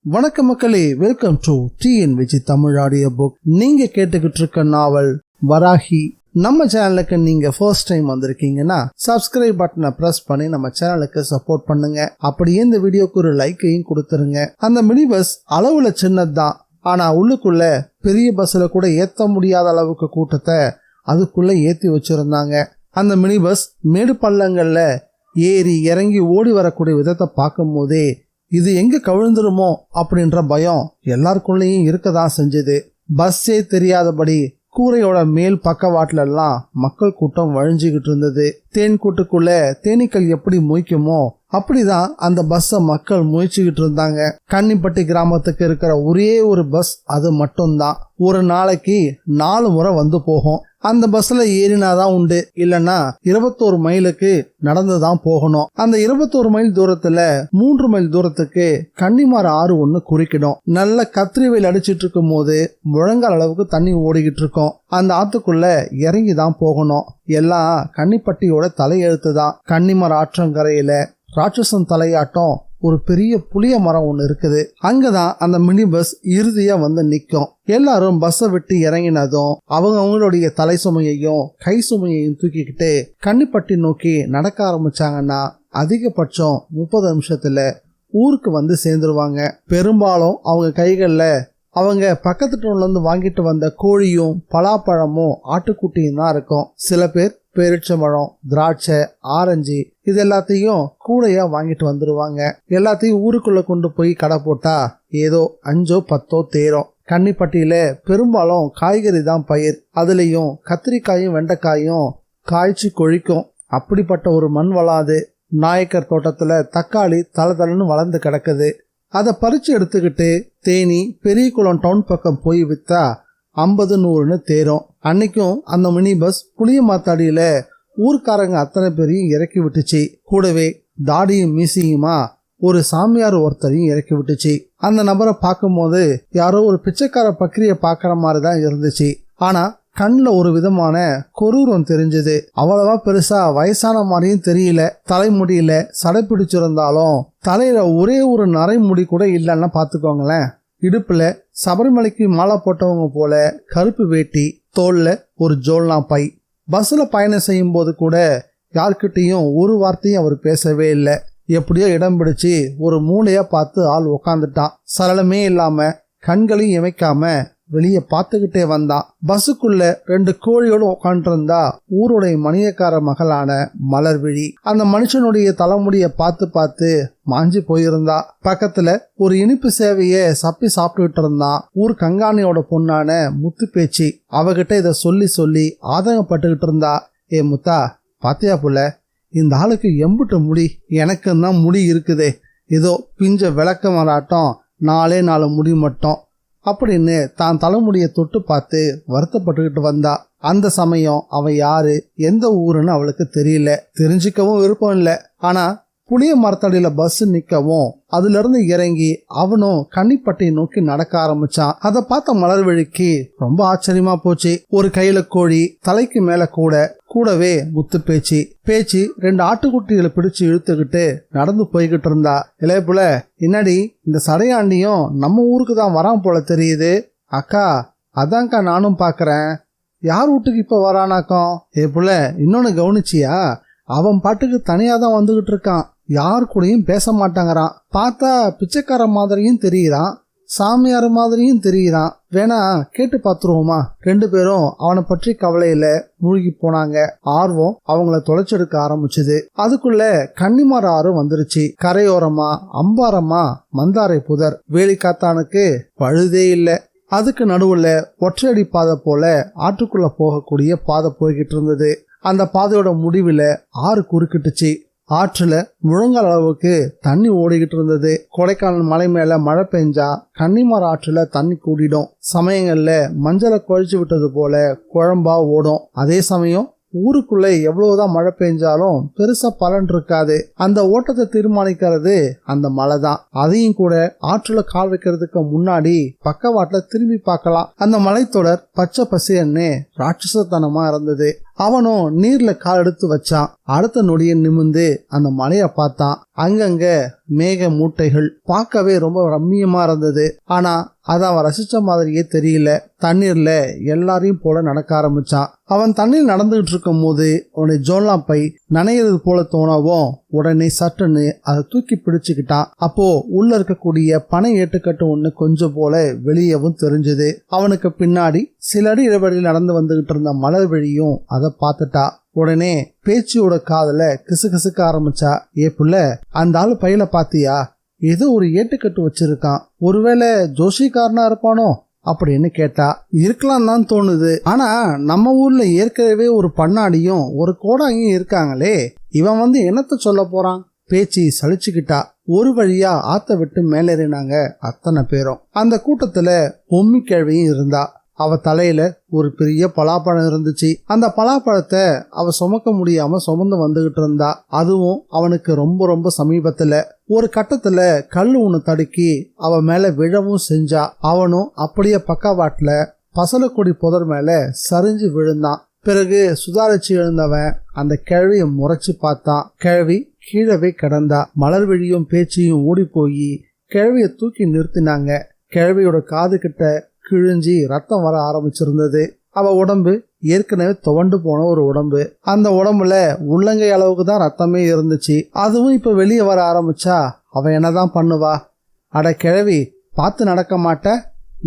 வணக்கம் மக்களே, welcome to TNVG Tamil audio book. நீங்க கேட்டுக்கிட்டு இருக்க நாவல் வராகி. நம்ம சேனலுக்கு நீங்க ஃபர்ஸ்ட் டைம் வந்திருக்கீங்கன்னா சப்ஸ்கிரைப் பட்டனை பிரஸ் பண்ணி நம்ம சேனலுக்கு சப்போர்ட் பண்ணுங்க. அப்படியே இந்த வீடியோக்கு ஒரு லைக்கையும் கொடுத்துருங்க. அந்த மினி பஸ் அளவுல சின்னதுதான், ஆனா உள்ளுக்குள்ள பெரிய பஸ்ல கூட ஏத்த முடியாத அளவுக்கு கூட்டத்தை அதுக்குள்ள ஏத்தி வச்சிருந்தாங்க. அந்த மினி பஸ் மேடு பள்ளங்கள்ல ஏறி இறங்கி ஓடி வரக்கூடிய விதத்தை பார்க்கும் போதே இது எங்க கவிழ்ந்துருமோ அப்படின்ற பயம் எல்லாருக்குள்ளேயும் இருக்கதான் செஞ்சது. பஸ்ஸே தெரியாதபடி கூரையோட மேல் பக்கவாட்டுல எல்லாம் மக்கள் கூட்டம் வழிஞ்சுகிட்டு இருந்தது. தேன் கூட்டுக்குள்ள தேனீக்கள் எப்படி மொய்க்குமோ அப்படிதான் அந்த பஸ்ஸ மக்கள் முயற்சிக்கிட்டு இருந்தாங்க. கன்னிப்பட்டி கிராமத்துக்கு இருக்கிற ஒரே ஒரு பஸ் அது மட்டும்தான். ஒரு நாளைக்கு 4 முறை வந்து போகும். அந்த பஸ்ல ஏறினாதான் உண்டு, இல்லன்னா 21 மைலுக்கு நடந்துதான் போகணும். அந்த 21 மைல் தூரத்துல 3 மைல் தூரத்துக்கு கன்னிமார் ஆறு ஒண்ணு குறுக்கிடும். நல்ல கத்திரி வெயில் அடிச்சிட்டு இருக்கும் போது முழங்கால் அளவுக்கு தண்ணி ஓடிக்கிட்டு இருக்கும். அந்த ஆத்துக்குள்ள இறங்கிதான் போகணும். எல்லாம் கன்னிப்பட்டியோட தலையெழுத்துதான். கன்னிமார் ஆற்றங்கரையில ராட்சசன் தலையாட்டம் ஒரு பெரிய புளிய மரம் ஒண்ணு இருக்குது. அங்கதான் அந்த மினி பஸ் இறுதியா வந்து நிக்கும். எல்லாரும் பஸ்ஸை விட்டு இறங்கினதும் அவங்களுடைய தலை சுமையையும் கை சுமையையும் தூக்கிக்கிட்டு கன்னிப்பட்டி நோக்கி நடக்க ஆரம்பிச்சாங்கன்னா அதிகபட்சம் 30 நிமிஷத்துல ஊருக்கு வந்து சேர்ந்துருவாங்க. பெரும்பாலும் அவங்க கைகள்ல அவங்க பக்கத்து டவுன்ல இருந்து வாங்கிட்டு வந்த கோழியும் பலாப்பழமும் ஆட்டுக்குட்டியும் தான் இருக்கும். சில பேர் பேரிச்சம்பழம், திராட்சை, ஆரஞ்சு இது எல்லாத்தையும் கூடையா வாங்கிட்டு வந்துருவாங்க. எல்லாத்தையும் ஊருக்குள்ள கொண்டு போய் கடை போட்டா ஏதோ 5 10 தேரும். கன்னிப்பட்டியில பெரும்பாலும் காய்கறி தான் பயிர். அதுலயும் கத்திரிக்காயும் வெண்டைக்காயும் காய்ச்சி கொழிக்கும். அப்படிப்பட்ட ஒரு மண் வளாது. நாயக்கர் தோட்டத்துல தக்காளி தளதளன்னு வளர்ந்து கிடக்குது. அதை பறிச்சு எடுத்துக்கிட்டு தேனி பெரிய குளம் டவுன் பக்கம் போய் வித்தா 50-100ன்னு தேரும். அன்னைக்கும் அந்த மினி பஸ் புளிய மாத்தாடியில ஊர்க்காரங்க அத்தனை பேரையும் இறக்கி விட்டுச்சு. கூடவே தாடியும் மீசியுமா ஒரு சாமியார் ஒருத்தரையும் இறக்கி விட்டுச்சு. அந்த நபரை பார்க்கும் போது யாரோ ஒரு பிச்சைக்கார பக்கிரிய பாக்குற மாதிரிதான் இருந்துச்சு. ஆனா கண்ணுல ஒரு விதமான கொரூரம் தெரிஞ்சது. அவ்வளவா பெருசா வயசான மாதிரியும் தெரியல. தலைமுடியில சடை பிடிச்சிருந்தாலும் தலையில ஒரே ஒரு நரைமுடி கூட இல்லைன்னா பாத்துக்கோங்களேன். இடுப்புல சபரிமலைக்கு மாலை போட்டவங்க போல கருப்பு வேட்டி, தோல்ல ஒரு ஜோல்னா பை. பஸ்ல பயணம் செய்யும் போது கூட யார்கிட்டையும் ஒரு வார்த்தையும் அவர் பேசவே இல்லை. எப்படியோ இடம் பிடிச்சு ஒரு மூளையா பார்த்து ஆள் உக்காந்துட்டான். சரளமே இல்லாம கண்களையும் இமைக்காம வெளியே பார்த்துக்கிட்டே வந்தான். பஸ்ஸுக்குள்ள 2 கோழியோடு உட்காந்துருந்தா ஊருடைய மணியக்கார மகளான மலர்விழி. அந்த மனுஷனுடைய தலைமுடிய பார்த்து பார்த்து மாஞ்சி போயிருந்தா. பக்கத்துல ஒரு இனிப்பு சேவைய சப்பி சாப்பிட்டுட்டு இருந்தான் ஊர் கங்காணியோட பொண்ணான முத்து பேச்சு. அவகிட்ட இத சொல்லி சொல்லி ஆதங்கப்பட்டுக்கிட்டு இருந்தா. ஏ முத்தா, பாத்தியா புள்ள, இந்த ஆளுக்கு எம்புட்டு முடி, எனக்கு தான் முடி இருக்குதே, ஏதோ பிஞ்ச விளக்க மாறாட்டம் 4 முடி மட்டும் அப்படின்னு தான் தலைமுடியை தொட்டு பார்த்து வருத்தப்பட்டுக்கிட்டு வந்தா. அந்த சமயம் அவன் யாரு எந்த ஊருன்னு அவளுக்கு தெரியல. தெரிஞ்சுக்கவும் விருப்பம் இல்லை. ஆனா புளிய மரத்தடியில பஸ் நிக்கவும் அதுல இருந்து இறங்கி அவனும் கன்னிப்பட்டியை நோக்கி நடக்க ஆரம்பிச்சான். அதை பார்த்த மலர்விழிக்கு ரொம்ப ஆச்சரியமா போச்சு. ஒரு கையில கோழி, தலைக்கு மேல கூடவே முத்து பேச்சு 2 ஆட்டுக்குட்டிகளை பிடிச்சு இழுத்துக்கிட்டு நடந்து போய்கிட்டு இருந்தா. இளையப்புல, என்னடி இந்த சடையாண்டியும் நம்ம ஊருக்கு தான் வரான் போல தெரியுது. அக்கா, அதான்க்கா நானும் பாக்குறேன். யார் வீட்டுக்கு இப்ப வரானாக்கம்? ஏ புள்ள, இன்னொன்னு கவனிச்சியா? அவன் பாட்டுக்கு தனியா தான் வந்துகிட்டு இருக்கான். யார் கூடயும் பேச மாட்டாங்கறான். பார்த்தா பிச்சைக்கார மாதிரியும் தெரியுறான், சாமியார் மாதிரியும் தெரியுறான். வேணா கேட்டு பாத்துருவோமா? 2 பேரும் அவனை பற்றி கவலையில மூழ்கி போனாங்க. ஆர்வம் அவங்கள தொலைச்செடுக்க ஆரம்பிச்சுது. அதுக்குள்ள கன்னிமார் ஆறு வந்துருச்சு. கரையோரமா அம்பாரமா மந்தாரை புதர். வேலிக்காத்தானுக்கு பழுதே இல்லை. அதுக்கு நடுவுல ஒற்றையடி பாதை போல ஆற்றுக்குள்ள போகக்கூடிய பாதை போய்கிட்டு இருந்தது. அந்த பாதையோட முடிவுல ஆறு குறுக்கிட்டுச்சு. ஆற்றுல முழங்கால் அளவுக்கு தண்ணி ஓடிக்கிட்டு இருந்தது. கொடைக்கானல் மலை மேல மழை பெஞ்சா கன்னிமார் ஆற்றுல தண்ணி கூடிடும். சமயங்கள்ல மஞ்சளை குழைச்சு விட்டது போல குழம்பா ஓடும். அதே சமயம் ஊருக்குள்ள எவ்வளவுதான் மழை பெஞ்சாலும் பெருசா பலன் இருக்காது. அந்த ஓட்டத்தை தீர்மானிக்கிறது அந்த மழை தான். அதையும் கூட ஆற்றுல கால் வைக்கிறதுக்கு முன்னாடி பக்கவாட்டுல திரும்பி பார்க்கலாம். அந்த மலைத்தொடர் பச்சை பசேன்னு ராட்சசத்தனமா இருந்தது. அவனும் நீர்ல கால் எடுத்து வச்சான். அடுத்த நொடியை நிமிந்து அந்த மலைய பார்த்தான். அங்கங்க மேக மூட்டைகள் பார்க்கவே ரொம்ப ரம்மியமா இருந்தது. ஆனா அத அவன் ரசிச்ச மாதிரியே தெரியல. தண்ணீர்ல எல்லாரையும் போல நடக்க ஆரம்பிச்சான். அவன் தண்ணீர் நடந்துகிட்டு இருக்கும் போது அவனுடைய ஜோன்லா பை நனையிறது போல தோணவும் உடனே சட்டுன்னு அதை தூக்கி பிடிச்சுக்கிட்டான். அப்போ உள்ள இருக்கக்கூடிய பனை ஏட்டுக்கட்டு ஒண்ணு கொஞ்சம் போல வெளியவும் தெரிஞ்சது. அவனுக்கு பின்னாடி சில அடி இடைவெளியில் நடந்து வந்துகிட்டு இருந்த மலர்விழியும் அதை பார்த்துட்டா. உடனே பேச்சியோட காதல கிசுகிசுக்க ஆரம்பிச்சா. ஏ புள்ள, அந்த ஆளு பையில பாத்தியா? ஏதோ ஒரு ஏட்டுக்கட்டு வச்சிருக்கான், ஒருவேளை ஜோஷிக்காரனா இருப்பானோ அப்படின்னு கேட்டா. இருக்கலாம் தான் தோணுது. ஆனா நம்ம ஊர்ல ஏற்கனவே ஒரு பண்ணாடியும் ஒரு கோடாங்கியும் இருக்காங்களே, இவன் என்னத்த சொல்ல போறான்? பேச்சு சலிச்சுக்கிட்டா. ஒரு வழியா ஆத்த விட்டு மேலேறினாங்க அத்தனை பேரும். அந்த கூட்டத்துல பொம்மி கிழவியும் இருந்தா. அவ தலையில ஒரு பெரிய பலாப்பழம் இருந்துச்சு. அந்த பலாப்பழத்தை அவ சுமக்க முடியாம சுமந்து வந்துகிட்டு இருந்தா. அதுவும் அவனுக்கு ரொம்ப ரொம்ப சமீபத்துல. ஒரு கட்டத்துல கல்லு ஒண்ணு தடுக்கி அவ மேல விழவும் செஞ்சா. அவனும் அப்படியே பக்கவாட்டுல பசலக்கொடி புதர் மேல சரிஞ்சு விழுந்தான். பிறகு சுதாரிச்சு எழுந்தவன் அந்த கிழவிய முறைச்சு பார்த்தான். கிழவி கீழவே கிடந்தா. மலர்விழியும் பேச்சியும் ஓடி போய் கிழவிய தூக்கி நிறுத்தினாங்க. கிழவியோட காது கிட்ட கிழிஞ்சி ரத்தம் வர ஆரம்பிச்சிருந்தது. அவ உடம்பு ஏற்கனவே துவண்டு போன ஒரு உடம்பு. அந்த உடம்புல உள்ளங்கை அளவுக்கு தான் ரத்தமே இருந்துச்சு. அதுவும் இப்ப வெளியே வர ஆரம்பிச்சா அவ என்னதான் பண்ணுவா? அட கிழவி, பார்த்து நடக்க மாட்ட?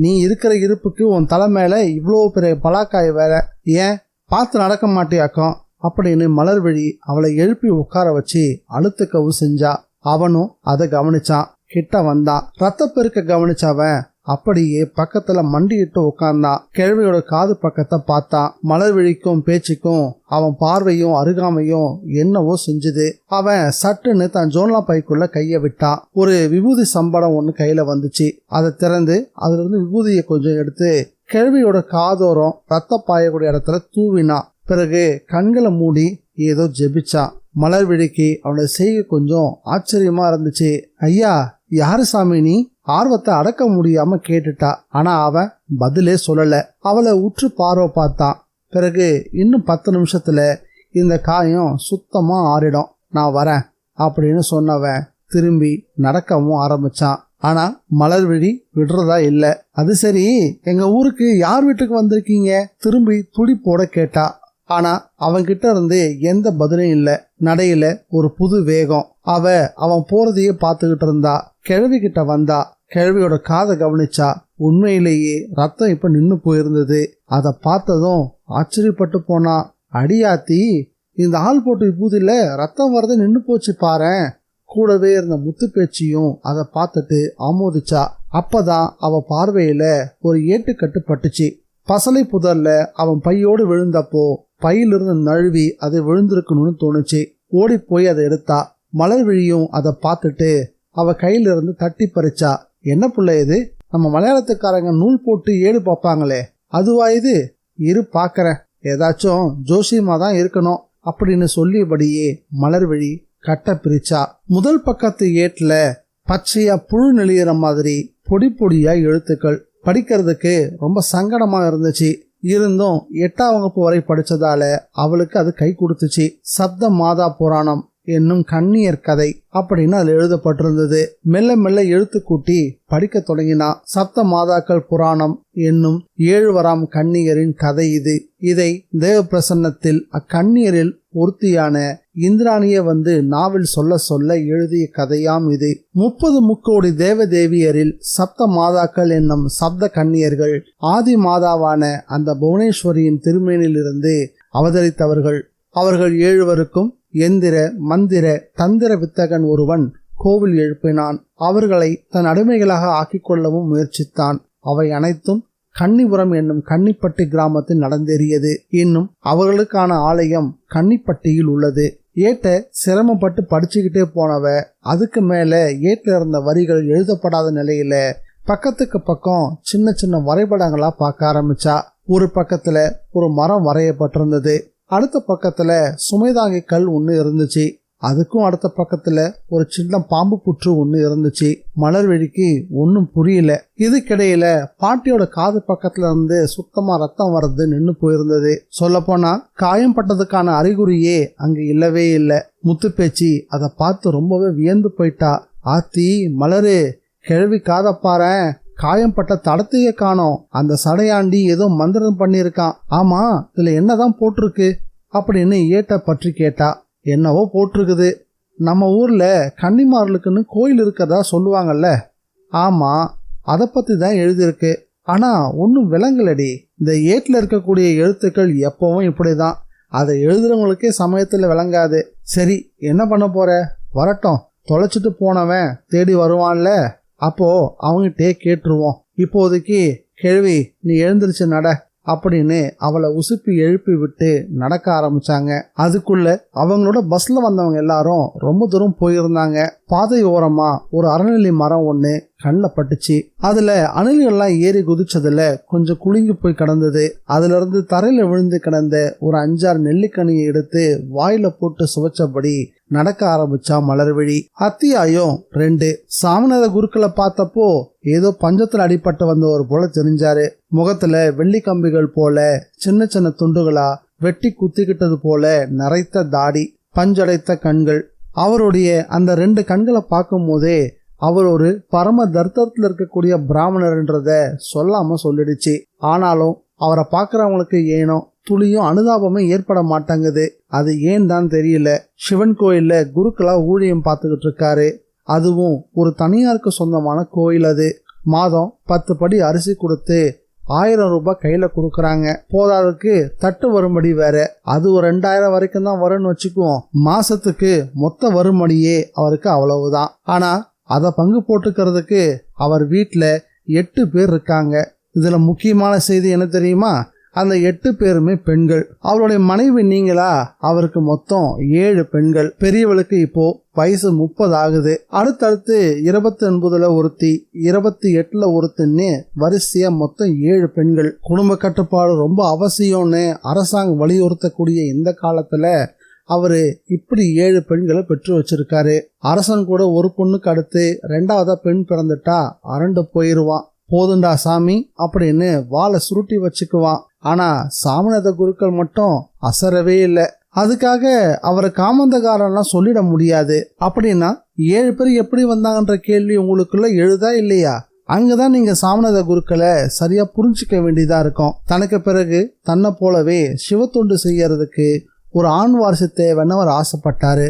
நீ இருக்கிற இருப்புக்கு உன் தலை மேல இவ்வளோ பெரிய பலாக்காய் வேற, ஏன் பார்த்து நடக்க மாட்டியாக்கும் அப்படின்னு மலர்விழி அவளை எழுப்பி உட்கார வச்சு அழுத்துக்கவும் செஞ்சா. அவனும் அதை கவனிச்சான். கிட்ட வந்தான். ரத்த பெருக்க கவனிச்சவன் அப்படியே பக்கத்துல மண்டிட்டு உட்கார்ந்தான். கிழவியோட காது பக்கத்தை பார்த்தான். மலர்விழிக்கும் பேச்சுக்கும் அவன் பார்வையும் அருகாமையும் என்னவோ செஞ்சுது. அவன் சட்டுன்னு தன் ஜோன்லா பைக்குள்ள கைய விட்டான். ஒரு விபூதி சம்படம் ஒண்ணு கையில வந்துச்சு. அதை திறந்து அதுல இருந்து விபூதியை கொஞ்சம் எடுத்து கிழவியோட காதோரம் ரத்த பாயக்கூடிய இடத்துல தூவினான். பிறகு கண்களை மூடி ஏதோ ஜெபிச்சான். மலர்விழிக்கு அவனோட செய்கை கொஞ்சம் ஆச்சரியமா இருந்துச்சு. ஐயா, யாரு சாமி நீ? ஆர்வத்தை அடக்க முடியாம கேட்டுட்டா. ஆனா அவன் பதிலே சொல்லல. அவளை உற்று பார்வை பார்த்தான். பிறகு இன்னும் 10 நிமிஷத்துல இந்த காயம் சுத்தமா ஆறிடும், நான் வரேன் அப்படின்னு சொன்னவன் திரும்பி நடக்கவும் ஆரம்பிச்சான். ஆனா மலர்விழி விடுறதா இல்ல. அது சரி, எங்க ஊருக்கு யார் வீட்டுக்கு வந்திருக்கீங்க? திரும்பி துடிப்போட கேட்டா. ஆனா அவன்கிட்ட இருந்து எந்த பதிலும் இல்ல. நடையில ஒரு புது வேகம். அவன் போறதையே பார்த்துக்கிட்டு இருந்தா. கிழவி கிட்ட வந்தா. கிழவியோட காதை கவனிச்சா. உண்மையிலேயே ரத்தம் இப்ப நின்னு போயிருந்தது. அதை பார்த்ததும் ஆச்சரியப்பட்டு போனா. அடியாத்தி, இந்த ஆள் போட்டு விபூதியில ரத்தம் வரது நின்னு போச்சு பாரேன். கூடவே இருந்த முத்து பேச்சியும் அதை பார்த்துட்டு ஆமோதிச்சா. அப்பதான் அவ பார்வையில ஒரு ஏட்டுக்கட்டு பட்டுச்சு. பசலை புதர்ல அவன் பையோடு விழுந்தப்போ பையிலிருந்து நழுவி அதை விழுந்திருக்கணும்னு தோணுச்சு. ஓடி போய் அதை எடுத்தா. மலர்விழியும் அதை பார்த்துட்டு அவ கையில இருந்து தட்டி பறிச்சா. என்ன புள்ள இது? நம்ம மலையாளத்துக்காரங்க நூல் போட்டு ஏடு பார்ப்பாங்களே, அதுவா இது? இரு பாக்கறேன், ஏதாச்சும் ஜோசியமா தான் இருக்கணும் அப்படின்னு சொல்லியபடியே மலர்விழி கட்ட பிரிச்சா. முதல் பக்கத்து ஏட்ல பச்சையா புழு நெளியிற மாதிரி பொடி பொடியா எழுத்துக்கள். படிக்கிறதுக்கு ரொம்ப சங்கடமா இருந்துச்சு. இருந்தும் 8ஆம் வகுப்பு வரை படிச்சதால அவளுக்கு அது கை கொடுத்துச்சு. சப்த மாதா புராணம் என்னும் கன்னியர் கதை அப்படின்னு அதுல எழுதப்பட்டிருந்தது. மெல்ல மெல்ல எழுத்து கூட்டி படிக்க தொடங்கினா. சப்த மாதாக்கள் புராணம் என்னும் 7 வராம் கன்னியரின் கதை இது. இதை தேவ பிரசன்னத்தில் அக்கன்னியரில் ஒருத்தியான இந்திராணிய வந்து நாவில் சொல்ல சொல்ல எழுதிய கதையாம் இது. 30 முக்கோடி தேவ தேவியரில் சப்த மாதாக்கள் என்னும் சப்த கன்னியர்கள் ஆதி மாதாவான அந்த புவனேஸ்வரியின் திருமேனிலிருந்து அவதரித்தவர்கள். அவர்கள் 7வருக்கும் எந்திர மந்திர தந்திர வித்தகன் ஒருவன் கோவில் எழுப்பினான். அவர்களை தன் அடிமைகளாக ஆக்கிக் கொள்ளவும் முயற்சித்தான். அவை அனைத்தும் கன்னிபுரம் என்னும் கன்னிப்பட்டி கிராமத்தில் நடந்தேறியது. இன்னும் அவர்களுக்கான ஆலயம் கன்னிப்பட்டியில் உள்ளது. ஏட்ட சிரமப்பட்டு படிச்சுக்கிட்டே போனவ அதுக்கு மேல ஏட்ல இருந்த வரிகள் எழுதப்படாத நிலையில பக்கத்துக்கு பக்கம் சின்ன சின்ன வரைபடங்களா பார்க்க ஆரம்பிச்சா. ஒரு பக்கத்துல ஒரு மரம் வரையப்பட்டிருந்தது. அடுத்த பக்கத்துல சுமைதாங்கி கல் ஒண்ணு இருந்துச்சு. அதுக்கும் அடுத்த பக்கத்துல ஒரு சின்ன பாம்பு புற்று ஒண்ணு இருந்துச்சு. மலர்விழிக்கு ஒன்னும் புரியல. இதுக்கிடையில பாட்டியோட காது பக்கத்துல இருந்து சுத்தமா ரத்தம் வர்றது நின்னு போயிருந்தது. சொல்ல போனா காயம் பட்டதுக்கான அறிகுறியே அங்க இல்லவே இல்லை. முத்துப்பேச்சி அதை பார்த்து ரொம்பவே வியந்து போயிட்டா. ஆத்தி மலரு, கிழவி காதப்பாரன், காயம்பட்ட தடத்தையே காணோம். அந்த சடையாண்டி ஏதோ மந்திரம் பண்ணியிருக்கான். ஆமா, இதுல என்னதான் போட்டிருக்கு அப்படின்னு ஏட்ட பற்றி கேட்டா. என்னவோ போட்டிருக்குது. நம்ம ஊர்ல கன்னிமார்களுக்குன்னு கோயில் இருக்கிறதா சொல்லுவாங்கல்ல. ஆமா, அதை பத்தி தான் எழுதியிருக்கு. ஆனா ஒன்னும் விளங்கலடி. இந்த ஏட்டில் இருக்கக்கூடிய எழுத்துக்கள் எப்பவும் இப்படிதான். அதை எழுதுறவங்களுக்கே சமயத்துல விளங்காது. சரி, என்ன பண்ண போற? வரட்டும், தொலைச்சிட்டு போனவன் தேடி வருவான்ல, அப்போ அவங்கிட்டே கேட்டுருவோம். இப்போதைக்கு கிழவி நீ எழுந்திருச்சு நட அப்படின்னு அவளை உசுப்பி எழுப்பி விட்டு நடக்க ஆரம்பிச்சாங்க. அதுக்குள்ள அவங்களோட பஸ்ல வந்தவங்க எல்லாரும் ரொம்ப தூரம் போயிருந்தாங்க. பாதை ஓரமா ஒரு அறநெல்லி மரம் ஒண்ணு கண்ணில் பட்டுச்சு. அதுல அணில்கள்லாம் ஏறி குதிச்சதுல கொஞ்சம் குலுங்கி போய் கிடந்தது. அதுல இருந்து தரையில விழுந்து கிடந்த ஒரு 5-6 நெல்லிக்கனியை எடுத்து வாயில போட்டு சுவைச்சபடி நடக்க ஆரம்பிச்சா மலர்விழி. அத்தியாயம் 2. சாமிநாத குருக்களை பார்த்தப்போ ஏதோ பஞ்சத்துல அடிபட்டு வந்தவர் போல தெரிஞ்சாரு. முகத்துல வெள்ளி கம்பிகள் போல சின்ன சின்ன துண்டுகளா வெட்டி குத்திக்கிட்டது போல நரைத்த தாடி, பஞ்சடைத்த கண்கள். அவருடைய அந்த 2 கண்களை பார்க்கும் போதே அவர் ஒரு பரம தர்த்தத்தில் இருக்கக்கூடிய பிராமணர்ன்றத சொல்லாம சொல்லிடுச்சு. ஆனாலும் அவரை பார்க்கறவங்களுக்கு ஏனோ துளியும் அனுதாபமே ஏற்பட மாட்டாங்குது. அது ஏன் தான் தெரியல. சிவன் கோயில்ல குருக்களா ஊழியம் பார்த்துக்கிட்டு இருக்காரு. அதுவும் ஒரு தனியாருக்கு சொந்தமான கோயில். அது மாதம் 10 படி அரிசி கொடுத்து 1000 ரூபாய் கையில கொடுக்கறாங்க. போதாதுக்கு தட்டு வரும்படி வேற. அது ஒரு 2000 வரைக்கும் தான் வரும்னு வச்சுக்குவோம். மாசத்துக்கு மொத்த வரும்படியே அவருக்கு அவ்வளவுதான். ஆனா அதை பங்கு போட்டுக்கிறதுக்கு அவர் வீட்டுல 8 பேர் இருக்காங்க. இதுல முக்கியமான செய்தி என்ன தெரியுமா? அந்த 8 பேருமே பெண்கள். அவருடைய மனைவி நீங்களா? அவருக்கு மொத்தம் 7 பெண்கள். பெரியவளுக்கு இப்போ வயசு 30 ஆகுது. அடுத்தடுத்து 29ல ஒருத்தி, 28ல ஒருத்தின்னு வரிசையா மொத்தம் 7 பெண்கள். குடும்ப கட்டுப்பாடு ரொம்ப அவசியம்னு அரசாங்கம் வலியுறுத்தக்கூடிய இந்த காலத்துல அவரு இப்படி 7 பெண்களை பெற்று வச்சிருக்காரு. அரசன் கூட ஒரு பொண்ணுக்கு அடுத்து 2ஆவதா பெண் பிறந்துட்டா அரண்டு போயிருவான். போதுண்டா சாமி அப்படின்னு வாழை சுருட்டி வச்சுக்குவான். ஆனா சாமிநாத குருக்கள் மட்டும் அசரவே இல்லை. அதுக்காக அவரை காமந்தகாரன்லாம் சொல்லிட முடியாது. அப்படின்னா 7 பேர் எப்படி வந்தாங்கன்ற கேள்வி உங்களுக்குள்ள எழுதா இல்லையா? அங்கதான் நீங்க சாமிநாத குருக்களை சரியா புரிஞ்சுக்க வேண்டியதா இருக்கும். தனக்கு பிறகு தன்னை போலவே சிவத்தொண்டு செய்யறதுக்கு ஒரு ஆண் வாரிசு தேவைன்னு அவர் ஆசைப்பட்டாரு.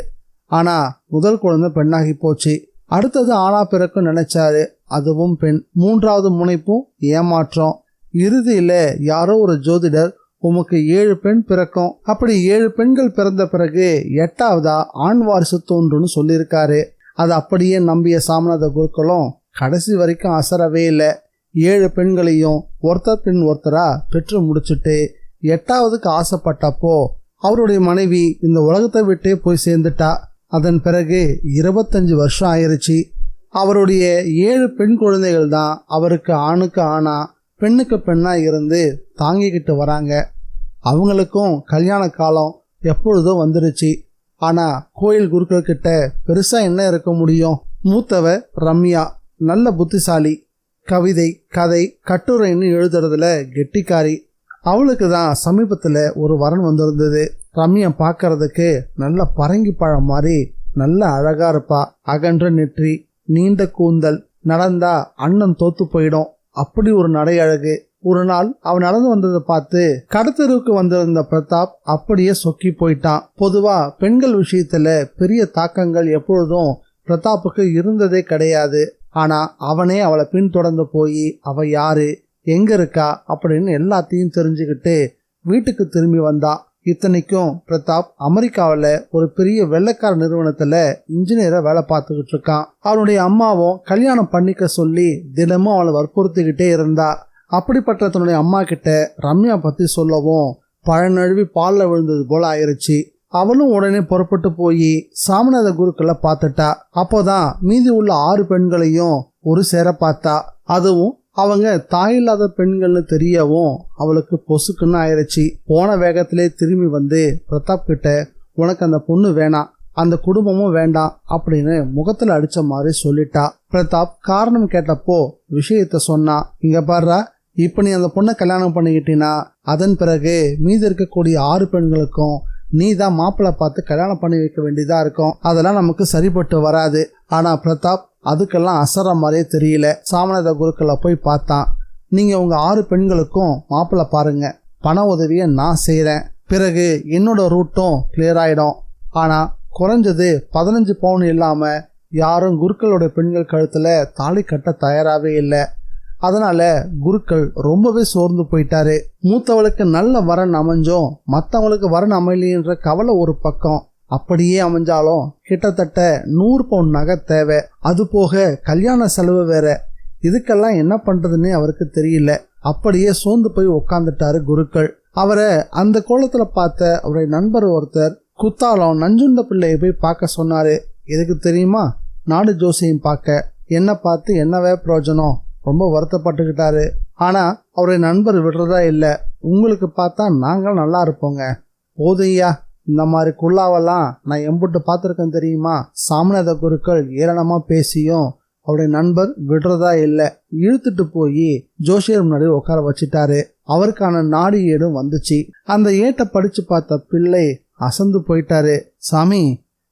ஆனா முதல் குழந்தை பெண்ணாகி போச்சு. அடுத்தது ஆணா பிறக்கும் நினைச்சாரு. அதுவும் பெண். 3ஆவது முனைப்பும் ஏமாற்றம். இறுதியில யாரோ ஒரு ஜோதிடர் உமக்கு 7 பெண் பிறக்கும், அப்படி 7 பெண்கள் பிறந்த பிறகு 8ஆவதா ஆண் வாரிசு தோன்றுன்னு சொல்லியிருக்காரு. அது அப்படியே நம்பிய சாமிநாத குருக்களும் கடைசி வரைக்கும் அசரவே இல்லை. 7 பெண்களையும் ஒருத்தர் பின் ஒருத்தரா பெற்று முடிச்சுட்டு 8ஆவதுக்கு ஆசைப்பட்டப்போ அவருடைய மனைவி இந்த உலகத்தை விட்டே போய் சேர்ந்துட்டா. அதன் பிறகு 25 வருஷம் ஆயிருச்சு. அவருடைய 7 பெண் குழந்தைகள் தான் அவருக்கு ஆணுக்கு ஆணா பெண்ணுக்கு பெண்ணா இருந்து தாங்கிக்கிட்டு வராங்க. அவங்களுக்கும் கல்யாண காலம் எப்பொழுதோ வந்துருச்சு. ஆனா கோயில் குருக்கள் கிட்ட பெருசா என்ன இருக்க முடியும்? மூத்தவ ரம்யா, நல்ல புத்திசாலி, கவிதை, கதை, கட்டுரைன்னு எழுதுறதுல கெட்டிக்காரி. அவளுக்கு தான் சமீபத்துல ஒரு வரன் வந்திருந்தது. ரம்யா பார்க்கறதுக்கு நல்ல பரங்கி பழம் மாதிரி நல்ல அழகா இருப்பா. அகன்ற நெற்றி, நீண்ட கூந்தல், நடந்தா அண்ணன் தோத்து போயிடும். அப்படி ஒரு நடை அழகு. ஒரு நாள் அவன் நடந்து வந்ததை பார்த்து கடத்தெருவுக்கு வந்திருந்த பிரதாப் அப்படியே சொக்கி போயிட்டான். பொதுவா பெண்கள் விஷயத்துல பெரிய தாக்கங்கள் எப்பொழுதும் பிரதாப்புக்கு இருந்ததே கிடையாது. ஆனா அவனே அவளை பின்தொடர்ந்து போய் அவ யாரு, எங்க இருக்கா அப்படின்னு எல்லாத்தையும் தெரிஞ்சுக்கிட்டு வீட்டுக்கு திரும்பி வந்தான். இத்தனைக்கும் பிரதாப் அமெரிக்காவில் ஒரு பெரிய வெள்ளைக்கார நிறுவனத்துல இன்ஜினியரா வேலை பார்த்துக்கிட்டு இருக்கான். அவனுடைய அம்மாவும் கல்யாணம் பண்ணிக்க சொல்லி தினமும் அவளை வற்புறுத்திக்கிட்டே இருந்தா. அப்படிப்பட்ட தன்னுடைய அம்மா கிட்ட ரம்யா பத்தி சொல்லவும் பழநழுவி பால்ல விழுந்தது போல ஆயிருச்சு. அவளும் உடனே புறப்பட்டு போய் சாமிநாத குருக்களை பார்த்துட்டா. அப்போதான் மீதி உள்ள 6 பெண்களையும் ஒரு சேர பார்த்தா. அதுவும் அவங்க தாயில்லாத பெண்கள்னு தெரியவும் அவளுக்கு பொசுக்குன்னு ஆயிருச்சு. போன வேகத்திலே திரும்பி வந்து பிரதாப் கிட்ட உனக்கு அந்த பொண்ணு வேணாம், அந்த குடும்பமும் வேண்டாம் அப்படின்னு முகத்துல அடிச்ச மாதிரி சொல்லிட்டா. பிரதாப் காரணம் கேட்டப்போ விஷயத்த சொன்னா. இங்க பாருடா, இப்ப நீ அந்த பொண்ணை கல்யாணம் பண்ணிக்கிட்டீன்னா அதன் பிறகு மீதி இருக்கக்கூடிய 6 பெண்களுக்கும் நீ தான் மாப்பிள்ளை பார்த்து கல்யாணம் பண்ணி வைக்க வேண்டியதா இருக்கும். அதெல்லாம் நமக்கு சரிப்பட்டு வராது. ஆனா பிரதாப் அதுக்கெல்லாம் அசர மாதிரியே தெரியல. சாமநாத குருக்களை போய் பார்த்தான். நீங்க உங்க 6 பெண்களுக்கும் மாப்பிள்ளை பாருங்க, பண உதவியை நான் செய்யறேன், பிறகு என்னோட ரூட்டும் கிளியர் ஆயிடும். ஆனா குறைஞ்சது 15 பவுன் இல்லாம யாரும் குருக்களோட பெண்கள் கழுத்துல தாலி கட்ட தயாராகவே இல்லை. அதனால குருக்கள் ரொம்பவே சோர்ந்து போயிட்டாரு. மூத்தவளுக்கு நல்ல வரன் அமைஞ்சும் மற்றவங்களுக்கு வரன் அமையலைன்ற கவலை ஒரு பக்கம். அப்படியே அமைஞ்சாலும் கிட்டத்தட்ட 100 பவுன் நகை தேவை. அது போக கல்யாண செலவு வேற. இதுக்கெல்லாம் என்ன பண்றதுன்னு அவருக்கு தெரியல. அப்படியே சோர்ந்து போய் உக்காந்துட்டாரு குருக்கள். அவரை அந்த கோலத்துல பார்த்த அவருடைய நண்பர் ஒருத்தர் குத்தாலம் நஞ்சுண்ட பிள்ளையை போய் பார்க்க சொன்னாரு. எதுக்கு தெரியுமா? நாடு ஜோசியம் பார்க்க. என்ன பார்த்து என்னவே பிரயோஜனம்? ரொம்ப வருத்தப்பட்டுக்கிட்டாரு. ஆனா அவருடைய நண்பர் விடுறதா இல்லை. உங்களுக்கு பார்த்தா நாங்கள் நல்லா இருப்போங்க. போதையா, இந்த மாதிரி குள்ளாவெல்லாம் நான் எம்புட்டு பார்த்துருக்கேன் தெரியுமா? சாமநாத குருக்கள் ஏளனமா பேசியும் அவருடைய நண்பர் விடுறதா இல்லை. இழுத்துட்டு போய் ஜோசியர் முன்னாடி உட்கார வச்சுட்டாரு. அவருக்கான நாடி ஏடும் வந்துச்சு. அந்த ஏட்டை படிச்சு பார்த்த பிள்ளை அசந்து போயிட்டாரு. சாமி,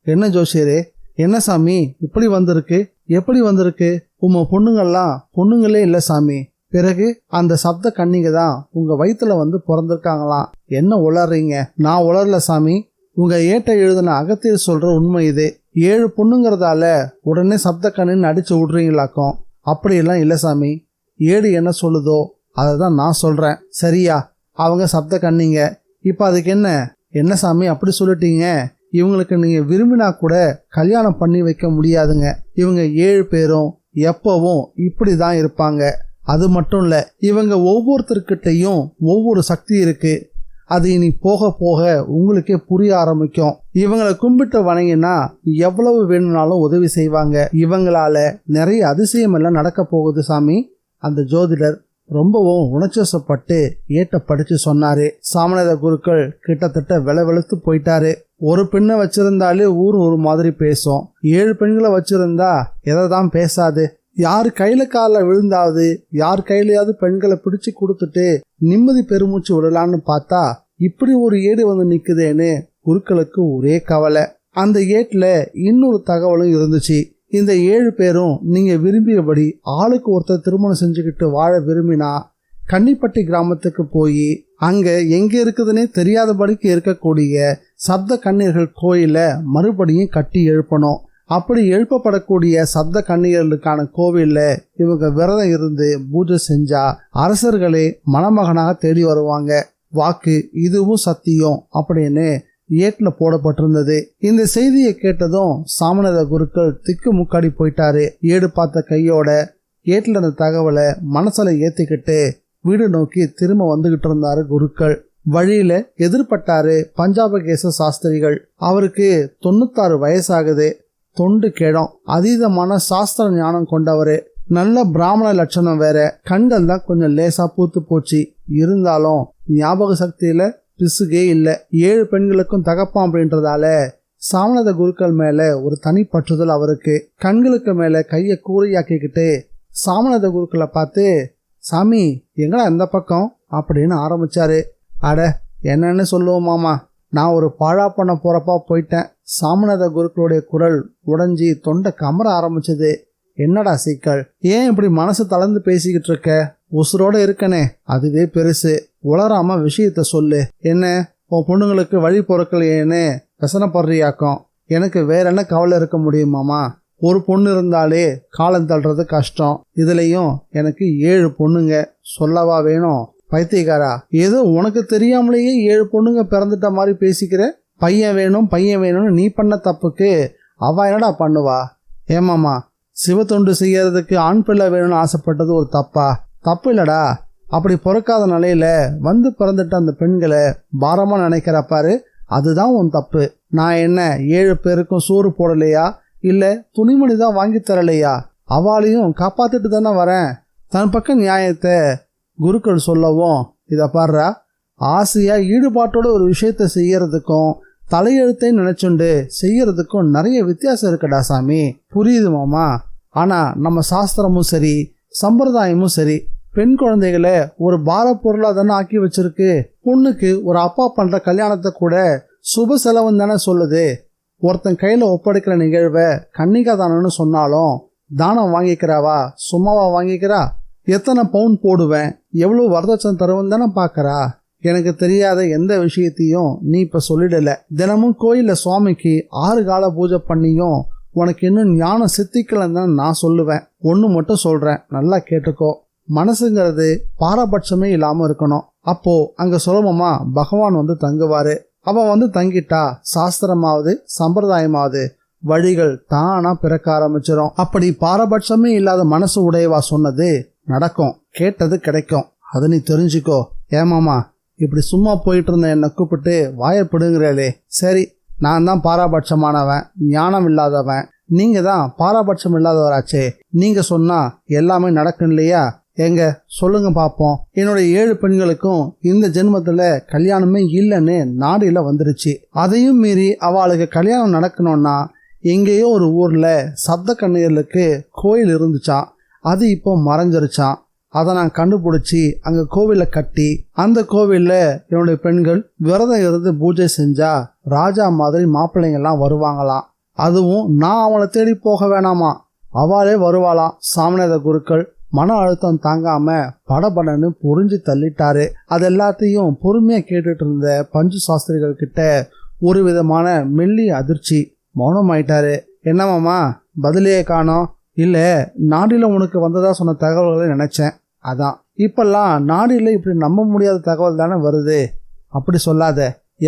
என்ன ஜோசியரே, என்ன சாமி இப்படி வந்திருக்கு? எப்படி வந்திருக்கு? உங்க பொண்ணுங்கள்லாம் பொண்ணுங்களே இல்லை சாமி. பிறகு அந்த சப்த கன்னிகை தான் உங்க வயிற்றுல வந்து பிறந்திருக்காங்களாம். என்ன உளறீங்க? நான் உளரல சாமி. உங்க ஏட்டை எழுதின அகத்தியர் சொல்ற உண்மை இது. 7 பொண்ணுங்கிறதால உடனே சப்த கண்ணின்னு அடிச்சு விடுறீங்களாக்கும். அப்படியெல்லாம் இல்லை சாமி. ஏடு என்ன சொல்லுதோ அதை தான் நான் சொல்றேன். சரியா? அவங்க சப்த கன்னிங்க. இப்ப அதுக்கு என்ன சாமி அப்படி சொல்லிட்டீங்க? இவங்களுக்கு நீங்க விரும்பினா கூட கல்யாணம் பண்ணி வைக்க முடியாதுங்க. இவங்க 7 பேரும் எப்பவும் இப்படிதான் இருப்பாங்க. அது மட்டும் இல்ல, இவங்க ஒவ்வொருத்தர்கிட்டையும் ஒவ்வொரு சக்தி இருக்கு. அது இனி போக போக உங்களுக்கே புரிய ஆரம்பிக்கும். இவங்களை கும்பிட்டு வணங்கினா எவ்வளவு வேணும்னாலும் உதவி செய்வாங்க. இவங்களால நிறைய அதிசயம் எல்லாம் நடக்க போகுது சாமி. அந்த ஜோதிடர் ரொம்பவும் உணர்ச்சிவசப்பட்டு ஏட்ட படிச்சு சொன்னாரு. சாமநாத குருக்கள் கிட்டத்தட்ட வெளுத்து போயிட்டாரு. ஒரு பெண்ணை வச்சிருந்தாலே ஊர் ஒரு மாதிரி பேசும். 7 பெண்களை வச்சிருந்தா எதைதான் பேசாது. யார் கையில கால விழுந்தாவது, யார் கையிலையாவது பெண்களை பிடிச்சு கொடுத்துட்டு நிம்மதி பெருமூச்சு விடலான்னு பார்த்தா இப்படி ஒரு ஏடு வந்து நிக்குதேன்னு குருக்களுக்கு ஒரே கவலை. அந்த ஏட்டுல இன்னொரு தகவலும் இருந்துச்சு. இந்த 7 பேரும் நீங்க விரும்பியபடி ஆளுக்கு ஒருத்தர் திருமணம் செஞ்சுக்கிட்டு வாழ விரும்பினா கன்னிப்பட்டி கிராமத்துக்கு போய் அங்க எங்க இருக்குதுன்னே தெரியாதபடிக்கு இருக்கக்கூடிய சப்த கன்னியர்கள் கோயில மறுபடியும் கட்டி எழுப்பணும். அப்படி எழுப்பப்படக்கூடிய சப்த கன்னியர்களுக்கான கோவில்ல இவங்க விரதம் இருந்து பூஜை செஞ்சா அரசர்களே மணமகனாக தேடி வருவாங்க. வாக்கு இதுவும் சத்தியம் அப்படின்னு ஏட்டுல போடப்பட்டிருந்தது. இந்த செய்தியை கேட்டதும் சாமநாத குருக்கள் திக்கு முக்காடி போயிட்டாரு. ஏடு பார்த்த கையோட ஏட்டுல இருந்த தகவலை மனசுல ஏத்திக்கிட்டு வீடு நோக்கி திரும்ப வந்துகிட்டு இருந்தாரு குருக்கள். வழியில எதிர்பட்டாரு பஞ்சாபகேச சாஸ்திரிகள். அவருக்கு 96 வயசாகுது. தொண்டு கேடம், அதீதமான சாஸ்திர ஞானம் கொண்டவரு. நல்ல பிராமண லட்சணம் வேற. கண்கள் தான் கொஞ்சம் லேசா பூத்து போச்சு. இருந்தாலும் ஞாபக சக்தியில பிசுகே இல்லை. 7 பெண்களுக்கும் தகப்பான் அப்படின்றதால சாமநாத குருக்கள் மேல ஒரு தனி பற்றுதல் அவருக்கு. கண்களுக்கு மேல கைய கூறியாக்கிக்கிட்டு சாமநாத குருக்களை பார்த்து, சாமி எங்கடா இந்த பக்கம் அப்படின்னு ஆரம்பிச்சாரு. அட என்னன்னு சொல்லுவோம் மாமா, நான் ஒரு பாழா பண்ண போறப்பா போயிட்டேன். சாமநாத குருக்களுடைய குரல் உடைஞ்சி தொண்டை கமர ஆரம்பிச்சது. என்னடா சிக்கல்? ஏன் இப்படி மனசு தளர்ந்து பேசிக்கிட்டு இருக்க? உசுரோட இருக்கனே, அதுவே பெருசு. உளராம விஷயத்த சொல்லு. என்ன உன் பொண்ணுங்களுக்கு வழி பொறுக்கலையேன்னு பிரசனப்படுறியாக்கும். எனக்கு வேற என்ன கவலை இருக்க முடியுமாமா? ஒரு பொண்ணு இருந்தாலே காலம் தள்ளுறது கஷ்டம். இதுலயும் எனக்கு 7 பொண்ணுங்க. சொல்லவா வேணும்? பைத்தியக்காரா, ஏதோ உனக்கு தெரியாமலேயே 7 பொண்ணுங்க பிறந்துட்ட மாதிரி பேசிக்கிற. பையன் வேணும் பையன் வேணும்னு நீ பண்ண தப்புக்கு அவ என்னடா பண்ணுவா? ஏமாமா, சிவத்தொண்டு செய்யறதுக்கு ஆண் பிள்ளை வேணும்னு ஆசைப்பட்டது ஒரு தப்பா? தப்பு இல்லடா. அப்படி பிறக்காத நிலையில வந்து பிறந்துட்ட அந்த பெண்களை பாரமா நினைக்கிறப்பாரு, அதுதான் உன் தப்பு. நான் என்ன 7 பேருக்கும் சோறு போடலையா? இல்ல துணிமணி தான் வாங்கி தரலையா? அவளையும் காப்பாத்திட்டு தானே வரேன். தன் பக்கம் நியாயத்தை குருக்கள் சொல்லவும், இத பாடுறா, ஆசையா ஈடுபாட்டோட ஒரு விஷயத்த செய்யறதுக்கும் தலையெழுத்தை நினைச்சுண்டு செய்யறதுக்கும் நிறைய வித்தியாசம் இருக்குடா சாமி. புரியுது மாமா. ஆனா நம்ம சாஸ்திரமும் சரி சம்பிரதாயமும் சரி பெண் குழந்தைகளை ஒரு பார பொருளா தானே ஆக்கி வச்சிருக்கு. பொண்ணுக்கு ஒரு அப்பா பண்ற கல்யாணத்தை கூட சுப செலவுன்னு தானே சொல்லுது. ஒருத்தன் கையில ஒப்படைக்கிற நிகழ்வை கன்னிகா தானம்னு சொன்னாலும் தானம் வாங்கிக்கிறாவா, சும்மாவா வாங்கிக்கிறா? எத்தனை பவுன் போடுவேன், எவ்வளவு வரதட்சணை தருவன் தானே பாக்கறா. எனக்கு தெரியாத எந்த விஷயத்தையும் நீ இப்ப சொல்லிடல. தினமும் கோயில்ல சுவாமிக்கு 6 கால பூஜை பண்ணியும் உனக்கு இன்னும் ஞானம் சித்திக்கலன்னு தான் நான் சொல்லுவேன். ஒண்ணு மட்டும் சொல்றேன், நல்லா கேட்டுக்கோ. மனசுங்கிறது பாரபட்சமே இல்லாம இருக்கணும். அப்போ அங்க சுலபமா பகவான் வந்து தங்குவாரு. அவன் வந்து தங்கிட்டா சாஸ்திரமாவது சம்பிரதாயமாவது வழிகள் தானா பிறக்க ஆரம்பிச்சிடும். அப்படி பாரபட்சமே இல்லாத மனசு உடையவா சொன்னது நடக்கும், கேட்டது கிடைக்கும். அது நீ தெரிஞ்சுக்கோ. ஏமாமா, இப்படி சும்மா போயிட்டு இருந்த என்னை கூப்பிட்டு வாயப்படுங்கிறே. சரி, நான் தான் பாரபட்சமானவன், ஞானம் இல்லாதவன். நீங்க தான் பாரபட்சம் இல்லாதவராச்சே. நீங்க சொன்னா எல்லாமே நடக்கும் இல்லையா? எங்க சொல்லுங்க பாப்போம். என்னோட 7 பெண்களுக்கும் இந்த ஜென்மத்துல கல்யாணமே இல்லைன்னு நாடில வந்துருச்சு. அதையும் மீறி அவளுக்கு கல்யாணம் நடக்கணும்னா எங்கேயோ ஒரு ஊர்ல சப்த கன்னியர்களுக்கு கோயில் இருந்துச்சான். அது இப்போ மறைஞ்சிருச்சான். அதை நான் கண்டுபிடிச்சி அங்க கோவில கட்டி அந்த கோவில்ல என்னுடைய பெண்கள் விரதம் இருந்து பூஜை செஞ்சா ராஜா மாதிரி மாப்பிள்ளைங்கெல்லாம் வருவாங்களாம். அதுவும் நான் அவளை தேடி போக வேணாமா, அவளே வருவாளாம். சாமிநாத குருக்கள் மன அழுத்தம் தாங்காம படபடன்னு புரிஞ்சு தள்ளிட்டாரு. அது எல்லாத்தையும் பொறுமையா கேட்டுட்டு இருந்த பஞ்சு சாஸ்திரிகள் கிட்ட ஒரு விதமான மெல்லி அதிர்ச்சி. மௌனமாயிட்டாரு. என்னமாமா பதிலையே காணோம்? இல்ல, நாடில உனக்கு வந்ததா சொன்ன தகவல்களை நினைச்சேன். அதான். இப்பெல்லாம் நாடில இப்படி நம்ப முடியாத தகவல் தானே வருது. அப்படி சொல்லாத.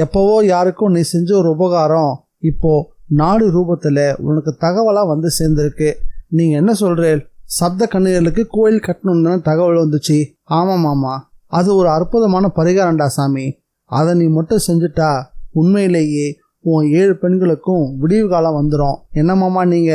எப்பவோ யாருக்கும் நீ செஞ்ச ஒரு உபகாரம் இப்போ நாடு ரூபத்துல உனக்கு தகவலா வந்து சேர்ந்திருக்கு. நீங்க என்ன சொல்றேன்? சப்த கன்னியர்களுக்கு கோயில் கட்டணும்னு தகவல் வந்துச்சு. ஆமாமாமா, அது ஒரு அற்புதமான பரிகாரம்டா சாமி. அதை நீ மட்டும் செஞ்சுட்டா உண்மையிலேயே உன் 7 பெண்களுக்கும் விடிவு காலம் வந்துடும். என்னமாமா நீங்க?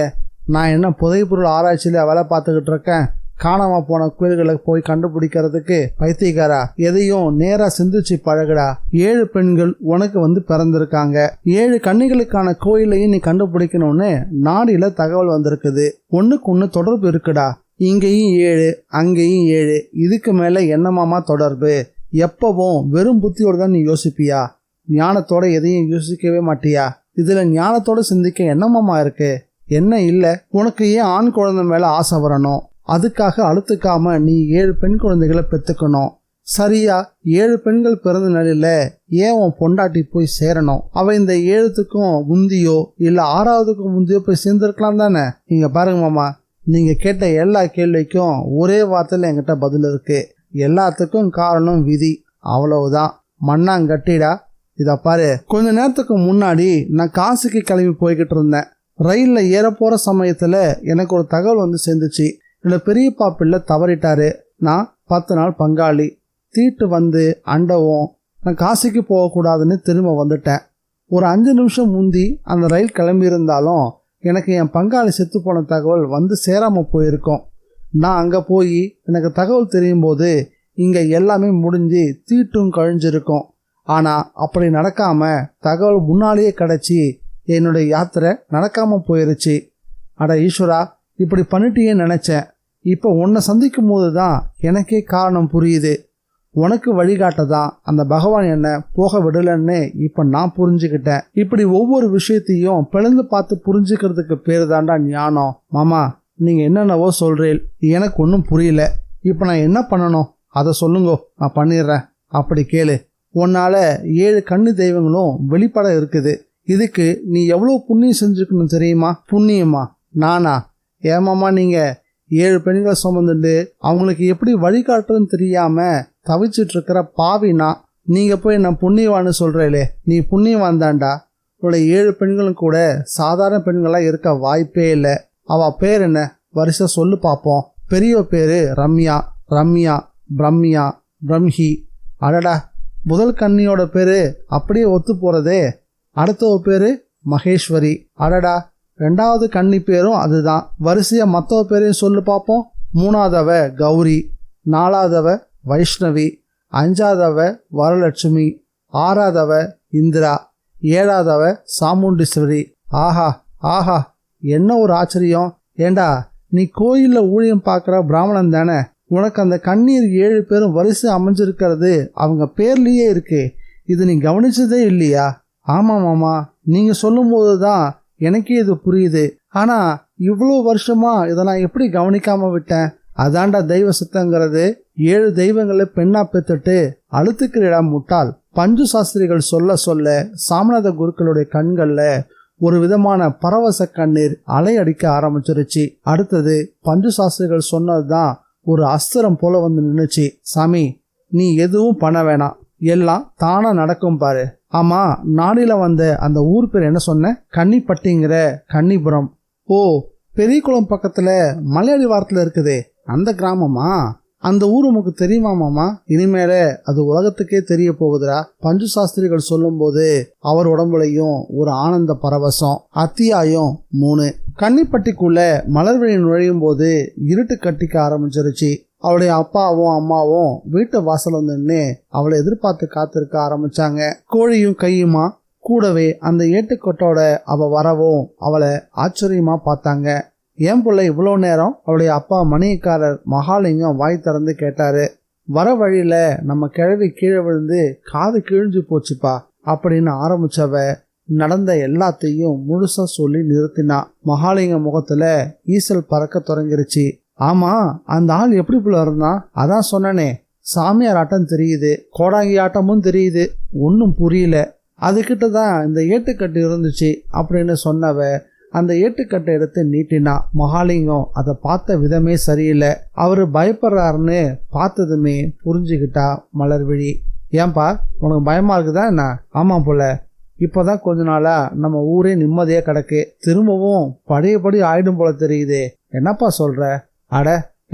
நான் என்ன புதைப்பொருள் ஆராய்ச்சியில வேலை பார்த்துக்கிட்டு இருக்கேன்? காணாம போன கோயில்களை போய் கண்டுபிடிக்கிறதுக்கு பைத்தியக்காரா? எதையும் நேரா சிந்திச்சு பழகுடா. 7 பெண்கள் உனக்கு வந்து பிறந்திருக்காங்க. 7 கன்னிகளுக்கான கோயிலையும் நீ கண்டுபிடிக்கணும்னு நாடில தகவல் வந்திருக்குது. ஒண்ணுக்கு ஒண்ணு தொடர்பு இருக்குடா. இங்கேயும் 7 அங்கேயும் 7. இதுக்கு மேல என்னமாமா தொடர்பு? எப்பவும் வெறும் புத்தியோட தான் நீ யோசிப்பியா? ஞானத்தோட எதையும் யோசிக்கவே மாட்டியா? இதுல ஞானத்தோட சிந்திக்க என்னமாமா இருக்கு? என்ன இல்ல? உனக்கு ஏன் ஆண் குழந்தை மேல ஆசை வரணும்? அதுக்காக அழுத்துக்காம நீ 7 பெண் குழந்தைகளை பெத்துக்கணும். சரியா 7 பெண்கள் பிறந்த நிலையில ஏன் உன் பொண்டாட்டி போய் சேரணும்? அவ இந்த 7த்துக்கும் முந்தியோ இல்ல 6வதுக்கும் முந்தியோ போய் சேர்ந்திருக்கலாம் தானே. இங்க பாருங்க மாமா, நீங்க கேட்ட எல்லா கேள்விக்கும் ஒரே வார்த்தையில என்கிட்ட பதில் இருக்கு. எல்லாத்துக்கும் காரணம் விதி, அவ்வளவுதான். மண்ணாங்கட்டிடா. இத பாரு, கொஞ்ச நேரத்துக்கு முன்னாடி நான் காசிக்கு கிளம்பி போய்கிட்டு இருந்தேன். ரயில்ல ஏற போற சமயத்துல எனக்கு ஒரு தகவல் வந்து சேர்ந்துச்சு. என்னோட பெரியப்பா பிள்ளை தவறிட்டாரு. நான் 10 நாள் பங்காளி. தீட்டு வந்து அண்டவும் நான் காசிக்கு போகக்கூடாதுன்னு திரும்ப வந்துட்டேன். ஒரு 5 நிமிஷம் முந்தி அந்த ரயில் கிளம்பி இருந்தாலும் எனக்கு என் பங்காளி செத்து போன தகவல் வந்து சேராம போயிருக்கோம். நான் அங்க போய் எனக்கு தகவல் தெரியும் போது இங்க எல்லாமே முடிஞ்சு தீட்டும் கழிஞ்சிருக்கும். ஆனா அப்படி நடக்காம தகவல் முன்னாலேயே கிடைச்சி என்னுடைய யாத்திரை நடக்காம போயிருச்சு. அட ஈஸ்வரா, இப்படி பண்ணிட்டே நினைச்சேன். இப்ப உன்னை சந்திக்கும் போதுதான் எனக்கே காரணம் புரியுது. உனக்கு வழிகாட்டதான் அந்த பகவான் என்ன போக விடலன்னு இப்ப நான் புரிஞ்சுக்கிட்டேன். இப்படி ஒவ்வொரு விஷயத்தையும் பிளந்து பார்த்து புரிஞ்சுக்கிறதுக்கு பேரு தாண்டா ஞானம். மாமா, நீங்க என்னென்னவோ சொல்றீள், எனக்கு ஒன்றும் புரியல. இப்ப நான் என்ன பண்ணணும் அதை சொல்லுங்க, நான் பண்ணிடுறேன். அப்படி கேளு. உன்னால 7 கன்னி தெய்வங்களும் வெளிப்பட இருக்குது. இதுக்கு நீ எவ்வளவு புண்ணியம் செஞ்சுக்கணும் தெரியுமா? புண்ணியமா? நானா? ஏமாமா, நீங்க 7 பெண்களை சுமந்துட்டு அவங்களுக்கு எப்படி வழிகாட்டுறதுன்னு தெரியாம தவிச்சிட்டு இருக்கிற பாவினா. நீங்க போய் நான் புண்ணியவான்னு சொல்றேலே, நீ புண்ணியவான் தான்டா. உன்னோட 7 பெண்களும் கூட சாதாரண பெண்களா இருக்க வாய்ப்பே இல்லை. அவ பேர் என்ன? வரிசை சொல்லு பாப்போம். பெரிய பேரு ரம்யா, ரம்யா, பிரம்யா, பிரம்ஹி. அடடா, முதல் கன்னியோட பேரு அப்படியே ஒத்து போறதே. அடுத்தவ பேரு மகேஸ்வரி. அடடா, 2வது கன்னி பேரும் அதுதான். வரிசையா மத்தவ பேரையும் சொல்லு பாப்போம். 3வதவ கௌரி, 4வதவ வைஷ்ணவி, 5வதவ வரலட்சுமி, 6வதவ இந்திரா, 7வதவ சாமுண்டீஸ்வரி. ஆஹா ஆஹா, என்ன ஒரு ஆச்சரியம். ஏண்டா, நீ கோயில்ல ஊழியம் பார்க்குற பிராமணன் தானே? உனக்கு அந்த கண்ணீர் 7 பேரும் வரிசை அமைஞ்சிருக்கிறது அவங்க பேர்லயே இருக்கு. இது நீ கவனிச்சதே இல்லையா? ஆமா மாமா, நீங்க சொல்லும் போதுதான் எனக்கே இது புரியுது. ஆனா இவ்வளவு வருஷமா இதை நான் எப்படி கவனிக்காம விட்டேன்? அதாண்டா தெய்வ சித்தங்கிறது. 7 தெய்வங்களை பெண்ணா பெத்துட்டு அழுத்துக்கிற இடம் முட்டாள். பஞ்சு சாஸ்திரிகள் சொல்ல சொல்ல சாமநாத குருக்களுடைய கண்கள்ல ஒரு விதமான பரவச கண்ணீர் அலை அடிக்க ஆரம்பிச்சிருச்சு. அடுத்தது பஞ்சு சாஸ்திரிகள் சொன்னதுதான் ஒரு அஸ்திரம் போல வந்து நின்னுச்சு. சாமி, நீ எதுவும் பண்ண வேணாம், எல்லாம் தானா நடக்கும் பாரு. ஆமா, நாடில வந்த அந்த ஊர் பேர் என்ன சொன்ன? கன்னிப்பட்டிங்கிற கன்னிபுரம். ஓ, பெரியகுளம் பக்கத்துல மலையடி வாரத்துல இருக்குதே அந்த கிராமமா? அந்த ஊர் உனக்கு தெரியுமா மாமா? இனிமேல அது உலகத்துக்கே தெரிய போகுதுரா. பஞ்சு சாஸ்திரிகள் சொல்லும் போது அவர் உடம்புலையும் ஒரு ஆனந்த பரவசம். அத்தியாயம் 3. கன்னிப்பட்டிக்குள்ள மலர்விழி நுழையும் போது இருட்டு கட்டிக்க ஆரம்பிச்சிருச்சு. அவளுடைய அப்பாவும் அம்மாவும் வீட்டு வாசல் நின்று அவளை எதிர்பார்த்து காத்திருக்க ஆரம்பிச்சாங்க. கோழியும் கையுமா. கூடவே அந்த ஏட்டுக்கொட்டோட அவ வரவும் அவளை ஆச்சரியமா பார்த்தாங்க. ஏன் பிள்ளை இவ்வளோ நேரம்? அவளுடைய அப்பா மணியக்காரர் மகாலிங்கம் வாய் திறந்து கேட்டாரு. வர வழியில நம்ம கிழவி கீழே விழுந்து காது கிழிஞ்சு போச்சுப்பா அப்படின்னு ஆரம்பிச்சவ நடந்த எல்லாத்தையும் முழுசா சொல்லி நிறுத்தினா. மகாலிங்கம் முகத்துல ஈசல் பறக்க தொடங்கிருச்சு. ஆமா, அந்த ஆள் எப்படி புள்ள இருந்தான்? அதான் சொன்னனே, சாமியார் ஆட்டம் தெரியுது, கோடாங்கி ஆட்டமும் தெரியுது, ஒன்னும் புரியல. அதுகிட்ட தான் இந்த ஏட்டுக்கட்டு இருந்துச்சு அப்படின்னு சொன்னவ அந்த ஏட்டுக்கட்டை எடுத்து நீட்டினா. மகாலிங்கம் அதை பார்த்த விதமே சரியில்லை. அவரு பயப்படுறாருன்னு பார்த்ததுமே புரிஞ்சுக்கிட்டா மலர்விழி. ஏன்பா, உனக்கு பயமா இருக்குதா என்ன? ஆமா போல, இப்பதான் கொஞ்ச நாளா நம்ம ஊரே நிம்மதியா கிடக்கு, திரும்பவும் பழையபடி ஆயிடும் போல தெரியுது. என்னப்பா சொல்ற? அட,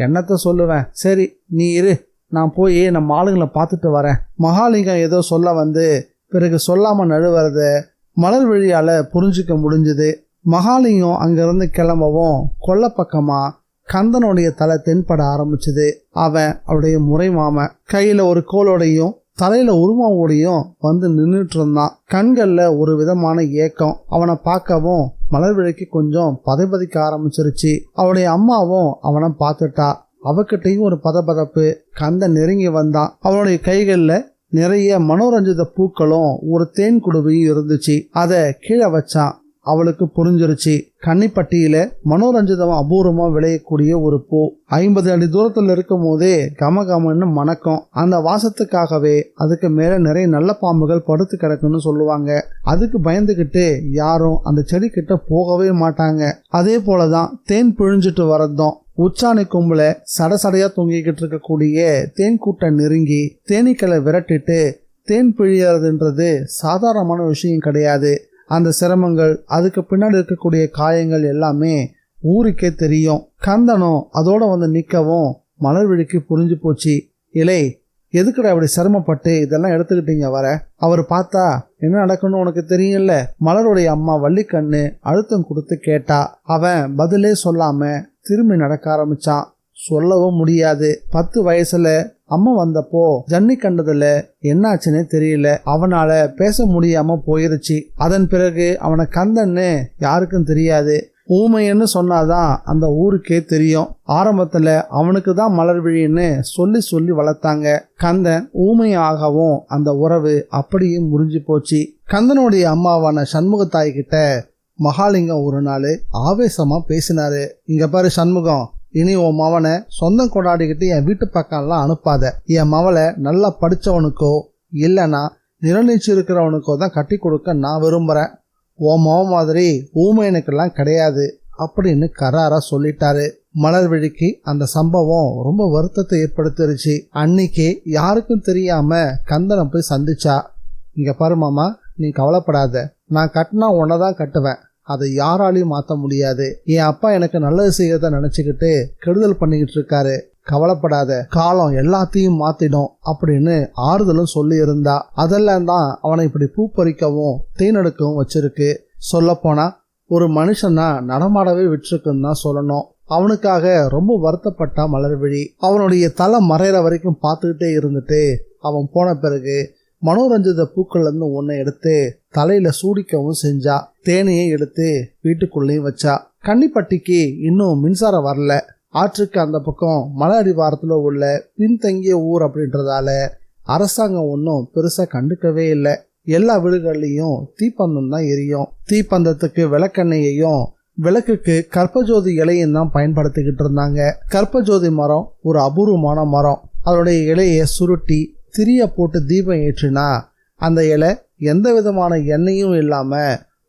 என்னத்த சொல்லுவேன். சரி நீ இரு, நான் போய் நம்ம ஆளுங்களை பார்த்துட்டு வரேன். மகாலிங்கம் ஏதோ சொல்ல வந்து பிறகு சொல்லாம நழுவறத மலர்விழியால புரிஞ்சுக்க முடிஞ்சுது. மகாலிங்கம் அங்கிருந்து கிளம்பவும் கொல்ல பக்கமா கந்தனுடைய தலை தென்பட ஆரம்பிச்சுது. அவன் அவருடைய முறை மாமன் கையில ஒரு கோலோடையும் தலையில உருமாவோடையும் வந்து நின்றுட்டு இருந்தான். கண்கள்ல ஒரு விதமான ஏக்கம். அவனை பார்க்கவும் மலர்விழிக்கு கொஞ்சம் பதைபதிக்க ஆரம்பிச்சிருச்சு. அவளுடைய அம்மாவும் அவனை பார்த்துட்டா. அவகிட்டையும் ஒரு பதபதப்பு. கந்தன் நெருங்கி வந்தான். அவனுடைய கைகள்ல நிறைய மனோரஞ்சித பூக்களும் ஒரு தேன் குடுவையும் இருந்துச்சு. அதை கீழே வச்சான். அவளுக்கு புரிஞ்சிருச்சு, கன்னிப்பட்டியில மனோரஞ்சிதம் அபூர்வமா விளையக்கூடிய ஒரு பூ. 50 அடி தூரத்துல இருக்கும் போதே கமகமன்னு மணக்கும். அந்த வாசத்துக்காகவே அதுக்கு மேல நிறைய நல்ல பாம்புகள் படுத்து கிடக்குன்னு சொல்லுவாங்க. அதுக்கு பயந்துகிட்டு யாரும் அந்த செடி கிட்ட போகவே மாட்டாங்க. அதே போலதான் தேன் பிழிஞ்சிட்டு வரதும். உச்சாணி கொம்புல சடசடையா தொங்கிக்கிட்டு இருக்கக்கூடிய தேன் கூட்டை நெருங்கி தேனீக்களை விரட்டிட்டு தேன் பிழியறதுன்றது சாதாரணமான விஷயம் கிடையாது. அந்த சிரமங்கள், அதுக்கு பின்னாடி இருக்கக்கூடிய காயங்கள் எல்லாமே ஊருக்கே தெரியும். கந்தனும் அதோட வந்து நிக்கவும் மலர்விழிக்கு புரிஞ்சு போச்சு. இலை, எதுக்குடா இப்படி சிரமப்பட்டு இதெல்லாம் எடுத்துக்கிட்டீங்க வர? அவர் பார்த்தா என்ன நடக்கணும்னு உனக்கு தெரியும்ல. மலருடைய அம்மா வள்ளிக்கண்ணு அழுத்தம் கொடுத்து கேட்டா. அவன் பதிலே சொல்லாம திரும்பி நடக்க ஆரம்பிச்சான். சொல்லவும் முடியாது. 10 வயசுல அம்மா வந்தப்போ ஜன்னி கண்டதுல என்னாச்சுன்னே தெரியல. அவனால பேச முடியாம போயிருச்சு. அதன் பிறகு அவனை கந்தன்னு யாருக்கும் தெரியாது. ஊமைன்னு சொன்னாதான் அந்த ஊருக்கே தெரியும். ஆரம்பத்துல அவனுக்கு தான் மலர்விழின்னு சொல்லி சொல்லி வளர்த்தாங்க. கந்தன் ஊமையாகவும் அந்த உறவு அப்படியே முறிஞ்சு போச்சு. கந்தனுடைய அம்மாவான சண்முகத்தாய் கிட்ட மகாலிங்கம் ஒரு நாள் ஆவேசமா பேசினாரு. இங்க பாரு சண்முகம், இனி உன் மவனை சொந்தம் கொண்டாடிக்கிட்டு என் வீட்டு பக்கம்லாம் அனுப்பாத. என் மவளை நல்லா படிச்சவனுக்கோ இல்லைன்னா நிலநீச்சு இருக்கிறவனுக்கோ தான் கட்டி கொடுக்க நான் விரும்புறேன். உன் மவன் மாதிரி ஊமையனுக்கெல்லாம் கிடையாது அப்படின்னு கராரா சொல்லிட்டாரு. மலர்விழிக்கு அந்த சம்பவம் ரொம்ப வருத்தத்தை ஏற்படுத்திருச்சு. அன்னைக்கு யாருக்கும் தெரியாம கந்தனை போய் சந்திச்சா. இங்க பாரு மாமா, நீ கவலைப்படாத, நான் கட்டினா உன்னதான் கட்டுவேன், அதை யாராலையும் மாற்ற முடியாது. என் அப்பா எனக்கு நல்லது செய்யறத நினைச்சுக்கிட்டு கெடுதல் பண்ணிக்கிட்டு இருக்காரு, கவலைப்படாத, காலம் எல்லாத்தையும் மாத்திடும் அப்படின்னு ஆறுதலும் சொல்லி இருந்தா. அதெல்லாம் தான் அவனை இப்படி பூ பறிக்கவும் தேனெடுக்கவும் வச்சிருக்கு. சொல்ல போனா ஒரு மனுஷனா நடமாடவே விட்டுருக்குன்னு தான் சொல்லணும். அவனுக்காக ரொம்ப வருத்தப்பட்டா மலர்விழி. அவனுடைய தலை மறைகிற வரைக்கும் பார்த்துக்கிட்டே இருந்துட்டு அவன் போன பிறகு மனோரஞ்சித பூக்கள்ல இருந்து ஒன்னை எடுத்து தலையில சூடிக்கவும் செஞ்சா. தேனையை எடுத்து வீட்டுக்குள்ளேயும் வச்சா. கன்னிப்பட்டிக்கு இன்னும் மின்சாரம் வரல. ஆற்றுக்கு அந்த பக்கம் மலை அடிவாரத்துல உள்ள பின்தங்கிய ஊர் அப்படின்றதால அரசாங்கம் ஒன்றும் பெருசா கண்டுக்கவே இல்லை. எல்லா வீடுகள்லயும் தீப்பந்தம் தான் எரியும். தீப்பந்தத்துக்கு விளக்கெண்ணெயையும் விளக்குக்கு கற்பஜோதி இலையும் தான் பயன்படுத்திக்கிட்டு இருந்தாங்க. கற்பஜோதி மரம் ஒரு அபூர்வமான மரம். அதோடைய இலையை சுருட்டி திரிய போட்டு தீபம் ஏற்றினா அந்த இலை எந்த விதமான எண்ணெயும் இல்லாம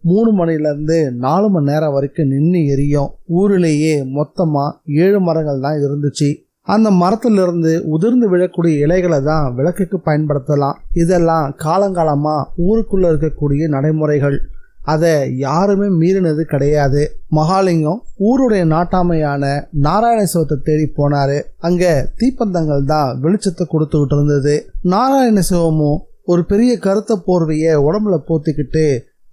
3 மணிலேருந்து 4 மணி நேரம் வரைக்கும் நின்று எரியும். ஊரிலேயே மொத்தமா 7 மரங்கள் தான் இருந்துச்சு. அந்த மரத்திலிருந்து உதிர்ந்து விழக்கூடிய இலைகளை தான் விளக்குக்கு பயன்படுத்தலாம். இதெல்லாம் காலங்காலமா ஊருக்குள்ள இருக்கக்கூடிய நடைமுறைகள். அதை யாருமே மீறினது கிடையாது. மகாலிங்கம் ஊருடைய நாட்டாமையான நாராயணசிவத்தை தேடி போனாரு. அங்க தீப்பந்தங்கள் தான் வெளிச்சத்தை கொடுத்துக்கிட்டு இருந்தது. நாராயணசிவமும் ஒரு பெரிய கருத்த போர்வைய உடம்புல போத்திக்கிட்டு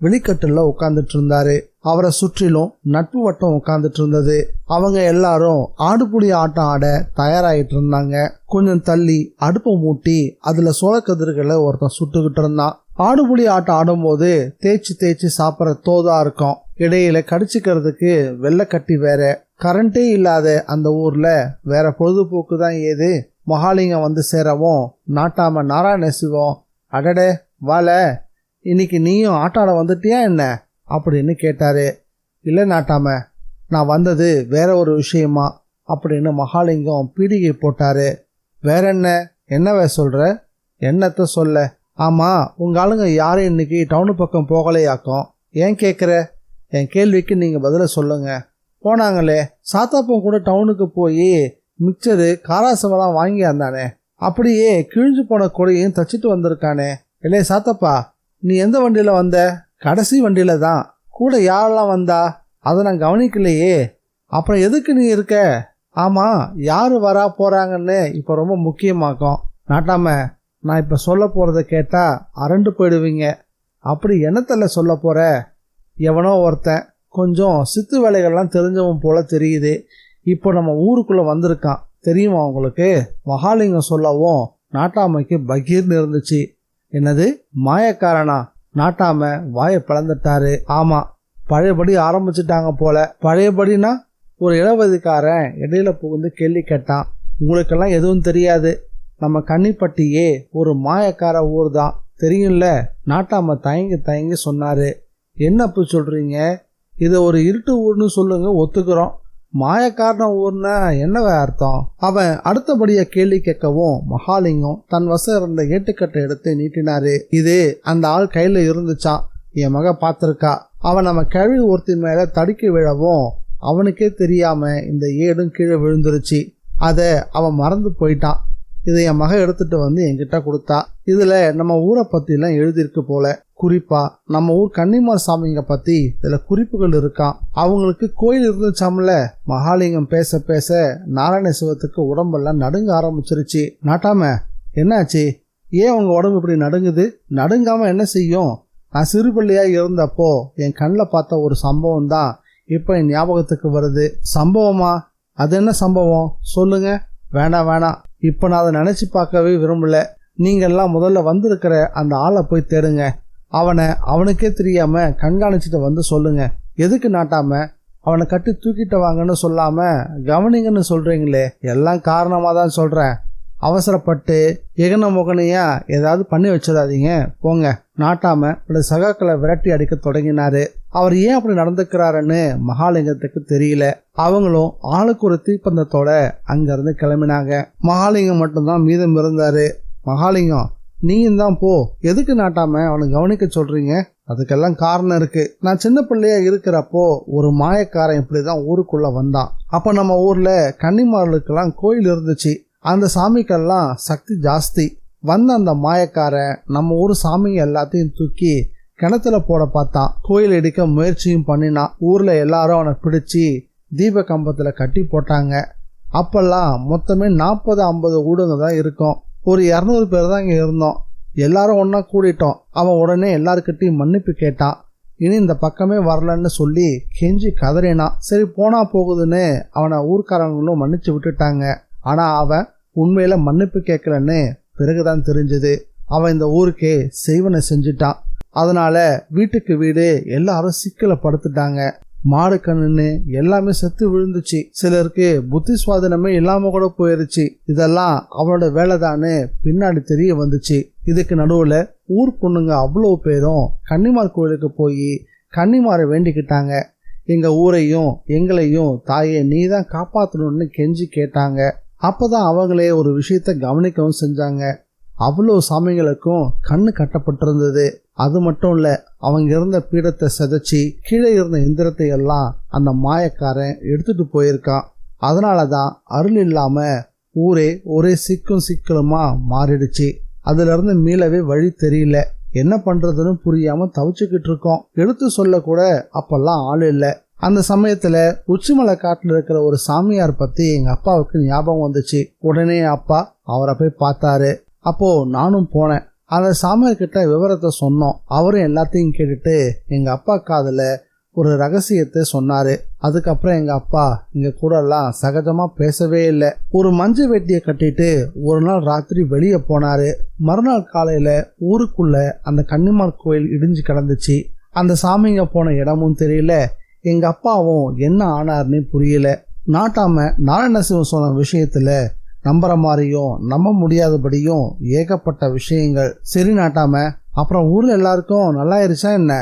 வெளிக்கட்டுல உட்கார்ந்துட்டு இருந்தாரு. அவரை சுற்றிலும் நட்பு வட்டம் உட்கார்ந்துட்டு இருந்தது. அவங்க எல்லாரும் ஆடுபுலி ஆட்டம் ஆட தயாராகிட்டு இருந்தாங்க. கொஞ்சம் தள்ளி அடுப்பை மூட்டி அதுல சோளக்கதிர்களை ஒருத்தன் சுட்டுக்கிட்டு இருந்தான். ஆடுபுலி ஆட்டம் ஆடும்போது தேய்ச்சி சாப்பிட்ற தோதா இருக்கும். இடையில கடிச்சிக்கிறதுக்கு வெள்ளைக்கட்டி வேற. கரண்டே இல்லாத அந்த ஊர்ல வேற பொழுதுபோக்கு தான் ஏது? மகாலிங்கம் வந்து சேரவும் நாட்டாம நாராயணசிவம், அடடே வாழ, இன்னைக்கு நீயும் ஆட்டாட வந்துட்டியா என்ன அப்படின்னு கேட்டாரு. இல்லை நாட்டாம, நான் வந்தது வேற ஒரு விஷயமா அப்படின்னு மகாலிங்கம் பீடிகை போட்டாரு. வேற என்னவே சொல்ற? என்னத்த சொல்ல? ஆமா, உங்க ஆளுங்க யாரும் இன்னைக்கு டவுனு பக்கம் போகலையாக்கும். ஏன் கேட்குற? என் கேள்விக்கு நீங்க பதில சொல்லுங்க. போனாங்களே, சாத்தாப்பம் கூட டவுனுக்கு போய் மிக்சரு காராசமெல்லாம் வாங்கி வந்தானே, அப்படியே கிழிஞ்சு போன கொடியும் தச்சுட்டு வந்திருக்கானே. இல்லையே சாத்தப்பா, நீ எந்த வண்டியில வந்த? கடைசி வண்டியில தான். கூட யாரெல்லாம் வந்தா? அதை நான் கவனிக்கலையே. அப்புறம் எதுக்கு நீ இருக்க? ஆமா, யாரு வரா போறாங்கன்னு இப்ப ரொம்ப முக்கியமாக்கும். நாட்டாம, நான் இப்ப சொல்ல போறத கேட்டா அரண்டு போயிடுவீங்க. அப்படி என்னத்தல்ல சொல்ல போற? எவனோ ஒருத்தன் கொஞ்சம் சித்து வேலைகள்லாம் தெரிஞ்சவன் போல தெரியுது. இப்போ நம்ம ஊருக்குள்ள வந்திருக்கான், தெரியுமா உங்களுக்கு? மகாலிங்கம் சொல்லவும் நாட்டாமைக்கு பகீர்னு இருந்துச்சு. என்னது, மாயக்காரனா? நாட்டாம வாயை பிளந்துட்டாரு. ஆமா, பழையபடி ஆரம்பிச்சுட்டாங்க போல. பழையபடினா ஒரு இளவதிக்காரன் இடையில புகுந்து கேள்வி கேட்டான். உங்களுக்கெல்லாம் எதுவும் தெரியாது, நம்ம கன்னிப்பட்டியே ஒரு மாயக்கார ஊர் தான், தெரியும்ல? நாட்டாம தயங்கி சொன்னாரு. என்ன அப்படி சொல்றீங்க? இதை ஒரு இருட்டு ஊர்னு சொல்லுங்க, ஒத்துக்கிறோம். மாயக்காரன ஊர்னா என்னவே அர்த்தம்? அவன் அடுத்தபடியா கேள்வி கேட்கவும் மகாலிங்கம் தன் வசம் இருந்த ஏட்டுக்கட்டை எடுத்து நீட்டினாரு. இது அந்த ஆள் கையில இருந்துச்சான். என் மக பார்த்திருக்கா. அவன் நம்ம கிழவி ஒருத்தி மேல தடுக்கி விழவும் அவனுக்கே தெரியாம இந்த ஏடும் கீழே விழுந்துருச்சு. அதை அவன் மறந்து போயிட்டான். இதை என் மக எடுத்துட்டு வந்து என்கிட்ட கொடுத்தா. இதுல நம்ம ஊரை பத்தி எல்லாம் எழுதியிருக்கு போல. குறிப்பா நம்ம ஊர் கன்னிமார் சாமிங்க பத்தி இதுல குறிப்புகள் இருக்கான். அவங்களுக்கு கோயில் இருந்துச்சாம்ல. மகாலிங்கம் பேச பேச நாராயணசிவத்துக்கு உடம்பெல்லாம் நடுங்க ஆரம்பிச்சிருச்சு. நாட்டாம, என்னாச்சு? ஏன் உங்க உடம்பு இப்படி நடுங்குது? நடுங்காம என்ன செய்யும்? நான் சிறுபிள்ளையா இருந்தப்போ என் கண்ணில் பார்த்த ஒரு சம்பவம் தான் இப்ப என் ஞாபகத்துக்கு வருது. சம்பவமா? அது என்ன சம்பவம் சொல்லுங்க. வேணாம், இப்ப நான் அதை நினைச்சு பார்க்கவே விரும்பல. நீங்கெல்லாம் முதல்ல வந்திருக்கிற அந்த ஆளை போய் தேடுங்க. அவனுக்கே தெரியாம கண்காணிச்சுட்டு வந்து சொல்லுங்க. எதுக்கு நாட்டாம? அவனை கட்டி தூக்கிட்டு வாங்கன்னு சொல்லாம கவனிங்கன்னு சொல்றீங்களே. எல்லாம் காரணமா தான் சொல்றேன். அவசரப்பட்டு எகன முகனையா ஏதாவது பண்ணி வச்சிடாதீங்க, போங்க. நாட்டாம சகாக்களை விரட்டி அடிக்க தொடங்கினாரு. அவர் ஏன் அப்படி நடந்துக்கிறாருன்னு மகாலிங்கத்துக்கு தெரியல. அவங்களும் ஆளுக்கு ஒரு தீப்பந்தத்தோட அங்கிருந்து கிளம்பினாங்க. மகாலிங்கம் மட்டும்தான் மீதம் இருந்தாரு. மகாலிங்கம், நீயும் தான் போ. எதுக்கு நாட்டாம அவனை கவனிக்க சொல்றீங்க? அதுக்கெல்லாம் காரணம் இருக்கு. நான் சின்ன பிள்ளையா இருக்கிறப்போ ஒரு மாயக்காரன் இப்படிதான் ஊருக்குள்ள வந்தான். அப்ப நம்ம ஊர்ல கன்னிமார்களுக்கெல்லாம் கோயில் இருந்துச்சு. அந்த சாமிக்கெல்லாம் சக்தி ஜாஸ்தி. வந்த அந்த மாயக்காரன் நம்ம ஊர் சாமிங்க எல்லாத்தையும் தூக்கி கிணத்துல போட பார்த்தான். கோயில் இடிக்க முயற்சியும் பண்ணினான். ஊர்ல எல்லாரும் அவனை பிடிச்சி தீப கம்பத்துல கட்டி போட்டாங்க. அப்பெல்லாம் மொத்தமே 40-50 ஊடுங்க தான் இருக்கும். ஒரு 200 பேர் தான் இங்க இருந்தோம். எல்லாரும் ஒன்னா கூடிட்டோம். அவன் உடனே எல்லாருக்கிட்டையும் மன்னிப்பு கேட்டான். இனி இந்த பக்கமே வரலன்னு சொல்லி கெஞ்சி கதறினான். சரி போனா போகுதுன்னு அவனை ஊர்க்காரங்களும் மன்னிச்சு விட்டுட்டாங்க. ஆனா அவன் உண்மையில மன்னிப்பு கேட்கலன்னு பிறகுதான் தெரிஞ்சது. அவன் இந்த ஊருக்கே செய்வனை செஞ்சுட்டான். அதனால வீட்டுக்கு வீடு எல்லாரும் சிக்கல படுத்துட்டாங்க. மாடு கண்ணுன்னு எல்லாமே செத்து விழுந்துச்சு. சிலருக்கு புத்தி சுவாதனமே இல்லாம கூட போயிருச்சு. இதெல்லாம் அவனோட வேலைதான்னு பின்னாடி தெரிய வந்துச்சு. இதுக்கு நடுவுல ஊர் பொண்ணுங்க அவ்வளவு பேரும் கன்னிமார் கோயிலுக்கு போய் கன்னிமாரை வேண்டிக்கிட்டாங்க. எங்க ஊரையும் எங்களையும் தாயே நீதான் காப்பாற்றணும்னு கெஞ்சி கேட்டாங்க. அப்பதான் அவங்களே ஒரு விஷயத்த கவனிக்கவும் செஞ்சாங்க. அவ்வளோ சாமிகளுக்கும் கண்ணு கட்டப்பட்டிருந்தது. அது மட்டும் இல்ல, அவங்க இருந்த பீடத்தை செதைச்சி கீழே இருந்த எந்திரத்தை எல்லாம் அந்த மாயக்காரன் எடுத்துட்டு போயிருக்கான். அதனாலதான் அருள் இல்லாம ஊரே ஒரே சிக்கலுமா மாறிடுச்சு. அதுல இருந்து மீளவே வழி தெரியல. என்ன பண்றதுன்னு புரியாம தவிச்சுக்கிட்டு இருக்கோம். எடுத்து சொல்ல கூட அப்பெல்லாம் ஆள் இல்லை. அந்த சமயத்துல உச்சிமலை காட்டுல இருக்கிற ஒரு சாமியார் பத்தி எங்க அப்பாவுக்கு ஞாபகம் வந்துச்சு. உடனே அப்பா அவரை போய் பார்த்தாரு. அப்போ நானும் போனேன். அந்த சாமியார் கிட்ட விவரத்தை சொன்னோம். அவரும் எல்லாத்தையும் கேட்டுட்டு எங்க அப்பா காதுல ஒரு ரகசியத்தை சொன்னாரு. அதுக்கப்புறம் எங்க அப்பா இங்க கூட எல்லாம் சகஜமா பேசவே இல்லை. ஒரு மஞ்சு வெட்டியை கட்டிட்டு ஒரு நாள் ராத்திரி வெளியே போனாரு. மறுநாள் காலையில ஊருக்குள்ள அந்த கன்னிமார் கோயில் இடிஞ்சு கிடந்துச்சு. அந்த சாமிங்க போன இடமும் தெரியல. எங்க அப்பாவும் என்ன ஆனார்னு புரியல. நாட்டாம நாராயணசிவம் சொன்ன விஷயத்துல நம்புற மாதிரியும் நம்ப முடியாதபடியும் ஏகப்பட்ட விஷயங்கள். சரி நாட்டாம, அப்புறம் ஊர்ல எல்லாருக்கும் நல்லாயிருச்சா என்ன?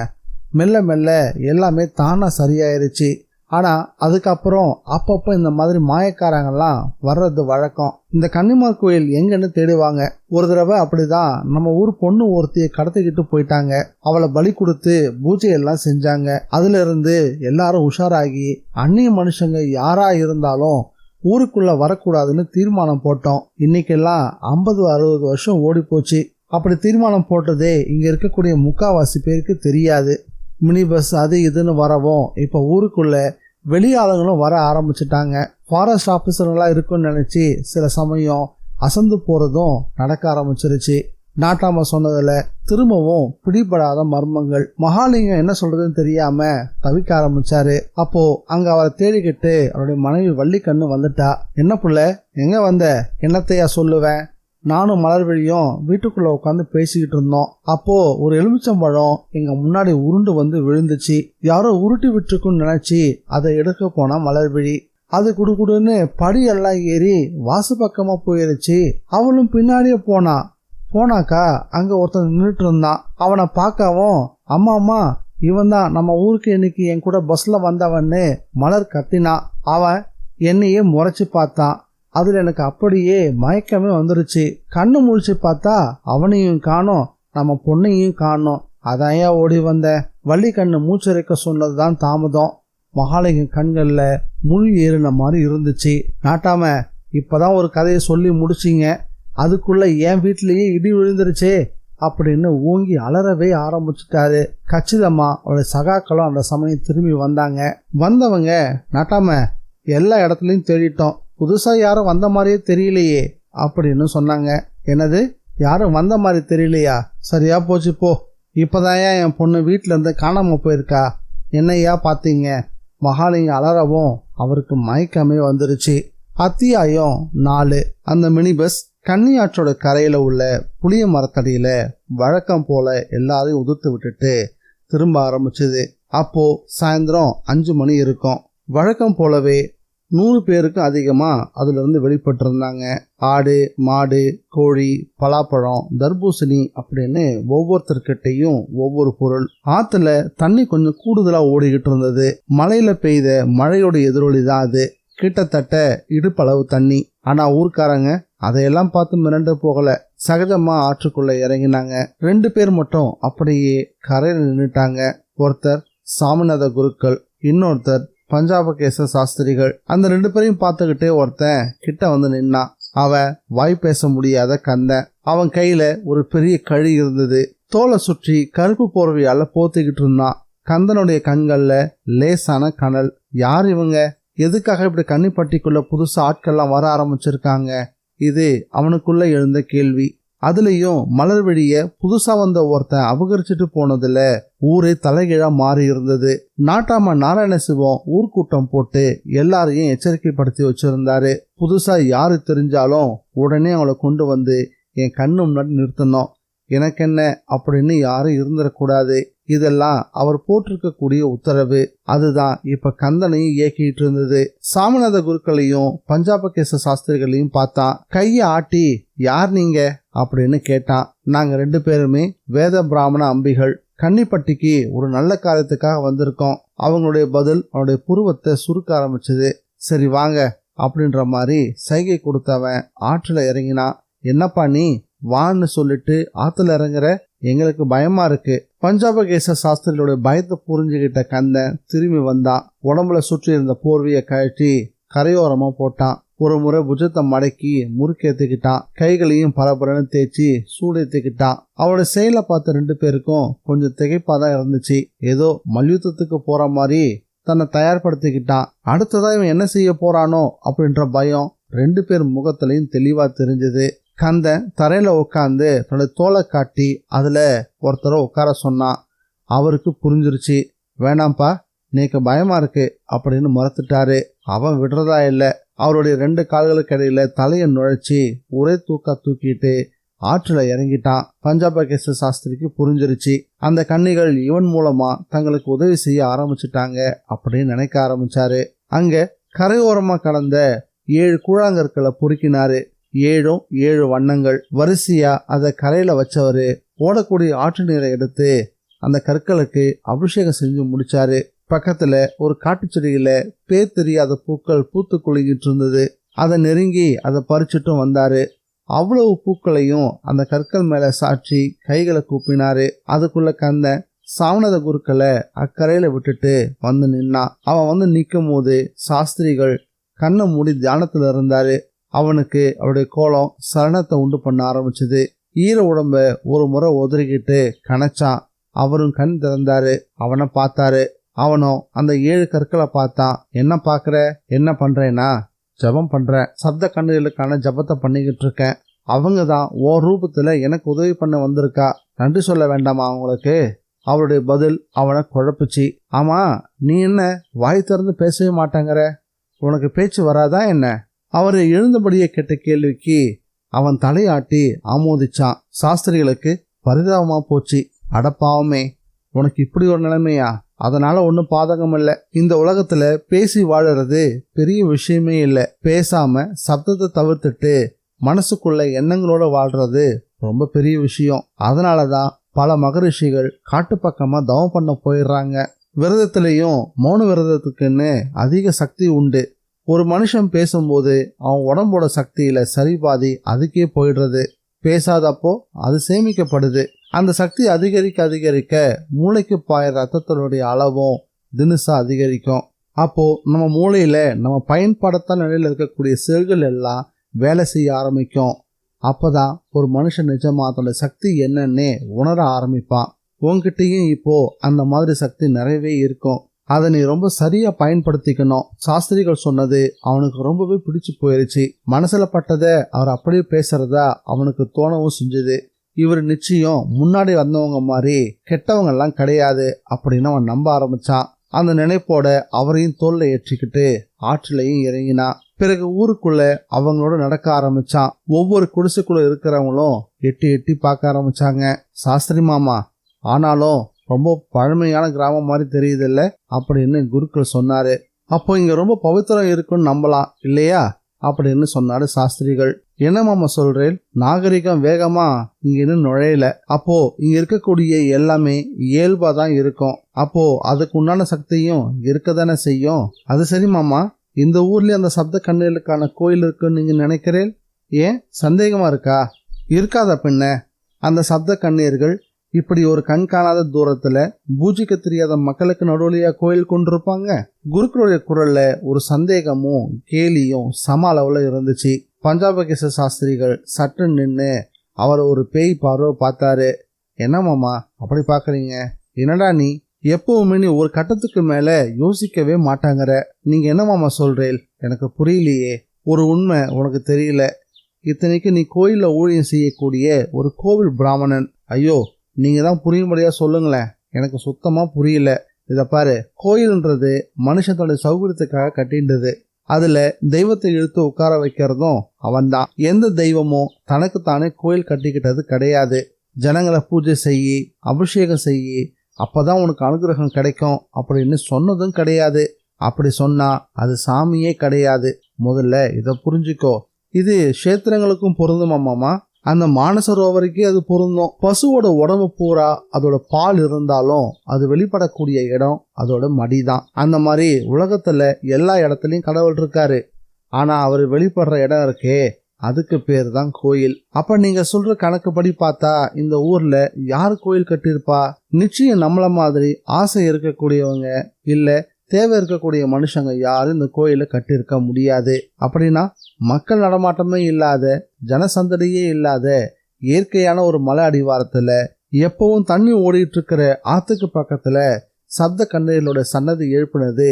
மெல்ல மெல்ல எல்லாமே தானா சரியாயிருச்சு. ஆனா அதுக்கப்புறம் அப்பப்போ இந்த மாதிரி மாயக்காரங்கெல்லாம் வர்றது வழக்கம். இந்த கன்னிமார் கோயில் எங்கன்னு தேடுவாங்க. ஒரு தடவை அப்படிதான் நம்ம ஊர் பொண்ணு ஒருத்தியை கடத்திக்கிட்டு போயிட்டாங்க. அவளை பலி கொடுத்து பூஜை எல்லாம் செஞ்சாங்க. அதுல இருந்து எல்லாரும் உஷாராகி அந்நிய மனுஷங்க யாரா இருந்தாலும் ஊருக்குள்ள வரக்கூடாதுன்னு தீர்மானம் போட்டோம். இன்னைக்கெல்லாம் 50-60 வருஷம் ஓடி போச்சு. அப்படி தீர்மானம் போட்டதே இங்க இருக்கக்கூடிய முக்காவாசி பேருக்கு தெரியாது. மினி பஸ் அது இதுன்னு வரவும் இப்ப ஊருக்குள்ள வெளியாளுங்களும் வர ஆரம்பிச்சுட்டாங்க. ஃபாரஸ்ட் ஆபீசர்களா இருக்குன்னு நினைச்சு சில சமயம் அசந்து போறதும் நடக்க ஆரம்பிச்சிருச்சு. நாட்டாம சொன்னதுல திரும்பவும் பிடிபடாத மர்மங்கள். மகாலிங்கம் என்ன சொல்றதுன்னு தெரியாம தவிக்க ஆரம்பிச்சாரு. அப்போ அங்க அவரை தேடிக்கிட்டு அவருடைய மனைவி வள்ளிக்கண்ணு வந்துட்டா. என்ன புள்ள, எங்க வந்த? என்னத்தையா சொல்லுவேன்? நானும் மலர்விழியும் வீட்டுக்குள்ள உட்காந்து பேசிக்கிட்டு இருந்தோம். அப்போ ஒரு எலுமிச்சம்பழம் எங்க முன்னாடி உருண்டு வந்து விழுந்துச்சு. யாரோ உருட்டி விட்டுருக்குன்னு நினைச்சு அதை எடுக்க போனா மலர்விழி. அது குடுகுடுன்னு படியெல்லாம் ஏறி வாசு பக்கமா போயிருச்சு. அவளும் பின்னாடியே போனாக்கா அங்க ஒருத்தன் நின்றுட்டு இருந்தான். அவனை பார்க்கவும், அம்மா அம்மா இவன் தான் நம்ம ஊருக்கு இன்னைக்கு என் கூட பஸ்ல வந்தவன்னு மலர் கத்தினான். அவன் என்னையே முறைச்சு பார்த்தான். அதுல எனக்கு அப்படியே மயக்கமே வந்துருச்சு. கண்ணு முழிச்சு பார்த்தா அவனையும் காணோம், நம்ம பொண்ணையும் காணோம். அதான் ஏன் ஓடி வந்த? வள்ளி கண்ணு மூச்சரிக்க சொன்னதுதான் தாமதம். மகாலிங்க கண்கள்ல முள் ஏறின மாதிரி இருந்துச்சு. நாட்டாம, இப்பதான் ஒரு கதையை சொல்லி முடிச்சிங்க, அதுக்குள்ள என் வீட்டிலேயே இடி விழுந்துருச்சே அப்படின்னு ஊங்கி அலறவே ஆரம்பிச்சுட்டாரு. கச்சிதமா அவருடைய சகாக்களும் அந்த சமயம் திரும்பி வந்தாங்க. வந்தவங்க, நாட்டாம எல்லா இடத்துலயும் தேடிட்டோம், புதுசா யாரும் வந்த மாதிரியே தெரியலையே அப்படின்னு சொன்னாங்க. என்னது, யாரும் வந்த மாதிரி தெரியலையா? சரியா போச்சு போ. இப்பதான் என் பொண்ணு வீட்டுல இருந்து காணாம போயிருக்கா. என்னையா பாத்தீங்க? மகாலிங்க அலறவும் அவருக்கு மயக்கமே வந்துருச்சு. அத்தியாயம் 4. அந்த மினி பஸ் கன்னியாற்றோட கரையில உள்ள புளிய மரத்தடியில வழக்கம் போல எல்லாரையும் உதிர்த்து விட்டுட்டு திரும்ப ஆரம்பிச்சது. அப்போ சாயந்தரம் 5 மணி இருக்கும். வழக்கம் போலவே 100 பேருக்கும் அதிகமா அதுல இருந்து வெளிப்பட்டு இருந்தாங்க. ஆடு, மாடு, கோழி, பலாப்பழம், தர்பூசணி அப்படின்னு ஒவ்வொருத்தர்கிட்டையும் ஒவ்வொரு பொருள். ஆத்துல தண்ணி கொஞ்சம் கூடுதலா ஓடிக்கிட்டு இருந்தது. மழையில பெய்த மழையோட எதிரொலி தான் அது. கிட்டத்தட்ட இடுப்பளவு தண்ணி. ஆனா ஊர்க்காரங்க அதையெல்லாம் பார்த்து மிரண்டு போகல. சகஜமா ஆற்றுக்குள்ள இறங்கினாங்க. 2 பேர் மட்டும் அப்படியே கரையில நின்னுட்டாங்க. ஒருத்தர் சாமிநாத குருக்கள், இன்னொருத்தர் பஞ்சாபகேச சாஸ்திரிகள். அந்த 2 பேரையும் பார்த்துக்கிட்டே ஒருத்தன் கிட்ட வந்து நின்னான். அவன் வாய் பேச முடியாத கந்தன். அவன் கையில ஒரு பெரிய கழி இருந்தது. தோலை சுற்றி கருப்பு போர்வையால போத்திக்கிட்டு இருந்தான். கந்தனுடைய கண்கள்ல லேசான கனல். யார் இவங்க? எதுக்காக இப்படி கன்னிப்பட்டிக்குள்ள புதுசா ஆட்கள்லாம் வர ஆரம்பிச்சிருக்காங்க? இது அவனுக்குள்ள எழுந்த கேள்வி. அதுலயும் மலர்விழிய புதுசா வந்த ஒருத்தன் அபகரிச்சுட்டு போனதுல ஊரே தலைகீழா மாறி இருந்தது. நாட்டாம நாராயணசிவம் ஊர்க்கூட்டம் போட்டு எல்லாரையும் எச்சரிக்கைப்படுத்தி வச்சிருந்தாரு. புதுசா யாரு தெரிஞ்சாலும் உடனே அவளை கொண்டு வந்து என் கண்ணு முன்னாடி நிறுத்தணும். எனக்கென்ன அப்படின்னு யாரும் இருந்துடக்கூடாது. இதெல்லாம் அவர் போட்டிருக்கக்கூடிய உத்தரவு. அதுதான் இப்ப கந்தனையும் இயக்கிட்டு இருந்தது. சாமிநாத குருக்களையும் பஞ்சாபகேச சாஸ்திரிகளையும் பார்த்தான். கைய ஆட்டி யார் நீங்க அப்படின்னு கேட்டான். நாங்க 2 பேருமே வேத பிராமண அம்பிகள், கன்னிப்பட்டிக்கு ஒரு நல்ல காரியத்துக்காக வந்திருக்கோம். அவங்களுடைய பதில் அவனுடைய புருவத்தை சுருக்க ஆரம்பிச்சது. சரி வாங்க அப்படின்ற மாதிரி சைகை கொடுத்தவன் ஆற்றுல இறங்கினான். என்னப்பா நீ வான்னு சொல்லிட்டு ஆத்துல இறங்குற, எங்களுக்கு பயமா இருக்கு. பஞ்சாபகேச சாஸ்திரிகளுடைய பயத்தை புரிஞ்சுகிட்ட கந்தன் திரும்பி வந்தான். உடம்புல சுற்றி இருந்த போர்வையை கழட்டி கரையோரமா போட்டான். ஒரு முறை புஜத்தை மடக்கி முறுக்கேத்திக்கிட்டான். கைகளையும் பரபரன்னு தேய்ச்சி சூடேத்திக்கிட்டான். அவனோட செயலை பார்த்த 2 பேருக்கும் கொஞ்சம் திகைப்பாதான் இருந்துச்சு. ஏதோ மல்யுத்தத்துக்கு போற மாதிரி தன்னை தயார்படுத்திக்கிட்டான். அடுத்ததா இவன் என்ன செய்ய போறானோ அப்படின்ற பயம் 2 பேர் முகத்திலையும் தெளிவா தெரிஞ்சது. கந்தன் தரையில உட்காந்து தன்னுடைய தோலை காட்டி அதுல ஒருத்தரை உட்கார சொன்னான். அவருக்கு புரிஞ்சிருச்சு. வேணாம்ப்பா, நீக்கு பயமா இருக்கு அப்படின்னு மறுத்துட்டாரு. அவன் விடுறதா இல்லை. அவருடைய 2 கால்களுக்கு இடையில தலையை நுழைச்சி ஒரே தூக்கிட்டு ஆற்றுல இறங்கிட்டான். பஞ்சாபகேச சாஸ்திரிக்கு புரிஞ்சிருச்சு. அந்த கன்னிகள் இவன் மூலமா தங்களுக்கு உதவி செய்ய ஆரம்பிச்சுட்டாங்க அப்படின்னு நினைக்க ஆரம்பிச்சாரு. அங்க கரையோரமா கடந்த 7 கூழாங்கற்களை பொறுக்கினாரு. 7ம் 7 வண்ணங்கள். வரிசையா அதை கரையில வச்சவரு ஓடக்கூடிய ஆற்று நீரை எடுத்து அந்த கற்களுக்கு அபிஷேகம் செஞ்சு முடிச்சாரு. பக்கத்துல ஒரு காட்டு செடியில பேர் தெரியாத பூக்கள் பூத்து குலுங்கிட்டு இருந்தது. அதை நெருங்கி அதை பறிச்சுட்டும் வந்தாரு. அவ்வளவு பூக்களையும் அந்த கற்கள் மேல சாட்சி கைகளை கூப்பினாரு. அதுக்குள்ள கந்தன் சாமிநாத குருக்களை அக்கரையில விட்டுட்டு வந்து நின்னான். அவன் வந்து நிற்கும் போது சாஸ்திரிகள் கண்ணை மூடி தியானத்துல இருந்தாரு. அவனுக்கு அவருடைய கோலம் சலனத்தை உண்டு பண்ண ஆரம்பிச்சது. ஈர உடம்ப ஒரு முறை உதறிக்கிட்டு கணச்சான். அவரும் கண் திறந்தாரு. அவனை பார்த்தாரு. அவனும் அந்த 7 கற்களை பார்த்தான். என்ன பாக்குற? என்ன பண்றேன்னா ஜபம் பண்றேன். சப்த கண்ணுகளுக்கான ஜபத்தை பண்ணிக்கிட்டு இருக்கேன். அவங்க தான் ஓ ரூபத்துல எனக்கு உதவி பண்ண வந்திருக்கா. நன்றி சொல்ல வேண்டாமா அவங்களுக்கு? அவருடைய பதில் அவனை குழப்பிச்சு. ஆமா, நீ என்ன வாய் திறந்து பேசவே மாட்டாங்கிற? உனக்கு பேச்சு வராதா என்ன? அவரை எழுந்தபடியே கேட்ட கேள்விக்கு அவன் தலையாட்டி ஆமோதிச்சான். சாஸ்திரிகளுக்கு பரிதாபமா போச்சு. அடப்பாவமே, உனக்கு இப்படி ஒரு நிலைமையா? அதனால ஒன்றும் பாதகம் இல்லை. இந்த உலகத்துல பேசி வாழறது பெரிய விஷயமே இல்லை. பேசாம சப்தத்தை தவிர்த்துட்டு மனசுக்குள்ள எண்ணங்களோட வாழ்றது ரொம்ப பெரிய விஷயம். அதனாலதான் பல மகரிஷிகள் காட்டு பக்கமா தவம் பண்ண போயிடுறாங்க. விரதத்திலையும் மௌன விரதத்துக்குன்னு அதிக சக்தி உண்டு. ஒரு மனுஷன் பேசும்போது அவன் உடம்போட சக்தியில சரிபாதி அதுக்கே போயிடுறது. பேசாதப்போ அது சேமிக்கப்படுது. அந்த சக்தி அதிகரிக்க அதிகரிக்க மூளைக்கு பாய ரத்தத்தினுடைய அளவும் தினுசா அதிகரிக்கும். அப்போ நம்ம மூளையில நம்ம பயன்படுத்த நிலையில இருக்கக்கூடிய செல்கள் எல்லாம் வேலை செய்ய ஆரம்பிக்கும். அப்பதான் ஒரு மனுஷன் நிஜமா அதோட சக்தி என்னன்னே உணர ஆரம்பிப்பான். உன்கிட்டயும் இப்போ அந்த மாதிரி சக்தி நிறையவே இருக்கும். அதை நீ ரொம்ப சரியா பயன்படுத்திக்கணும். சாஸ்திரிகள் சொன்னது அவனுக்கு ரொம்பவே பிடிச்சு போயிருச்சு. மனசுல பட்டதை அவர் அப்படியே பேசுறதா அவனுக்கு தோணவும் செஞ்சது. இவர் நிச்சயம் முன்னாடி வந்தவங்க மாதிரி கெட்டவங்க எல்லாம் கிடையாது அப்படின்னு அவன் நம்ப ஆரம்பிச்சான். அந்த நினைப்போட அவரையும் தோல்ல ஏற்றிக்கிட்டு ஆற்றிலையும் இறங்கினான். பிறகு ஊருக்குள்ள அவங்களோட நடக்க ஆரம்பிச்சான். ஒவ்வொரு குடிசைக்குள்ள இருக்கிறவங்களும் எட்டி எட்டி பார்க்க ஆரம்பிச்சாங்க. சாஸ்திரி மாமா, ஆனாலும் ரொம்ப பழமையான கிராமம் மாதிரி தெரியுதில்ல அப்படின்னு குருக்கள் சொன்னாரு. அப்போ இங்க ரொம்ப பவித்திரம் இருக்குன்னு நம்பலாம் இல்லையா அப்படின்னு சொன்னாரு சாஸ்திரிகள். என்ன மாமா சொல்றேன்? நாகரிகம் வேகமா இங்க இன்னும் நுழையல. அப்போ இங்க இருக்கக்கூடிய எல்லாமே இயல்பா தான் இருக்கும். அப்போ அதுக்கு உண்டான சக்தியும் இருக்கதானே செய்யும். அது சரி மாமா, இந்த ஊர்லயே அந்த சப்த கண்ணுகளுக்கான கோயில் இருக்குன்னு நீங்க நினைக்கிறேன்? ஏன் சந்தேகமா இருக்கா? இருக்காத பின்ன. அந்த சப்த கண்ணீர்கள் இப்படி ஒரு கண் காணாத தூரத்துல பூஜிக்க தெரியாத மக்களுக்கு நடுவழியா கோயில் கொண்டிருப்பாங்க. குருக்களுடைய குரல்ல ஒரு சந்தேகமும் கேலியும் சம அளவுல இருந்துச்சு. பஞ்சாபகேச சாஸ்திரிகள் சற்று நின்று அவர் ஒரு பேய் பார்வை பார்த்தாரு. என்ன மாமா அப்படி பாக்குறீங்க? என்னடா நீ எப்பவுமே நீ ஒரு கட்டத்துக்கு மேல யோசிக்கவே மாட்டாங்கற. நீங்க என்ன மாமா சொல்றேன்? எனக்கு புரியலையே. ஒரு உண்மை உனக்கு தெரியல. இத்தனைக்கு நீ கோயில்ல ஊழியம் செய்யக்கூடிய ஒரு கோவில் பிராமணன். ஐயோ, நீங்க தான் புரியும்படியா சொல்லுங்களேன். எனக்கு சுத்தமா புரியல. இத பாரு, கோயில்ன்றது மனுஷத்தோட சௌகரியத்துக்காக கட்டின்றது. அதுல தெய்வத்தை இழுத்து உட்கார வைக்கிறதும் அவன்தான். எந்த தெய்வமும் தனக்கு தானே கோயில் கட்டிக்கிட்டது கிடையாது. ஜனங்களை பூஜை செய்யி, அபிஷேகம் செய்யி, அப்பதான் உனக்கு அனுகிரகம் கிடைக்கும் அப்படின்னு சொன்னதும் கிடையாது. அப்படி சொன்னா அது சாமியே கிடையாது. முதல்ல இதை புரிஞ்சுக்கோ. இது கஷேத்திரங்களுக்கும் பொருந்துமாமா. அந்த மானசரோவருக்கே அது பொருந்தும். பசுவோட உடம்பு பூரா அதோட பால் இருந்தாலும் அது வெளிப்படக்கூடிய இடம் அதோட மடிதான். அந்த மாதிரி உலகத்துல எல்லா இடத்துலயும் கடவுள் இருக்காரு. ஆனா அவர் வெளிப்படுற இடம் இருக்கே, அதுக்கு பேர் தான் கோயில். அப்ப நீங்க சொல்ற கணக்குப்படி பார்த்தா இந்த ஊர்ல யாரு கோயில் கட்டியிருப்பா? நிச்சயம் நம்மள மாதிரி ஆசை இருக்கக்கூடியவங்க இல்ல தேவை இருக்கக்கூடிய மனுஷங்க யாரும் இந்த கோயிலை கட்டியிருக்க முடியாது. அப்படின்னா மக்கள் நடமாட்டமே இல்லாத, ஜனசந்தடியே இல்லாத இயற்கையான ஒரு மலை அடிவாரத்துல எப்பவும் தண்ணி ஓடிட்டு இருக்கிற ஆத்துக்கு பக்கத்துல சப்த கண்ணீர்களோட சன்னதி எழுப்பினது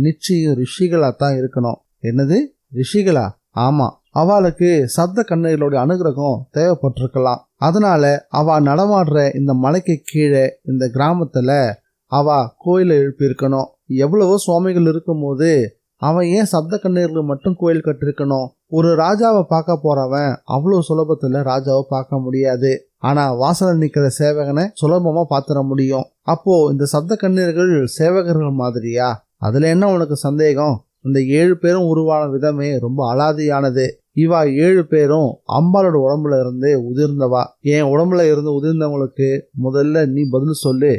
நிச்சயம் ரிஷிகளா தான் இருக்கணும். என்னது, ரிஷிகளா? ஆமா, அவளுக்கு சப்த கண்ணீர்களோட அனுகிரகம் தேவைப்பட்டிருக்கலாம். அதனால அவ நடமாடுற இந்த மலைக்கு கீழே இந்த கிராமத்துல அவ கோயிலை எழுப்பியிருக்கணும். எவ்வளவோ சுவாமிகள் இருக்கும் போது அவன் ஏன் சப்த கண்ணீர்கள் மட்டும் கோயில் கட்டிருக்கணும்? ஒரு ராஜாவை பார்க்க போறவன் அவ்வளவு சுலபத்துல ராஜாவை பார்க்க முடியாது. ஆனா வாசல நிக்கிற சேவகனை சுலபமா பாத்திர முடியும். அப்போ இந்த சப்த கண்ணீர்கள் சேவகர்கள் மாதிரியா? அதுல என்ன உனக்கு சந்தேகம்? இந்த 7 பேரும் உருவான விதமே ரொம்ப அலாதியானது. இவா 7 பேரும் அம்பாளோட உடம்புல இருந்து உதிர்ந்தவா. என் உடம்புல இருந்து உதிர்ந்தவங்களுக்கு முதல்ல நீ பதில் சொல்லு,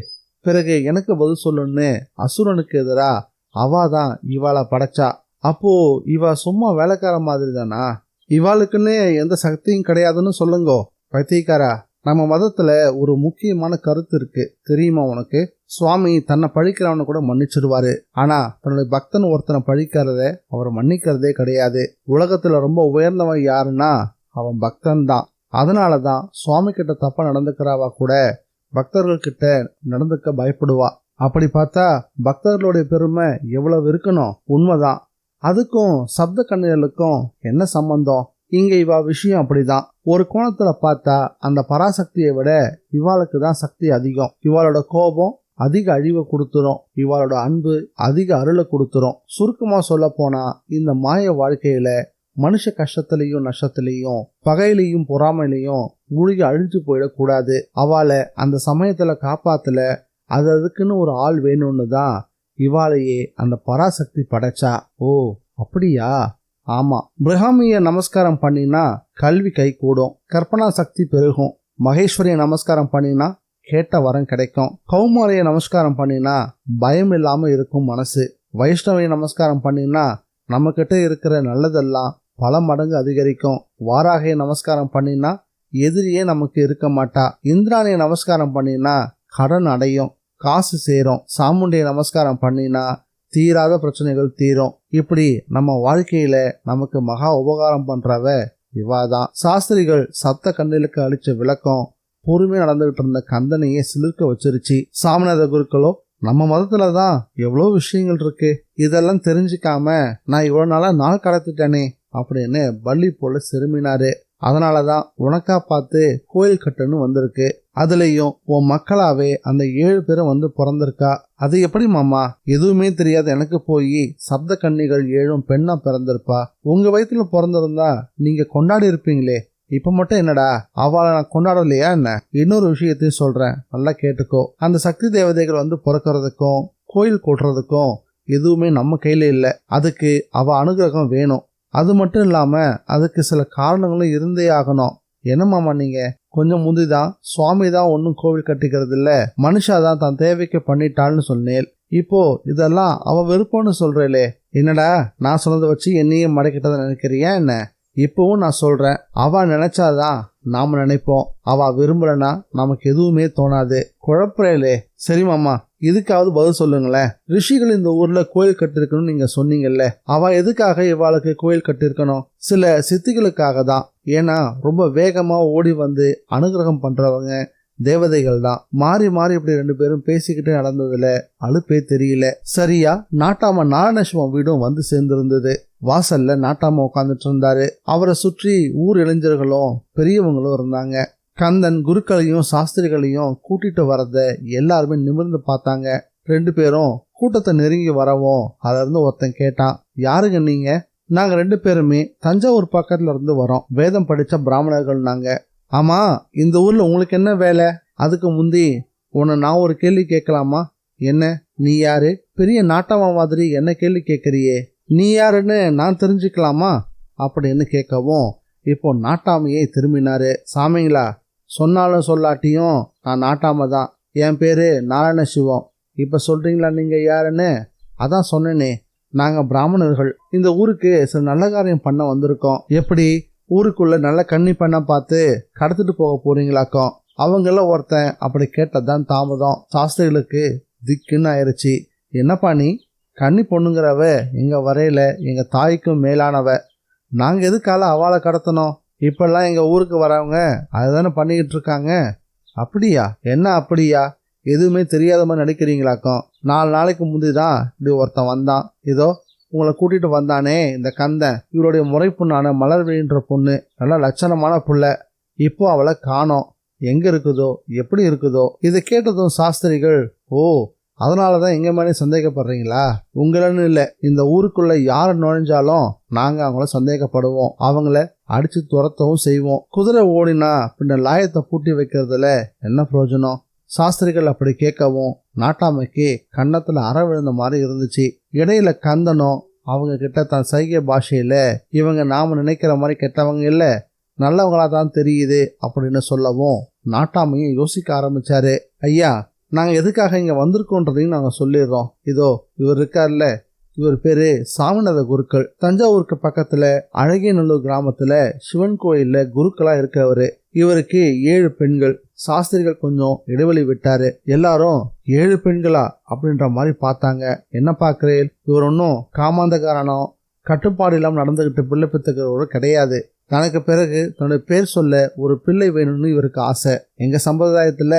பிறகு எனக்கு பதில் சொல்லுன்னு அசுரனுக்கு எதிரா அவாதான் இவாளை படைச்சா. அப்போ இவ சும்மா வேலைக்கார மாதிரி தானா? இவாளுக்குன்னு எந்த சக்தியும் கிடையாதுன்னு சொல்லுங்கோ. பைத்தியக்காரா, நம்ம மதத்துல ஒரு முக்கியமான கருத்து இருக்கு தெரியுமா உனக்கு? சுவாமி தன்னை பழிக்கிறவனை கூட மன்னிச்சிடுவாரு. ஆனா தன்னுடைய பக்தன் ஒருத்தனை பழிக்கிறத அவர் மன்னிக்கிறதே கிடையாது. உலகத்துல ரொம்ப உயர்ந்தவன் யாருன்னா அவன் பக்தன் தான். அதனாலதான் சுவாமி கிட்ட தப்பா நடந்துக்கிறவா கூட பக்தர்கள் கிட்ட நடந்துக்க பயப்படுவா. அப்படி பார்த்தா பக்தர்களுடைய பெருமை எவ்வளவு இருக்கணும். உண்மைதான். அதுக்கும் சப்த கண்ணீர்களுக்கும் என்ன சம்பந்தம்? இங்க இவா விஷயம் அப்படிதான். ஒரு கோணத்துல பார்த்தா அந்த பராசக்தியை விட இவாளுக்கு தான் சக்தி அதிகம். இவாளோட கோபம் அதிக அழிவை கொடுத்துரும். இவாளோட அன்பு அதிக அருளை கொடுத்துரும். சுருக்கமா சொல்ல போனா இந்த மாய வாழ்க்கையில மனுஷ கஷ்டத்திலையும் நஷ்டத்திலையும் பகையிலையும் பொறாமையிலையும் மூழ்கி அழிஞ்சு போயிடக்கூடாது. அவளை அந்த சமயத்துல காப்பாத்துல அதுக்குன்னு ஒரு ஆள் வேணும்னு தான் இவாளையே அந்த பராசக்தி படைச்சா. ஓ அப்படியா? ஆமா, பிராமிய நமஸ்காரம் பண்ணினா கல்வி கை கூடும், கற்பனா சக்தி பெருகும். மகேஸ்வரிய நமஸ்காரம் பண்ணினா கேட்ட வரம் கிடைக்கும். கௌமாரிய நமஸ்காரம் பண்ணினா பயம் இல்லாம இருக்கும் மனசு. வைஷ்ணவிய நமஸ்காரம் பண்ணினா நம்ம கிட்ட இருக்கிற நல்லதெல்லாம் பல மடங்கு அதிகரிக்கும். வாராகிய நமஸ்காரம் பண்ணினா எதிரியே நமக்கு இருக்க மாட்டா. இந்திராணிய நமஸ்காரம் பண்ணினா கடன் அடையும், காசு சேரும். சாமுண்டிய நமஸ்காரம் பண்ணினா தீராத பிரச்சனைகள் தீரும். இப்படி நம்ம வாழ்க்கையில நமக்கு மகா உபகாரம் பண்றவ இவாதான். சாஸ்திரிகள் சப்த கண்ணிலுக்கு அளிச்ச விளக்கம் பொறுமையா நடந்துகிட்டு இருந்த கந்தனையே சிலிர்க்க வச்சிருச்சு. சாமிநாத குருக்களோ, நம்ம மதத்துலதான் எவ்வளவு விஷயங்கள் இருக்கு, இதெல்லாம் தெரிஞ்சுக்காம நான் இவ்வளவு நாளா நாள் கடத்திட்டேனே அப்படின்னு பள்ளி போல சிறுமினாரு. அதனாலதான் உனக்கா பார்த்து கோயில் கட்டுன்னு வந்திருக்கு. அதுலயும் உன் மக்களாவே அந்த 7 பேரும் வந்து பிறந்திருக்கா. அது எப்படி மாமா? எதுவுமே தெரியாத எனக்கு போய் சப்த கன்னிகள் 7 பெண்ணா பிறந்திருப்பா. உங்க வயிற்றுல பிறந்திருந்தா நீங்க கொண்டாடி இருப்பீங்களே, இப்ப மட்டும் என்னடா அவளை நான் கொண்டாடலையா என்ன? இன்னொரு விஷயத்தையும் சொல்றேன், நல்லா கேட்டுக்கோ. அந்த சக்தி தேவதைகள் வந்து பிறக்கிறதுக்கும் கோயில் கொட்டுறதுக்கும் எதுவுமே நம்ம கையில இல்லை. அதுக்கு அவ அனுகிரகம் வேணும். அது மட்டும் இல்லாம அதுக்கு சில காரணங்களும் இருந்தே ஆகணும். என்ன மாமா நீங்க? கொஞ்சம் முந்திதான் சுவாமி தான் ஒன்னும் கோவில் கட்டிக்கிறது இல்ல, மனுஷாதான் தான் தேவைக்கு பண்ணிட்டாள்னு சொன்னேன். இப்போ இதெல்லாம் அவ விருப்பம்னு சொல்றேலே, என்னடா நான் சொன்னதை வச்சு என்னையே மடக்கிட்டதை நினைக்கிறியா என்ன? இப்பவும் நான் சொல்றேன், அவ நினைச்சாதான் நாம நினைப்போம், அவ விரும்பலன்னா நமக்கு எதுவுமே தோணாது. குழப்பறே. சரி மாமா, இதுக்காவது பதில் சொல்லுங்களேன். ரிஷிகள் இந்த ஊர்ல கோயில் கட்டிருக்கணும்னு நீங்க சொன்னீங்கல்ல, அவ எதுக்காக இவாளுக்கு கோயில் கட்டிருக்கணும்? சில சித்திகளுக்காக தான். ஏன்னா ரொம்ப வேகமா ஓடி வந்து அனுகிரகம் பண்றவங்க தேவதைகள் தான். மாறி மாறி இப்படி 2 பேரும் பேசிக்கிட்டு நடந்ததுல அலுப்பே தெரியல. சரியா நாட்டாம நாராயணசிவம் வீடும் வந்து சேர்ந்திருந்தது. வாசல்ல நாட்டாம உட்காந்துட்டு இருந்தாரு. அவரை சுற்றி ஊர் இளைஞர்களும் பெரியவங்களும் இருந்தாங்க. கந்தன் குருக்களையும் சாஸ்திரிகளையும் கூட்டிட்டு வரத எல்லாருமே நிமிர்ந்து பார்த்தாங்க. 2 பேரும் கூட்டத்தை நெருங்கி வரவும் அதுல இருந்து ஒருத்தன் கேட்டான், யாருங்க நீங்க? நாங்க 2 பேருமே தஞ்சாவூர் பக்கத்துல இருந்து வரோம், வேதம் படிச்ச பிராமணர்கள் நாங்க. ஆமா, இந்த ஊர்ல உங்களுக்கு என்ன வேலை? அதுக்கு முந்தி உன்னை நான் ஒரு கேள்வி கேட்கலாமா? என்ன, நீ யாரு? பெரிய நாட்டாமா மாதிரி என்ன கேள்வி கேட்குறியே, நீ யாருன்னு நான் தெரிஞ்சுக்கலாமா அப்படின்னு கேட்கவும், இப்போ நாட்டாமையே திரும்பினாரு. சாமிங்களா, சொன்னாலும் சொல்லாட்டியும் நான் நாட்டாம தான். என் பேரு நாராயண சிவம். இப்போ சொல்றீங்களா நீங்க யாருன்னு? அதான் சொன்னேனே, நாங்க பிராமணர்கள். இந்த ஊருக்கு சில நல்ல காரியம் பண்ண வந்திருக்கோம். எப்படி, ஊருக்குள்ள நல்ல கன்னி பண்ண பார்த்து கடத்திட்டு போக போறீங்களாக்கும்? அவங்கள ஒருத்தன் அப்படி கேட்டதான் தாமதம். சாஸ்திரிகளுக்கு திக்குன்னு ஆயிருச்சு. என்னப்பா நீ, கன்னி பொண்ணுங்கிறவ எங்க வரையில எங்க தாய்க்கும் மேலானவ. நாங்க எதுக்கால அவளை கடத்தணும்? இப்பெல்லாம் எங்க ஊருக்கு வரவங்க அதுதானே பண்ணிக்கிட்டு இருக்காங்க. அப்படியா? என்ன அப்படியா? எதுவுமே தெரியாத மாதிரி நடிக்கிறீங்களாக்கும். 4 நாளைக்கு முந்தி தான் இப்படி ஒருத்தன் வந்தான். இதோ உங்களை கூட்டிட்டு வந்தானே இந்த கந்தன், இவருடைய முறைப்புண்ணான மலர்விழின்ற பொண்ணு, நல்ல லட்சணமான புள்ள. இப்போ அவளை காணோம். எங்க இருக்குதோ, எப்படி இருக்குதோ. இதை கேட்டதும் சாஸ்திரிகள், ஓ, அதனாலதான் எங்க மேலே சந்தேகப்படுறீங்களா? உங்களன்னு இல்லை, இந்த ஊருக்குள்ள யாரு நுழைஞ்சாலும் நாங்க அவங்கள சந்தேகப்படுவோம். அவங்கள அடிச்சு துரத்தவும் செய்வோம். குதிரை ஓடினா பின்ன லாயத்தை பூட்டி வைக்கிறதுல என்ன பிரயோஜனம்? சாஸ்திரிகள் அப்படி கேட்கவும் நாட்டாமைக்கு கன்னத்துல அற விழுந்த மாதிரி இருந்துச்சு. இடையில கந்தனும் அவங்க கிட்ட தான் சைகை பாஷையில, இவங்க நாம நினைக்கிற மாதிரி கெட்டவங்க இல்ல, நல்லவங்களா தான் தெரியுது அப்படின்னு சொல்லவும் நாட்டாமையும் யோசிக்க ஆரம்பிச்சாரு. ஐயா, நாங்க எதுக்காக இங்க வந்திருக்கோன்றதையும் நாங்க சொல்லிடுறோம். இதோ இவர் இருக்கார்ல, இவர் பேரு சாமிநாத குருக்கள். தஞ்சாவூருக்கு பக்கத்துல அழகியநல்லூர் கிராமத்துல சிவன் கோயில்ல குருக்களா இருக்கவரு. இவருக்கு 7 பெண்கள். சாஸ்திரிகள் கொஞ்சம் இடைவெளி விட்டாரு. எல்லாரும் 7 பெண்களா அப்படின்ற மாதிரி பார்த்தாங்க. என்ன பார்க்கிறேன், இவர் ஒன்னும் காமாந்தகாரனோ கட்டுப்பாடு இல்லாம நடந்துகிட்டு பிள்ளை பெற்றுக்கிறவரு கிடையாது. தனக்கு பிறகு தன்னுடைய பேர் சொல்ல ஒரு பிள்ளை வேணும்னு இவருக்கு ஆசை. எங்க சம்பிரதாயத்துல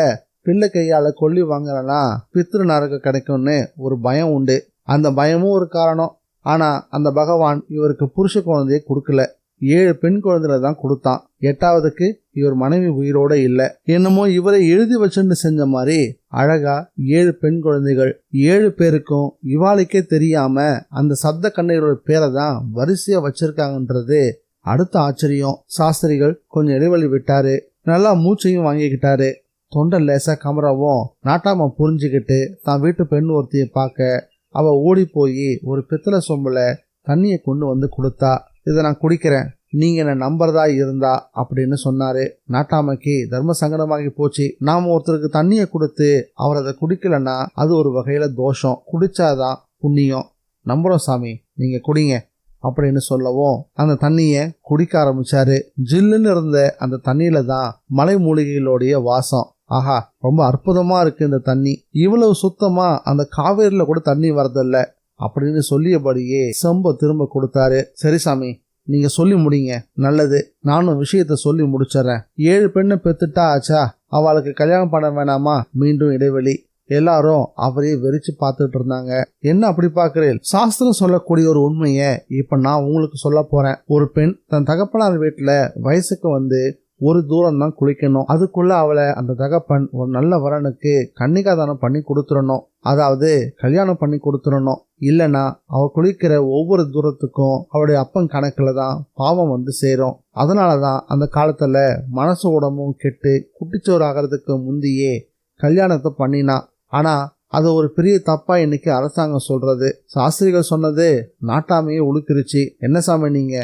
பிள்ளை கையால கொல்லி வாங்கலன்னா பித்ரு நரகம் கிடைக்கும்னு ஒரு பயம் உண்டு. அந்த பயமும் ஒரு காரணம். ஆனா அந்த பகவான் இவருக்கு புருஷ குழந்தையை கொடுக்கல, 7 பெண் குழந்தைகளை தான் கொடுத்தான். 8வதுக்கு இவர் மனைவி உயிரோட இல்ல. என்னமோ இவரை எழுதி வச்சுட்டு செஞ்ச மாதிரி அழகா 7 பெண் குழந்தைகள். 7 பேருக்கும் இவாளுக்கே தெரியாம அந்த சப்த கண்ணைகளோட பேரை தான் வரிசையா வச்சிருக்காங்கன்றது அடுத்த ஆச்சரியம். சாஸ்திரிகள் கொஞ்சம் இடைவெளி விட்டாரு. நல்லா மூச்சையும் வாங்கிக்கிட்டாரு. தொண்டை லேசா கமரவும் நாட்டாம புரிஞ்சுக்கிட்டு தான் வீட்டு பெண் ஒருத்தியை பார்க்க அவ ஓடி போய் ஒரு பித்தளை சொம்புல தண்ணியை கொண்டு வந்து கொடுத்தா. இதை நான் குடிக்கிறேன், நீங்க என்ன நம்புறதா இருந்தா அப்படின்னு சொன்னாரு. நாட்டாமைக்கு தர்ம சங்கடமாகி போச்சு. நாம ஒருத்தருக்கு தண்ணியை கொடுத்து அவர் அதை குடிக்கலன்னா அது ஒரு வகையில தோஷம், குடிச்சாதான் புண்ணியம். நம்புறோம் சாமி, நீங்க குடிங்க அப்படின்னு சொல்லவும் அந்த தண்ணிய குடிக்க ஆரம்பிச்சாரு. ஜில்லுன்னு இருந்த அந்த தண்ணியில தான் மலை மூலிகைகளுடைய வாசம். ஆஹா, ரொம்ப அற்புதமா இருக்கு இந்த தண்ணி. இவ்வளவு சுத்தமா அந்த காவேரியில கூட தண்ணி வரதில்ல அப்படின்னு சொல்லியபடியே செம்ப திரும்ப கொடுத்தாரு. சரி சாமி, நீங்க சொல்லி முடிங்க. நல்லது, நானும் விஷயத்த சொல்லி முடிச்சிடறேன். 7 பெண்ணை பெத்துட்டா ஆச்சா, அவளுக்கு கல்யாணம் பண்ண வேணாமா? மீண்டும் இடைவெளி. எல்லாரும் அவரையே வெறிச்சு பார்த்துட்டு இருந்தாங்க. என்ன அப்படி பாக்குறேன்? சாஸ்திரம் சொல்லக்கூடிய ஒரு உண்மைய இப்ப நான் உங்களுக்கு சொல்ல போறேன். ஒரு பெண் தன் தகப்பனார் வீட்டுல வயசுக்கு வந்து ஒரு தூரம் தான் குளிக்கணும். அதுக்குள்ள அவளை அந்த தகப்பன் ஒரு நல்ல வரனுக்கு கன்னிகாதானம் பண்ணி கொடுத்துடணும். அதாவது கல்யாணம் பண்ணி கொடுத்துடணும். இல்லைன்னா அவ குளிக்கிற ஒவ்வொரு தூரத்துக்கும் அவளுடைய அப்பன் கணக்குல தான் பாவம் வந்து சேரும். அதனாலதான் அந்த காலத்துல மனசு உடம்பும் கெட்டு குட்டிச்சோறு ஆகிறதுக்கு முந்தையே கல்யாணத்தை பண்ணினா. ஆனா அது ஒரு பெரிய தப்பா இன்னைக்கு அரசாங்கம் சொல்றது. சாஸ்திரிகள் சொன்னது நாட்டாமையே உழுக்கிருச்சு. என்ன சாமி நீங்க,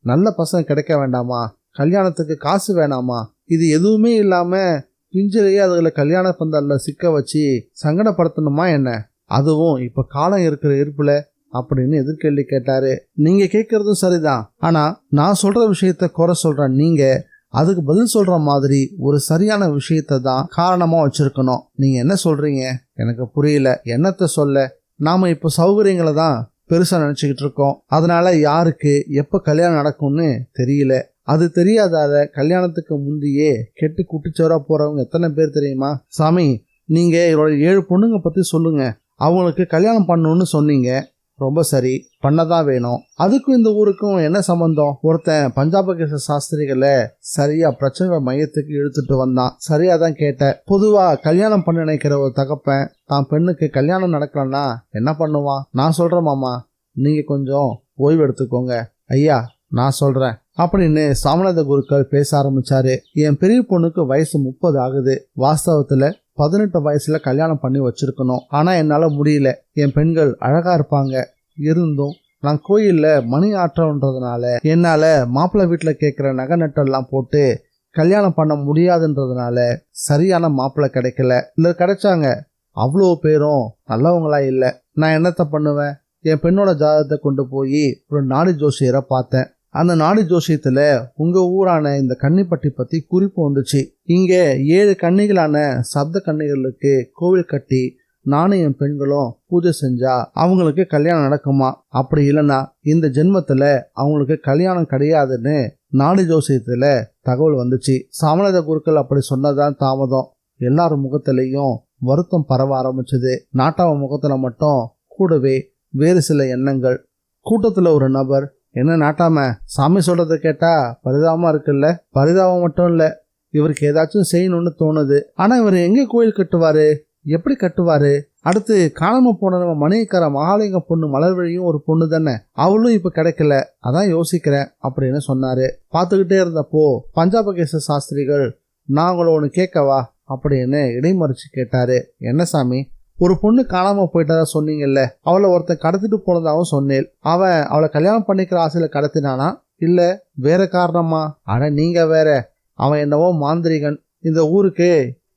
நல்ல பசங்க கிடைக்க வேண்டாமா? கல்யாணத்துக்கு காசு வேணாமா? இது எதுவுமே இல்லாம பிஞ்சிலேயே அதுல கல்யாண பந்தல்ல சிக்க வச்சு சங்கடப்படுத்தணுமா என்ன? அதுவும் இப்ப காலம் இருக்கிற இருப்புல அப்படின்னு எதிர்கேள்வி கேட்டாரு. நீங்க கேட்கறதும் சரிதான். ஆனா நான் சொல்ற விஷயத்த குறை சொல்ற நீங்க அதுக்கு பதில் சொல்ற மாதிரி ஒரு சரியான விஷயத்த தான் காரணமா வச்சிருக்கணும். நீங்க என்ன சொல்றீங்க எனக்கு புரியல. என்னத்த சொல்ல? நாம இப்ப சௌகரியங்களை தான் பெருசா நினைச்சுக்கிட்டு இருக்கோம். அதனால யாருக்கு எப்ப கல்யாணம் நடக்கும்னு தெரியல. அது தெரியாதால கல்யாணத்துக்கு முந்தையே கெட்டு குட்டிச்சோரா போறவங்க எத்தனை பேர் தெரியுமா? சாமி, நீங்க இவரோட 7 பொண்ணுங்க பத்தி சொல்லுங்க. அவங்களுக்கு கல்யாணம் பண்ணணும்னு சொன்னீங்க. ரொம்ப சரி, பண்ணதான் வேணும். அதுக்கும் இந்த ஊருக்கும் என்ன சம்பந்தம்? ஒருத்தன் பஞ்சாபகேச சாஸ்திரிகளை சரியா பிரச்சனை மையத்துக்கு இழுத்துட்டு வந்தான். சரியா தான் கேட்ட. பொதுவா கல்யாணம் பண்ண நினைக்கிற ஒரு தகப்பன் தான் பெண்ணுக்கு கல்யாணம் நடக்கலன்னா என்ன பண்ணுவான்? நான் சொல்றேன் மாமா, நீங்க கொஞ்சம் ஓய்வு எடுத்துக்கோங்க. ஐயா, நான் சொல்றேன் அப்படின்னு சாமிநாத குருக்கள் பேச ஆரம்பிச்சாரு. என் பெரிய பொண்ணுக்கு வயசு 30 ஆகுது. வாஸ்தவத்துல 18 வயசுல கல்யாணம் பண்ணி வச்சிருக்கணும். ஆனா என்னால முடியல. என் பெண்கள் அழகா இருப்பாங்க. இருந்தும் நான் கோயில்ல மணி ஆற்றன்றதுனால என்னால மாப்பிள்ளை வீட்டுல கேட்கிற நகை நட்டெல்லாம் போட்டு கல்யாணம் பண்ண முடியாதுன்றதுனால சரியான மாப்பிள்ளை கிடைக்கல. இல்ல கிடைச்சாங்க, அவ்வளோ பேரும் நல்லவங்களா இல்லை. நான் என்னத்த பண்ணுவேன்? என் பெண்ணோட ஜாதகத்தை கொண்டு போய் ஒரு நாடி ஜோசியரை பார்த்தேன். அந்த நாடி ஜோசியத்துல உங்க ஊரான இந்த கன்னிப்பட்டி பத்தி குறிப்பு வந்துச்சு. இங்க 7 கன்னிகளான சப்த கன்னிகளுக்கு கோவில் கட்டி நானும் என் பெண்களும் பூஜை செஞ்சா அவங்களுக்கு கல்யாணம் நடக்குமா? அப்படி இல்லைன்னா இந்த ஜென்மத்துல அவங்களுக்கு கல்யாணம் கிடையாதுன்னு நாடி ஜோசியத்துல தகவல் வந்துச்சு. சாமநாத குருக்கள் அப்படி சொன்னதான் தாமதம். எல்லாரும் முகத்திலையும் வருத்தம் பரவ ஆரம்பிச்சது. நாட்டாம முகத்துல மட்டும் கூடவே வேறு சில எண்ணங்கள். கூட்டத்துல ஒரு நபர், என்ன நாட்டாம, சாமி சொல்றதை கேட்டா பரிதாபமா இருக்குல்ல? பரிதாபம் மட்டும் இல்ல, இவருக்கு ஏதாச்சும் செய்யணும்னு தோணுது. ஆனா இவர் எங்க கோயில் கட்டுவாரு? எப்படி கட்டுவாரு? அடுத்து காணாம போன நம்ம மணியக்கார மகாலிங்க பொண்ணு மலர்வழியும் ஒரு பொண்ணு தானே, அவளும் இப்ப கிடைக்கல. அதான் யோசிக்கிறேன் அப்படின்னு சொன்னாரு. பார்த்துக்கிட்டே இருந்தப்போ பஞ்சாபகேச சாஸ்திரிகள், நான் உங்களை ஒன்று கேட்கவா அப்படின்னு இடைமறிச்சு கேட்டாரு. என்ன சாமி? ஒரு பொண்ணு காணாம போயிட்டதா சொன்னீங்கல்ல, அவளை ஒருத்தன் கடத்திட்டு போனதாகவும் சொன்னேன். அவன் அவளை கல்யாணம் பண்ணிக்கிற ஆசையில கடத்தினானா இல்ல வேற காரணமா? ஆனா நீங்க வேற. அவன் என்னவோ மாந்திரிகன். இந்த ஊருக்கு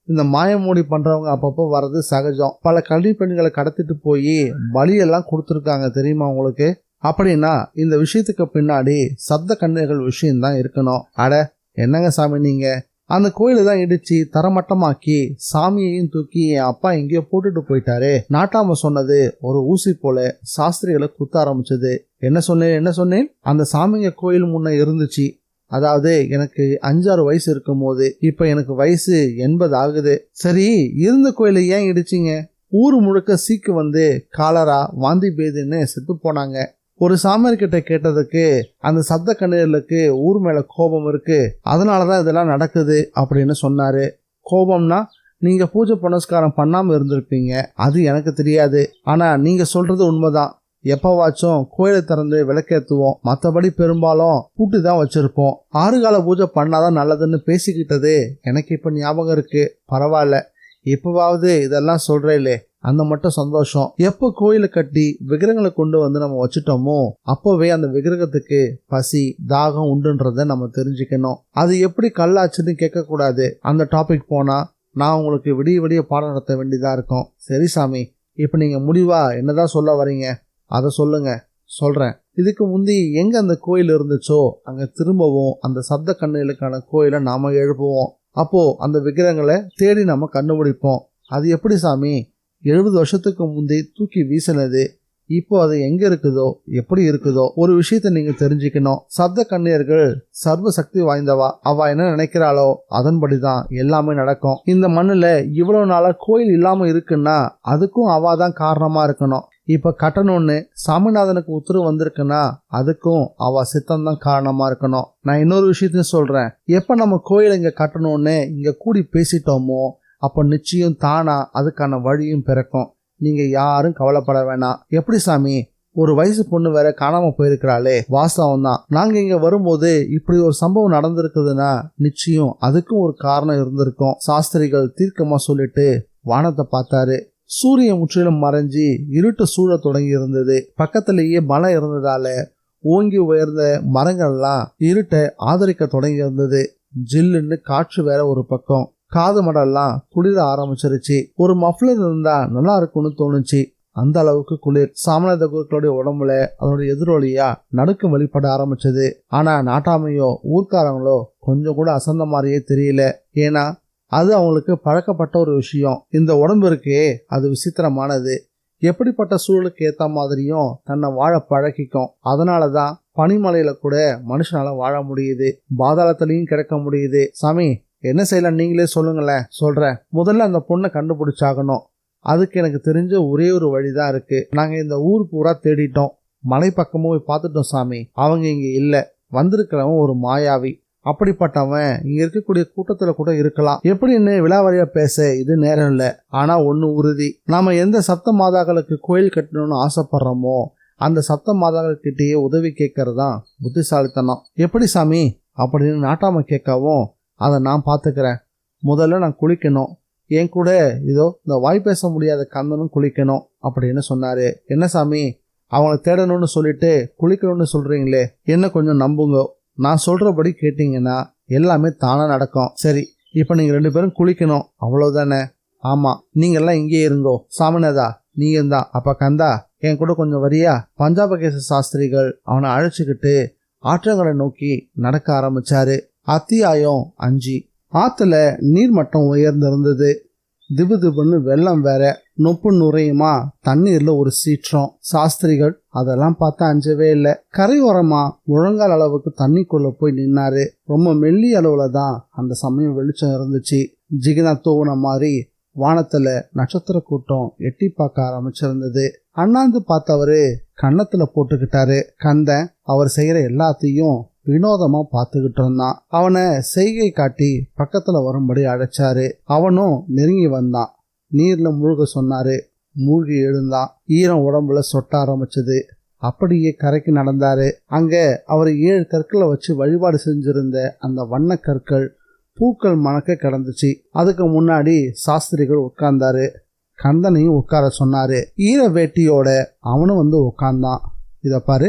இந்த மாயமூடி பண்றவங்க அப்பப்போ வர்றது சகஜம். பல கல்வி பெண்களை கடத்திட்டு போய் பலியெல்லாம் கொடுத்துருக்காங்க தெரியுமா உங்களுக்கு? அப்படின்னா இந்த விஷயத்துக்கு பின்னாடி சப்த கன்னிகள் விஷயம்தான் இருக்கணும். அட என்னங்க சாமி நீங்க? அந்த கோயிலை தான் இடிச்சு தரமட்டமாக்கி சாமியையும் தூக்கி என் அப்பா எங்கேயோ போட்டுட்டு போயிட்டாரு. நாட்டாம சொன்னது ஒரு ஊசி போல சாஸ்திரிகளை குத்த ஆரம்பிச்சது. என்ன சொன்னேன்? அந்த சாமிங்க கோயில் முன்ன இருந்துச்சு. அதாவது எனக்கு 5-6 வயசு இருக்கும் போது. இப்ப எனக்கு வயசு 80 ஆகுது. சரி, இருந்த கோயிலை ஏன் இடிச்சிங்க? ஊர் முழுக்க சீக்கு வந்து காலரா வாந்தி பேதின்னு செத்து போனாங்க. ஒரு சாமியார்கிட்ட கேட்டதுக்கு அந்த சப்த கன்னியர்களுக்கு ஊர் மேல கோபம் இருக்கு, அதனாலதான் இதெல்லாம் நடக்குது அப்படின்னு சொன்னாரு. கோபம்னா நீங்க பூஜை புனஸ்காரம் பண்ணாம இருந்திருப்பீங்க, அது எனக்கு தெரியாது. ஆனா நீங்க சொல்றது உண்மைதான். எப்பவாச்சும் கோயிலை திறந்து விளக்கேற்றுவோம், மற்றபடி பெரும்பாலும் பூட்டி தான் வச்சிருப்போம். 6 கால பூஜை பண்ணாதான் நல்லதுன்னு பேசிக்கிட்டது எனக்கு இப்ப ஞாபகம் இருக்கு. பரவாயில்ல, இப்பவாவது இதெல்லாம் சொல்றேலே, அந்த மட்டும் சந்தோஷம். எப்போ கோயிலை கட்டி விக்கிரகங்களை கொண்டு வந்து நம்ம வச்சுட்டோமோ அப்பவே அந்த விக்கிரகத்துக்கு பசி தாகம் உண்டுன்றத நம்ம தெரிஞ்சுக்கணும். அது எப்படி கல்லாச்சுன்னு கேட்க கூடாது. அந்த டாபிக் போனா நான் உங்களுக்கு விடிய விடிய பாடம் நடத்த வேண்டியதா இருக்கும். சரி சாமி, இப்ப நீங்க முடிவா என்னதான் சொல்ல வரீங்க? அதை சொல்லுங்க. சொல்றேன். இதுக்கு முந்தி எங்க அந்த கோயில் இருந்துச்சோ அங்க திரும்பவும் அந்த சப்த கன்னிகளுக்கான கோயிலை நாம எழுப்புவோம். அப்போ அந்த விக்கிரகங்களை தேடி நாம கண்டுபிடிப்போம். அது எப்படி சாமி? 70 வருஷத்துக்கு முந்தி தூக்கி வீசினது இப்போ அது எங்க இருக்குதோ எப்படி இருக்குதோ? ஒரு விஷயத்த நீங்க தெரிஞ்சுக்கணும். சப்த கன்னியர்கள் சர்வ சக்தி வாய்ந்தவா. அவ என்ன நினைக்கிறாளோ அதன்படிதான் எல்லாமே நடக்கும். இந்த மண்ணுல இவ்வளவு நாளா கோயில் இல்லாம இருக்குன்னா அதுக்கும் அவாதான் காரணமா இருக்கணும். இப்ப கட்டணும்னு சாமிநாதனுக்கு உத்தரவு வந்திருக்குன்னா அதுக்கும் அவ சித்தம் தான் காரணமா இருக்கணும். நான் இன்னொரு விஷயத்தையும் சொல்றேன். எப்ப நம்ம கோயில் இங்க கட்டணும்னு இங்க கூடி பேசிட்டோமோ அப்ப நிச்சயம் தானா அதுக்கான வழியும் பிறக்கும். நீங்க யாரும் கவலைப்பட வேணாம். எப்படி சாமி? ஒரு வயசு பொண்ணு வேற காணாம போயிருக்கிறாளே, வாஸ்தவம் தான். நாங்க இங்க வரும்போது இப்படி ஒரு சம்பவம் நடந்திருக்குதுன்னா நிச்சயம் அதுக்கும் ஒரு காரணம் இருந்திருக்கும். சாஸ்திரிகள் தீர்க்கமா சொல்லிட்டு வானத்தை பார்த்தாரு. சூரியன் முற்றிலும் மறைஞ்சி இருட்டு சூழ தொடங்கி இருந்தது. பக்கத்திலேயே மலை இருந்ததால ஓங்கி உயர்ந்த மரங்கள்லாம் இருட்டை ஆதரிக்க தொடங்கி இருந்தது. ஜில்லுன்னு காற்று வேற ஒரு பக்கம். காது மடெல்லாம் குளிர ஆரம்பிச்சிருச்சு. ஒரு மஃப்ளர் இருந்தா நல்லா இருக்கும்னு தோணுச்சு. அந்த அளவுக்கு குளிர். சாமநாத குருக்களுடைய உடம்புல அதனுடைய எதிரொலியா நடுக்கம் வெளிப்பட ஆரம்பிச்சது. ஆனா நாட்டாமையோ ஊர்க்காரங்களோ கொஞ்சம் கூட அசந்த மாதிரியே தெரியல. ஏன்னா அது அவங்களுக்கு பழக்கப்பட்ட ஒரு விஷயம். இந்த உடம்பு இருக்கே அது விசித்திரமானது. எப்படிப்பட்ட சூழலுக்கு ஏத்த மாதிரியும் தன்னை வாழ பழகிக்கும். அதனாலதான் பனிமலையில கூட மனுஷனால வாழ முடியுது, பாதாளத்திலையும் கிடக்க முடியுது. சாமி, என்ன செய்யலாம் நீங்களே சொல்லுங்களேன். சொல்றேன். முதல்ல அந்த பொண்ணை கண்டுபிடிச்சாகணும். அதுக்கு எனக்கு தெரிஞ்ச ஒரே ஒரு வழிதான் இருக்கு. நாங்க இந்த ஊர் பூரா தேடிட்டோம், மலை பக்கமும் போய் பார்த்துட்டோம் சாமி. அவங்க இங்க இல்ல. வந்திருக்கிறவன் ஒரு மாயாவி. அப்படிப்பட்டவன் இங்க இருக்கக்கூடிய கூட்டத்துல கூட இருக்கலாம். எப்படின்னு விழாவாரியா பேச இது நேரம் இல்ல. ஆனா ஒண்ணு உறுதி, நாம எந்த சப்த மாதாக்களுக்கு கோயில் கட்டணும்னு ஆசைப்படுறோமோ அந்த சப்த மாதாக்கிட்டேயே உதவி கேட்கறதுதான் புத்திசாலித்தனம். எப்படி சாமி அப்படின்னு நாட்டாம கேட்கவும், அதை நான் பாத்துக்கிறேன். முதல்ல நான் குளிக்கணும். என் கூட இதோ இந்த வாய் பேச முடியாத கந்தனும் குளிக்கணும் அப்படின்னு சொன்னாரு. என்ன சாமி, அவங்கள தேடணும்னு சொல்லிட்டு குளிக்கணும்னு சொல்றீங்களே, என்ன கொஞ்சம் நம்புங்க. நான் சொல்றபடி கேட்டீங்கன்னா எல்லாமே தானா நடக்கும். சரி, இப்ப நீங்க 2 பேரும் குளிக்கணும், அவ்வளவுதானே? ஆமா, நீங்க எல்லாம் இங்கே இருங்கோ. சாமிநாதா, நீங்க தான். அப்ப கந்தா, என் கூட கொஞ்சம் வரியா? பஞ்சாபகேச சாஸ்திரிகள் அவனை அழைச்சுக்கிட்டு ஆற்றங்கரை நோக்கி நடக்க ஆரம்பிச்சாரு. அத்தியாயம் 5. ஆத்துல நீர்மட்டம் உயர்ந்திருந்தது. திபு திபுன்னு வெள்ளம் வேற, நொப்பு நுரையுமா தண்ணீர்ல ஒரு சீற்றம். சாஸ்திரிகள் அதெல்லாம் பார்த்தா அஞ்சவே இல்லை. கரையோரமா முழங்கால் அளவுக்கு தண்ணிக்குள்ள போய் நின்னாரு. ரொம்ப மெல்லிய அளவுல தான் அந்த சமயம் வெளிச்சம் இருந்துச்சு. ஜிகினா தூவுன மாதிரி வானத்துல நட்சத்திர கூட்டம் எட்டி பார்க்க ஆரம்பிச்சிருந்தது. அண்ணாந்து பார்த்தவரு கன்னத்துல போட்டுக்கிட்டாரு. கந்தன் அவர் செய்யற எல்லாத்தையும் வினோதமா பார்த்துக்கிட்டு இருந்தான். அவனை செய்கை காட்டி பக்கத்துல வரும்படி அழைச்சாரு. அவனும் நெருங்கி வந்தான். நீர்ல மூழ்க சொன்னாரு. மூழ்கி எழுந்தான். ஈரம் உடம்புல சொட்ட ஆரம்பிச்சது. அப்படியே கரைக்கு நடந்தாரு. அங்க அவர் 7 கற்களை வச்சு வழிபாடு செஞ்சிருந்த அந்த வண்ண கற்கள் பூக்கள் மணக்க கிடந்துச்சு. அதுக்கு முன்னாடி சாஸ்திரிகள் உட்கார்ந்தாரு. கந்தனையும் உட்கார சொன்னாரு. ஈர வேட்டியோட அவனும் வந்து உட்கார்ந்தான். இத பாரு,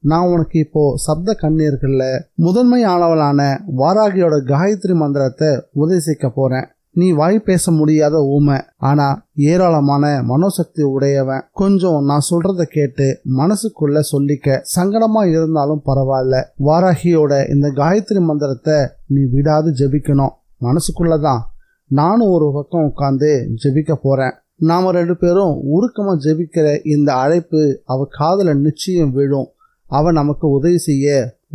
நான் உனக்கு இப்போ சப்த கண்ணீர்கள்ல முதன்மையானவளான வாராகியோட காயத்ரி மந்திரத்தை உபதேசிக்க போறேன். நீ வாய் பேச முடியாத ஊமை, ஆனா ஏராளமான மனோசக்தி உடையவன். கொஞ்சம் நான் சொல்றத கேட்டு மனசுக்குள்ள சொல்லிக்க. சங்கடமா இருந்தாலும் பரவாயில்ல. வாராகியோட இந்த காயத்ரி மந்திரத்தை நீ விடாது ஜெபிக்கணும். மனசுக்குள்ளதான். நானும் ஒரு பக்கம் உட்கார்ந்து ஜெபிக்க போறேன். நாம 2 பேரும் உருக்கமா ஜெபிக்கிற இந்த அழைப்பு அவ காதுல நிச்சயம் விழும். அவ நமக்கு உதவி செய்ய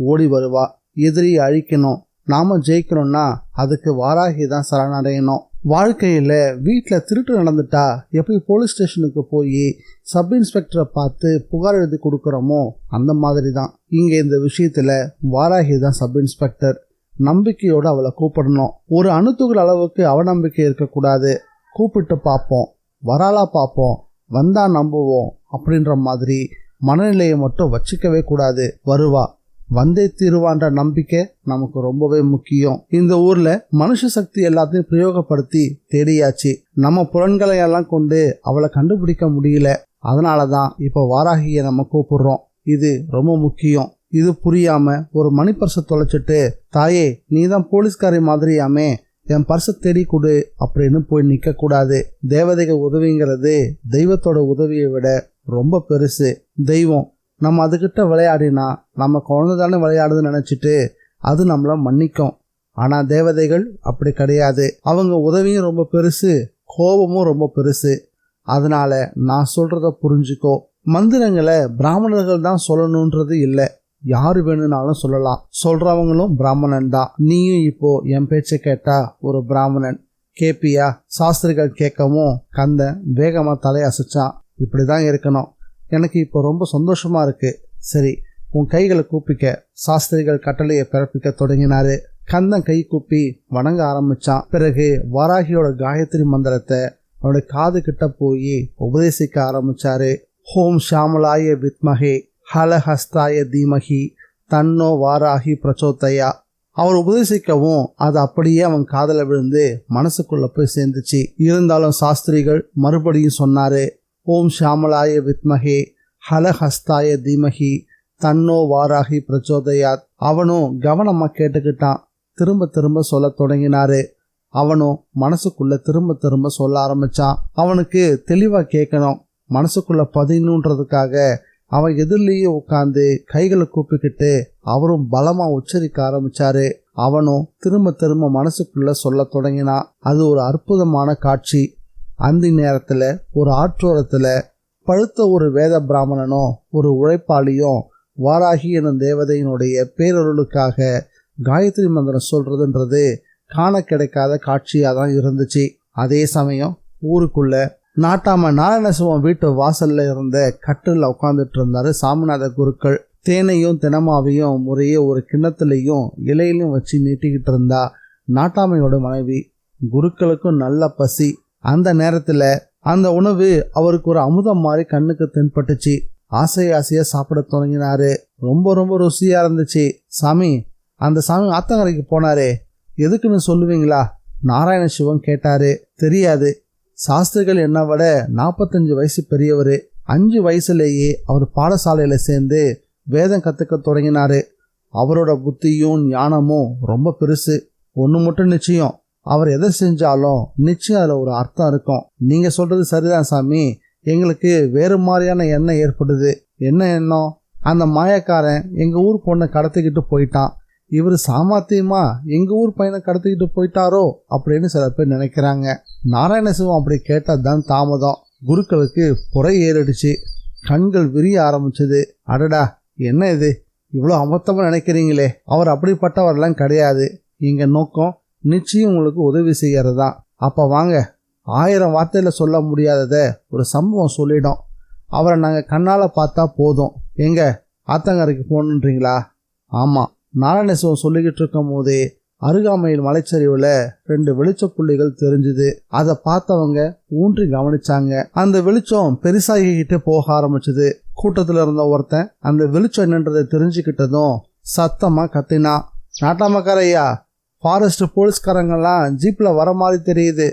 ஓடி வருவா. எதிரியை அழிக்கணும், நாம ஜெயிக்கணும்னா அதுக்கு வாராகி தான் சரணடையணும். வாழ்க்கையில வீட்டில் திருட்டு நடந்துட்டா எப்படி போலீஸ் ஸ்டேஷனுக்கு போய் சப் இன்ஸ்பெக்டரை பார்த்து புகார் எழுதி கொடுக்குறோமோ அந்த மாதிரி தான் இங்க இந்த விஷயத்துல வாராகி தான் சப் இன்ஸ்பெக்டர். நம்பிக்கையோட அவளை கூப்பிடணும். ஒரு அணுத்துகள் அளவுக்கு அவநம்பிக்கை இருக்கக்கூடாது. கூப்பிட்டு பார்ப்போம், வராளா பார்ப்போம், வந்தா நம்புவோம் அப்படின்ற மாதிரி மனநிலையை மட்டும் வச்சுக்கவே கூடாது. வருவா, வந்தே தீருவான்ற நம்பிக்கை நமக்கு ரொம்பவே முக்கியம். இந்த ஊர்ல மனுஷ சக்தி எல்லாத்தையும் பிரயோகப்படுத்தி தேடியாச்சு. நம்ம புலன்களை எல்லாம் கொண்டு அவளை கண்டுபிடிக்க முடியல. அதனாலதான் இப்ப வாராகிய நம்ம கூப்பிடுறோம். இது ரொம்ப முக்கியம். இது புரியாம ஒரு மணி பர்ஸை தொலைச்சிட்டு, தாயே நீதான் போலீஸ்காரி மாதிரியாமே, என் பர்ஸை தேடி கொடு அப்படின்னு போய் நிக்க கூடாது. தேவதைகள் உதவிங்கிறது தெய்வத்தோட உதவியை விட ரொம்ப பெருசு. தெய்வம் நம்ம அதுகிட்ட விளையாடினா நம்ம குழந்தை தானே விளையாடுதுன்னு நினைச்சிட்டு அது நம்மள மன்னிக்கும். ஆனா தேவதைகள் அப்படி கிடையாது. அவங்க உதவியும் ரொம்ப பெருசு, கோபமும் ரொம்ப பெருசு. அதனால நான் சொல்றத புரிஞ்சுக்கோ. மந்திரங்களை பிராமணர்கள் தான் சொல்லணும்ன்றது இல்லை, யாரு வேணும்னாலும் சொல்லலாம். சொல்றவங்களும் பிராமணன் தான். நீயும் இப்போ என் பேச்சை கேட்டா ஒரு பிராமணன். கேப்பியா? சாஸ்திரிகள் கேட்கவும் கந்தன் வேகமா தலையசைச்சான். இப்படிதான் இருக்கணும். எனக்கு இப்போ ரொம்ப சந்தோஷமா இருக்கு. சரி, உன் கைகளை கூப்பிக்க. சாஸ்திரிகள் கட்டளையை பிறப்பிக்க தொடங்கினாரு. கந்தன் கை கூப்பி வணங்க ஆரம்பிச்சான். பிறகு வாராகியோட காயத்ரி மந்திரத்தை அவனுடைய காது கிட்ட போய் உபதேசிக்க ஆரம்பிச்சாரு. ஹோம் ஷாமலாய வித்மஹே ஹலஹஸ்தாய தீமஹி தன்னோ வாராகி பிரச்சோதயா. அவர் உபதேசிக்கவும் அது அப்படியே அவன் காதல விழுந்து மனசுக்குள்ள போய் சேர்ந்துச்சு. இருந்தாலும் சாஸ்திரிகள் மறுபடியும் சொன்னாரு. ஓம் ஷாமலாய வித்மஹே ஹலஹஸ்தாய தீமஹி தன்னோ வாராகி பிரச்சோதயாத். அவனும் கவனமா கேட்டுக்கிட்டான். திரும்ப திரும்ப சொல்ல தொடங்கினாரு. அவனும் மனசுக்குள்ள திரும்ப திரும்ப சொல்ல ஆரம்பிச்சான். அவனுக்கு தெளிவா கேட்கணும். மனசுக்குள்ள பதினுன்றதுக்காக அவன் எதிரிலேயே உட்கார்ந்து கைகளை கூப்பிக்கிட்டு அவரும் பலமா உச்சரிக்க ஆரம்பிச்சாரு. அவனும் திரும்ப திரும்ப மனசுக்குள்ள சொல்ல தொடங்கினான். அது ஒரு அற்புதமான காட்சி. அந்த நேரத்துல ஒரு ஆற்றோரத்துல பழுத்த ஒரு வேத பிராமணனும் ஒரு உழைப்பாளியும் வாராகி எனும் தேவதையினுடைய பேரொருளுக்காக காயத்ரி மந்திரம் சொல்றதுன்றது காண கிடைக்காத காட்சியா தான் இருந்துச்சு. அதே சமயம் ஊருக்குள்ள நாட்டாம நாராயணசிவம் வீட்டு வாசல்ல இருந்த கட்டில உட்கார்ந்துட்டு இருந்தாரு சாமிநாத குருக்கள். தேனையும் தினமாவையும் முறையே ஒரு கிண்ணத்திலையும் இலையிலையும் வச்சு நீட்டிக்கிட்டு இருந்தா நாட்டாமையோட மனைவி. குருக்களுக்கும் நல்ல பசி. அந்த நேரத்துல அந்த உணவு அவருக்கு ஒரு அமுதம் மாதிரி கண்ணுக்கு தென்பட்டுச்சு. ஆசையா சாப்பிட தொடங்கினாரு. ரொம்ப ரொம்ப ருசியா இருந்துச்சு. சாமி, அந்த சாமி ஆத்தங்கரைக்கு போனாரே, எதுக்குன்னு சொல்லுவீங்களா? நாராயணசிவம் கேட்டாரு. தெரியாது. சாஸ்திரிகள் என்னை விட 45 வயசு பெரியவர். 5 வயசுலேயே அவர் பாடசாலையில சேர்ந்து வேதம் கத்துக்க தொடங்கினாரு. அவரோட புத்தியும் ஞானமும் ரொம்ப பெருசு. ஒன்று மட்டும் நிச்சயம், அவர் எதை செஞ்சாலும் நிச்சயம் அதில் ஒரு அர்த்தம் இருக்கும். நீங்க சொல்றது சரிதான் சாமி. எங்களுக்கு வேறு மாதிரியான எண்ணம் ஏற்படுது. என்ன எண்ணம்? அந்த மாயக்காரன் எங்க ஊர் பொண்ணை கடத்திக்கிட்டு போயிட்டான். இவர் சாமர்த்தியமா எங்க ஊர் பையனை கடத்திக்கிட்டு போயிட்டாரோ அப்படின்னு சில பேர் நினைக்கிறாங்க. நாராயணசிவம் அப்படி கேட்டதுதான் தாமதம். குருக்களுக்கு புறை ஏறிடுச்சு. கண்கள் விரிய ஆரம்பிச்சது. அடடா, என்ன இது, இவ்வளோ அமர்த்தமா நினைக்கிறீங்களே. அவர் அப்படிப்பட்டவரெல்லாம் கிடையாது. எங்க நோக்கம் நிச்சயம் உங்களுக்கு உதவி செய்யறதுதான். அப்ப வாங்க, 1000 வார்த்தையில சொல்ல முடியாதத ஒரு சம்பவம் சொல்லிடும். அவரை நாங்கள் கண்ணால் பார்த்தா போதும். எங்க ஆத்தங்கரைக்கு போகணுன்றீங்களா? ஆமாம். நாராயணசிவம் சொல்லிக்கிட்டு இருக்கும் போதே அருகாமையில் மலைச்சரிவில் 2 வெளிச்ச புள்ளிகள் தெரிஞ்சுது. அதை பார்த்தவங்க ஊன்றி கவனிச்சாங்க. அந்த வெளிச்சம் பெருசாகிக்கிட்டே போக ஆரம்பிச்சது. கூட்டத்தில் இருந்த ஒருத்தன் அந்த வெளிச்சம் என்னன்றதை தெரிஞ்சுக்கிட்டதும் சத்தமா கத்தினா, நாட்டாமக்காரையா, ஃபாரஸ்ட் போலீஸ்காரங்கெல்லாம் ஜீப்ல வர மாதிரி தெரியுது.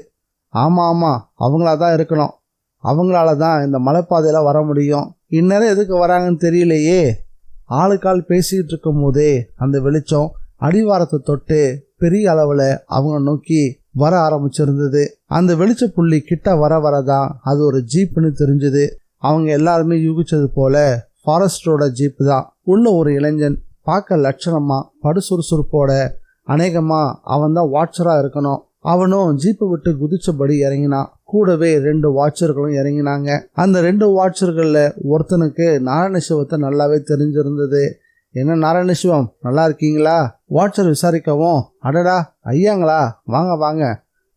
ஆமா, அவங்களாதான் இருக்கணும். அவங்களால தான் இந்த மலைப்பாதையில வர முடியும். இந்நேரம் எதுக்கு வராங்கன்னு தெரியலையே. ஆளுக்கால் பேசிக்கிட்டு இருக்கும் போதே அந்த வெளிச்சம் அடிவாரத்தை தொட்டு பெரிய அளவுல அவங்க நோக்கி வர ஆரம்பிச்சிருந்தது. அந்த வெளிச்ச புள்ளி கிட்ட வரதான் அது ஒரு ஜீப்னு தெரிஞ்சுது. அவங்க எல்லாருமே யூகிச்சது போல ஃபாரஸ்டரோட ஜீப் தான். உள்ள ஒரு இளைஞன், பார்க்க லட்சணமா படு சுறுசுறுப்போட, அநேகமா அவன் தான் வாட்சரா இருக்கணும். அவனும் ஜீப்பை விட்டு குதிச்சபடி இறங்கினான். கூடவே 2 வாட்சர்களும் இறங்கினாங்க. அந்த 2 வாட்சர்கள்ல ஒருத்தனுக்கு நாராயணசிவத்தை நல்லாவே தெரிஞ்சிருந்தது. என்ன நாராயணசிவம், நல்லா இருக்கீங்களா? வாட்சர் விசாரிக்கவும், அடடா ஐயாங்களா, வாங்க,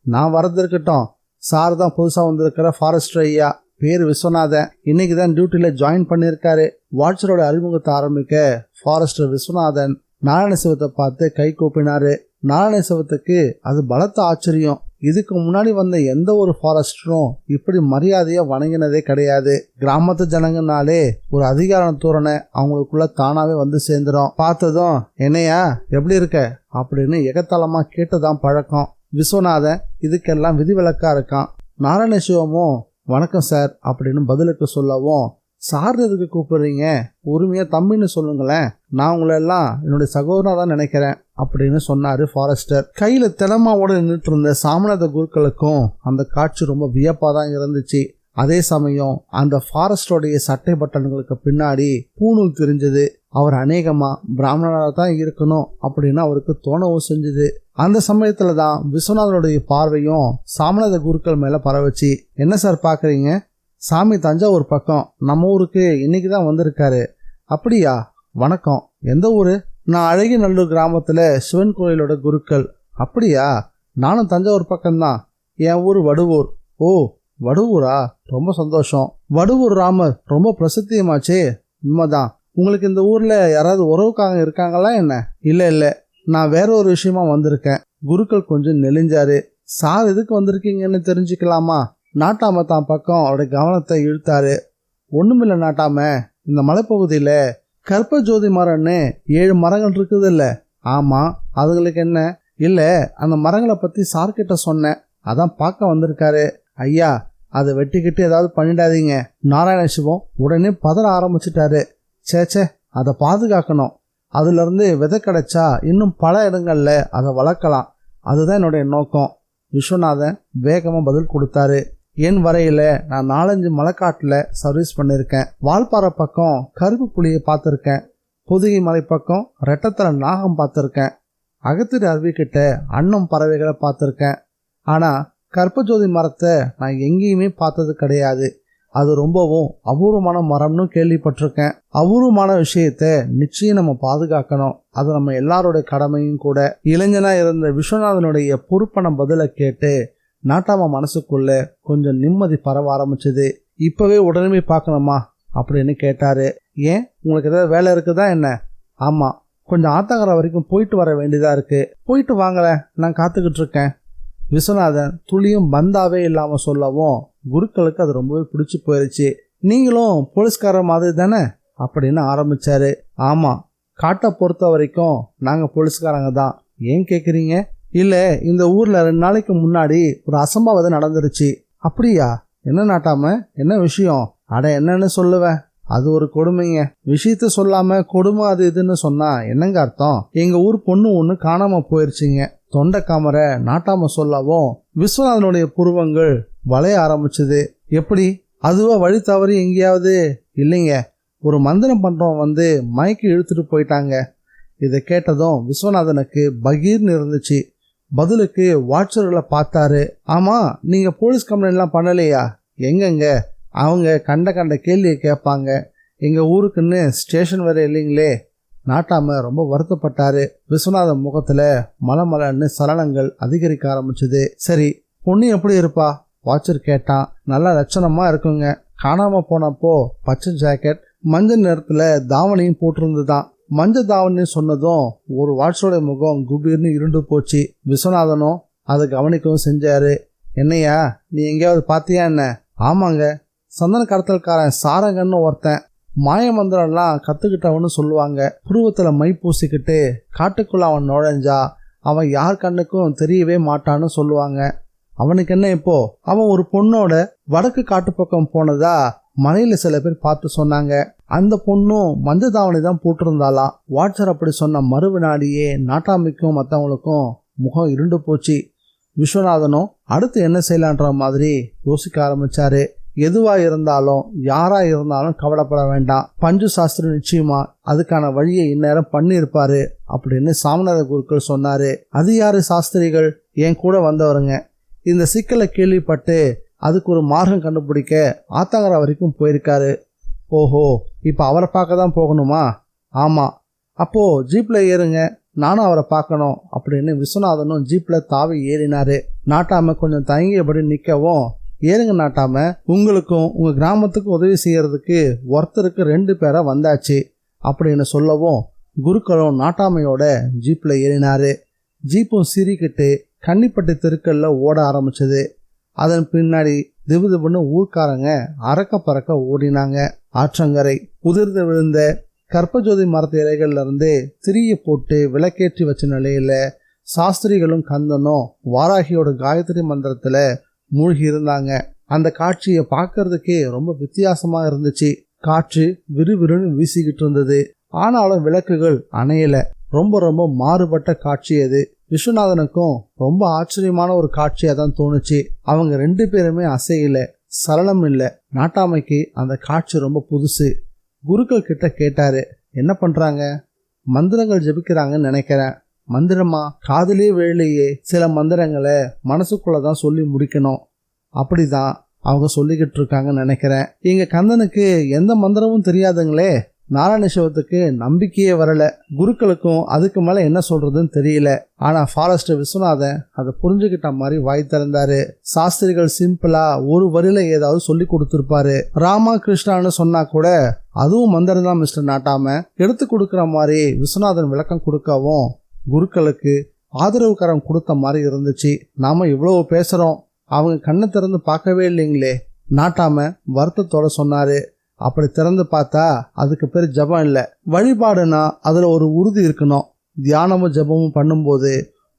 நான் வரது இருக்கட்டும். சார் தான் புதுசா வந்திருக்கிற ஃபாரஸ்டர் ஐயா, பேர் விஸ்வநாதன். இன்னைக்கு தான் டியூட்டில ஜாயின் பண்ணியிருக்காரு. வாட்சரோட அறிமுகத்தை ஆரம்பிக்க ஃபாரஸ்டர் விஸ்வநாதன் நாராயணசிவத்தை பார்த்து கை கூப்பினாரு. நாராயணசிவத்துக்கு அது பலத்த ஆச்சரியம். இதுக்கு முன்னாடி வந்த எந்த ஒரு ஃபாரஸ்டரும் இப்படி மரியாதையா வணங்கினதே கிடையாது. கிராமத்து ஜனங்கனாலே ஒரு அதிகார தோரணை அவங்களுக்குள்ள தானாவே வந்து சேர்ந்துடும். பார்த்ததும், என்னையா எப்படி இருக்க அப்படின்னு எகத்தளமா கேட்டுதான் பழக்கம். விஸ்வநாதன் இதுக்கெல்லாம் விதிவிலக்கா இருக்கான். நாராயணசிவமும் வணக்கம் சார் அப்படின்னு பதிலுக்கு சொல்லவும், சார் எதுக்கு கூப்பிடுறீங்க, உரிமையா தம்பின்னு சொல்லுங்களேன், நான் உங்களை எல்லாம் என்னுடைய சகோதரனா தான் நினைக்கிறேன் அப்படின்னு சொன்னாரு ஃபாரஸ்டர். கையில தினமாவோட நின்றுட்டு இருந்த சாமநாத குருக்களுக்கும் அந்த காட்சி ரொம்ப வியப்பா தான் இருந்துச்சு. அதே சமயம் அந்த ஃபாரஸ்டருடைய சட்டை பட்டன்களுக்கு பின்னாடி பூணூல் தெரிஞ்சது. அவர் அநேகமா பிராமணராக தான் இருக்கணும் அப்படின்னு அவருக்கு தோணவும் செஞ்சது. அந்த சமயத்துல தான் விஸ்வநாதனுடைய பார்வையும் சாமநாத குருக்கள் மேல பரவச்சு. என்ன சார் பாக்குறீங்க? சாமி தஞ்சாவூர் பக்கம் நம்ம ஊருக்கு இன்னைக்கு தான் வந்திருக்காரு. அப்படியா? வணக்கம். எந்த ஊரு? நான் அழகிநல்லூர் கிராமத்துல சிவன் கோயிலோட குருக்கள். அப்படியா? நானும் தஞ்சாவூர் பக்கம்தான். என் ஊர் வடுவூர். ஓ, வடுவூரா? ரொம்ப சந்தோஷம். வடுவூர் ராமர் ரொம்ப பிரசித்தியமாச்சே. உண்மைதான். உங்களுக்கு இந்த ஊர்ல யாராவது உறவுக்காக இருக்காங்களா என்ன? இல்ல, நான் வேற ஒரு விஷயமா வந்திருக்கேன். குருக்கள் கொஞ்சம் நெளிஞ்சாரு. சார் எதுக்கு வந்திருக்கீங்கன்னு தெரிஞ்சுக்கலாமா? நாட்டாம தான் பக்கம் அவருடைய கவனத்தை இழுத்தாரு. ஒண்ணுமில்ல நாட்டாம, இந்த மலைப்பகுதியில கற்பஜோதி மரம்னு 7 மரங்கள் இருக்குது இல்ல? ஆமா, அதுங்களுக்கு என்ன? இல்ல, அந்த மரங்களை பத்தி சார்கிட்ட சொன்னேன், அதான் பார்க்க வந்திருக்காரு. ஐயா, அதை வெட்டிக்கிட்டு ஏதாவது பண்ணிடாதீங்க. நாராயணசிவம் உடனே பதற ஆரம்பிச்சிட்டாரு. சேச்சே, அதை பாதுகாக்கணும். அதுல இருந்து விதை கிடைச்சா இன்னும் பல இடங்கள்ல அதை வளர்க்கலாம். அதுதான் என்னுடைய நோக்கம். விஸ்வநாதன் வேகமா பதில் கொடுத்தாரு. என் வரையில நான் 4-5 மலைக்காட்டுல சர்வீஸ் பண்ணிருக்கேன். வால்பாறை பக்கம் கருப்பு புலியை பார்த்திருக்கேன். பொதுகை மலை பக்கம் ரெட்டத்தலை நாகம் பார்த்திருக்கேன். அகத்திரி அருவிக்கிட்ட அன்னம் பறவைகளை பார்த்திருக்கேன். ஆனா கற்பஜோதி மரத்தை நான் எங்கேயுமே பார்த்தது கிடையாது. அது ரொம்பவும் அபூர்வமான மரம்னு கேள்விப்பட்டிருக்கேன். அபூர்வமான விஷயத்த நிச்சயம் நம்ம பாதுகாக்கணும். அது நம்ம எல்லாரோட கடமையும் கூட. இளைஞனா இருந்த விஸ்வநாதனுடைய பொறுப்பான பதிலை கேட்டு நாட்டாம மனசுக்குள்ள கொஞ்சம் நிம்மதி பரவ ஆரம்பிச்சது. இப்பவே உடனே பார்க்கணுமா அப்படின்னு கேட்டாரு. ஏன், உங்களுக்கு ஏதாவது வேலை இருக்குதா என்ன? ஆமா, கொஞ்சம் ஆத்தங்கரை வரைக்கும் போயிட்டு வர வேண்டியதா இருக்கு. போயிட்டு வாங்கல, நான் காத்துக்கிட்டு இருக்கேன். விஸ்வநாதன் துளியும் பந்தாவே இல்லாம சொல்லவும் குருக்களுக்கு அது ரொம்பவே பிடிச்சு போயிருச்சு. நீங்களும் போலீஸ்கார மாதிரி தானே அப்படின்னு ஆரம்பிச்சாரு. ஆமா, காட்டை பொறுத்த வரைக்கும் நாங்க போலீஸ்காரங்க தான். ஏன் கேக்குறீங்க? இல்ல இந்த ஊர்ல 2 நாளைக்கு முன்னாடி ஒரு அசம்பாவிதம் நடந்துருச்சு. அப்படியா? என்ன நாட்டாம, என்ன விஷயம்? அட என்னன்னு சொல்லுவேன், அது ஒரு கொடுமைங்க. விஷயத்த சொல்லாம கொடுமை அது இதுன்னு சொன்னா என்னங்க அர்த்தம்? எங்க ஊர் பொண்ணு ஒண்ணு காணாம போயிருச்சுங்க. தொண்டை காமர நாட்டாம சொல்லவும் விஸ்வநாதனுடைய புருவங்கள் வளைய ஆரம்பிச்சது. எப்படி? அதுவா வழி தவறி எங்கேயாவது? இல்லைங்க, ஒரு மந்திரம் பண்றவன் வந்து மயக்கி இழுத்துட்டு போயிட்டாங்க. இதை கேட்டதும் விஸ்வநாதனுக்கு பகீர்னு இருந்துச்சு. பதிலுக்கு வாட்சர்களை பார்த்தாரு. ஆமா, நீங்க போலீஸ் கம்ப்ளைண்ட்லாம் பண்ணலையா? எங்கங்க, அவங்க கண்ட கண்ட கேள்வியை கேட்பாங்க. எங்க ஊருக்குன்னு ஸ்டேஷன் வேற இல்லைங்களே. நாட்டாம ரொம்ப வருத்தப்பட்டாரு. விஸ்வநாதன் முகத்துல மலமலன்னு சலனங்கள் அதிகரிக்க ஆரம்பிச்சுது. சரி, பொண்ணு எப்படி இருப்பா? வாட்சர் கேட்டான். நல்ல லட்சணமா இருக்குங்க. காணாம போனப்போ பச்சை ஜாக்கெட், மஞ்சள் நிறத்துல தாவணியும் போட்டிருந்துதான். மஞ்சள் தாவணி சொன்னதும் ஒரு வாட்சோட முகம் குபீர்னு இருண்டு போச்சு. விஸ்வநாதனும் அதை கவனிக்கவும் செஞ்சாரு. என்னையா, நீ எங்கேயாவது பாத்தியா என்ன? ஆமாங்க, சந்தன கடத்தல்காரன் சாரங்கன்னு ஒருத்தன் மாய மந்திரம்லாம் கத்துக்கிட்டவன்னு சொல்லுவாங்க. புருவத்துல மை பூசிக்கிட்டு காட்டுக்குள்ள அவன் நுழைஞ்சா அவன் யார் கண்ணுக்கும் தெரியவே மாட்டான்னு சொல்லுவாங்க. அவனுக்கு என்ன இப்போ? அவன் ஒரு பொண்ணோட வடக்கு காட்டு பக்கம் போனதா மலையில சில பேர் பார்த்து சொன்னாங்க. அந்த பொண்ணும் மஞ்சள் தாவணி தான் போட்டிருந்தாலாம். வாட்சர் அப்படி சொன்ன மறுவினாடியே நாட்டாமிக்கும் மற்றவங்களுக்கும் முகம் இருண்டு போச்சு. விஸ்வநாதனும் அடுத்து என்ன செய்யலான்ற மாதிரி யோசிக்க ஆரம்பிச்சாரு. எதுவா இருந்தாலும் யாரா இருந்தாலும் கவலைப்பட வேண்டாம். பஞ்சு சாஸ்திரி நிச்சயமா அதுக்கான வழியை இந்நேரம் பண்ணியிருப்பாரு அப்படின்னு சாமநாத குருக்கள் சொன்னாரு. அது யாரு சாஸ்திரிகள்? என் கூட வந்தவருங்க. இந்த சிக்கலை கேள்விப்பட்டு அதுக்கு ஒரு மார்க்கம் கண்டுபிடிக்க ஆத்தங்கரை வரைக்கும் போயிருக்காரு. ஓஹோ, இப்ப அவரை பார்க்க தான் போகணுமா? ஆமா. அப்போ ஜீப்ல ஏறுங்க, நானும் அவரை பார்க்கணும் அப்படின்னு விஸ்வநாதனும் ஜீப்ல தாவி ஏறினாரு. நாட்டாம கொஞ்சம் தயங்கியபடி நிக்கவும், ஏறுங்க நாட்டாம, உங்களுக்கும் உங்க கிராமத்துக்கு உதவி செய்யறதுக்கு ஒருத்தருக்கு 2 பேரா வந்தாச்சு அப்படின்னு சொல்லவும் குருக்களும் நாட்டாமையோட ஜீப்ல ஏறினாரு. ஜீப்பும் சிரிக்கிட்டு கன்னிப்பட்டி தெருக்கல்ல ஓட ஆரம்பிச்சது. அதன் பின்னாடி திபுதிபுன்னு ஊர்க்காரங்க அறக்க பறக்க ஓடினாங்க. ஆற்றங்கரை உதிர்ந்து விழுந்த கற்பஜோதி மரத்து இலைகள்ல இருந்து திரிய போட்டு விளக்கேற்றி வச்ச நிலையில சாஸ்திரிகளும் கந்தனும் வாராகியோட காயத்ரி மந்திரத்துல மூழ்கி இருந்தாங்க. அந்த காட்சியை பார்க்கறதுக்கே ரொம்ப வித்தியாசமா இருந்துச்சு. காற்று விறுவிறுன்னு வீசிக்கிட்டு இருந்தது. ஆனாலும் விளக்குகள் அணையல. ரொம்ப ரொம்ப மாறுபட்ட காட்சி அது. விஸ்வநாதனுக்கும் ரொம்ப ஆச்சரியமான ஒரு காட்சியா தான் தோணுச்சு. அவங்க 2 பேருமே அசையல, சலனம் இல்ல. நாட்டாமைக்கு அந்த காட்சி ரொம்ப புதுசு. குருக்கள் கிட்ட கேட்டாரு, என்ன பண்றாங்க? மந்திரங்கள் ஜபிக்கிறாங்கன்னு நினைக்கிறேன். மந்திரமா? காதலே வேலையே. சில மந்திரங்களை மனசுக்குள்ளதான் சொல்லி முடிக்கணும். அப்படிதான் அவங்க சொல்லிக்கிட்டு இருக்காங்கன்னு நினைக்கிறேன். எங்க கந்தனுக்கு எந்த மந்திரமும் தெரியாதுங்களே. நாராயண சிவத்துக்கு நம்பிக்கையே வரல. குருக்களுக்கும் அதுக்கு மேல என்ன சொல்றதுன்னு தெரியல. ஆனா ஃபாரஸ்ட் விஸ்வநாதன் அதை புரிஞ்சுக்கிட்ட மாதிரி வாய் திறந்தாரு. சாஸ்திரிகள் சிம்பிளா ஒரு வரியில ஏதாவது சொல்லி கொடுத்திருப்பாரு. ராமா கிருஷ்ணான்னு சொன்னா கூட அதுவும் மந்திரம் தான் மிஸ்டர் நாட்டாம. எடுத்து கொடுக்கற மாதிரி விஸ்வநாதன் விளக்கம் கொடுக்கவும் குருக்களுக்கு ஆதரவு கரம் கொடுத்த மாதிரி இருந்துச்சு. நாம இவ்வளவு பேசுறோம், அவங்க கண்ணை திறந்து பார்க்கவே இல்லைங்களே. நாட்டாம வருத்தத்தோட சொன்னாரு. அப்படி திறந்து பார்த்தா அதுக்கு பேர் ஜபம் இல்லை, வழிபாடுனா அதுல ஒரு உறுதி இருக்கணும். தியானமும் ஜபமும் பண்ணும்போது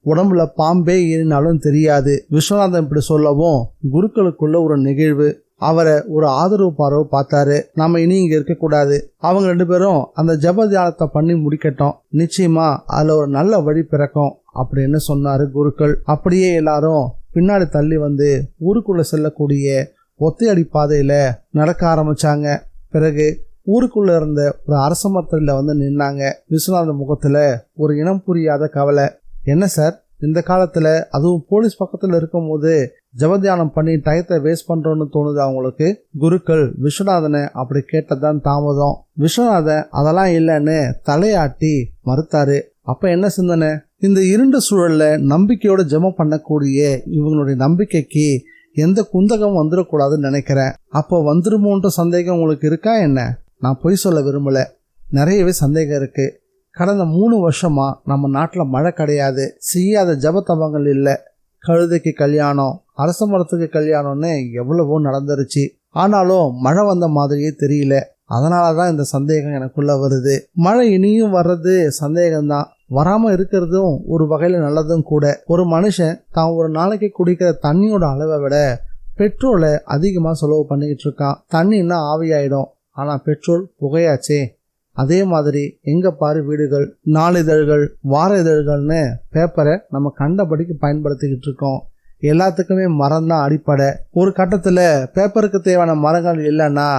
உடம்புல பாம்பே ஏறினாலும் தெரியாது. விஸ்வநாதன் இப்படி சொல்லவும் குருக்களுக்குள்ள ஒரு நிகழ்வு. அவரை ஒரு ஆதரவு பார்வை பார்த்தாரு. நாம இனி இங்க இருக்க கூடாது. அவங்க 2 பேரும் அந்த ஜப தியானத்தை பண்ணி முடிக்கட்டும். நிச்சயமா அதுல ஒரு நல்ல வழி பிறக்கும் அப்படின்னு சொன்னாரு குருக்கள். அப்படியே எல்லாரும் பின்னாடி தள்ளி வந்து ஊருக்குள்ள செல்லக்கூடிய ஒத்தையடி பாதையில நடக்க ஆரம்பிச்சாங்க. பிறகு ஊருக்குள்ள இருந்த ஒரு அரச மரத்துல வந்து நின்னாங்க. விஸ்வநாத முகத்துல ஒரு இனம் புரியாத கவலை. என்ன சார், இந்த காலத்துல அதுவும் போலீஸ் பக்கத்துல இருக்கும் போது ஜபத்தியானம் பண்ணி டயத்தை வேஸ்ட் பண்றோம்னு தோணுது அவங்களுக்கு? குருக்கள் விஸ்வநாதனை அப்படி கேட்டதான் தாமதம். விஸ்வநாதன் அதெல்லாம் இல்லைன்னு தலையாட்டி மறுத்தாரு. அப்ப என்ன சிந்தனை? இந்த இருண்ட சூழல்ல நம்பிக்கையோட ஜபம் பண்ணக்கூடிய இவங்களுடைய நம்பிக்கைக்கு எந்த குந்தகம் வந்துடக்கூடாதுன்னு நினைக்கிறேன். அப்போ வந்துருமோன்ற சந்தேகம் உங்களுக்கு இருக்கா என்ன? நான் பொய் சொல்ல விரும்பல, நிறையவே சந்தேகம் இருக்கு. கடந்த 3 வருஷமா நம்ம நாட்டுல மழை கிடையாது. செய்யாத ஜபத்தபங்கள் இல்லை. கழுதைக்கு கல்யாணம், அரச மரத்துக்கு கல்யாணம்னு எவ்வளவோ நடந்துருச்சு. ஆனாலும் மழை வந்த மாதிரியே தெரியல. அதனாலதான் இந்த சந்தேகம் எனக்குள்ள வருது. மழை இனியும் வர்றது சந்தேகம்தான். வராம இருக்கிறதும் ஒரு வகையில நல்லதும் கூட. ஒரு மனுஷன் தான் ஒரு நாளைக்கு குடிக்கிற தண்ணியோட அளவை விட பெட்ரோலை அதிகமா செலவு பண்ணிக்கிட்டு இருக்கான். தண்ணின்னா ஆவியாயிடும், ஆனா பெட்ரோல் புகையாச்சே. அதே மாதிரி எங்க பாரு வீடுகள், நாளிதழ்கள், வார இதழ்கள்னு பேப்பரை நம்ம கண்டபடிக்கு பயன்படுத்திக்கிட்டு இருக்கோம். எல்லாத்துக்குமே மரம் தான் அடிப்படை. ஒரு கட்டத்துல பேப்பருக்கு தேவையான மரங்கள் இல்லைன்னா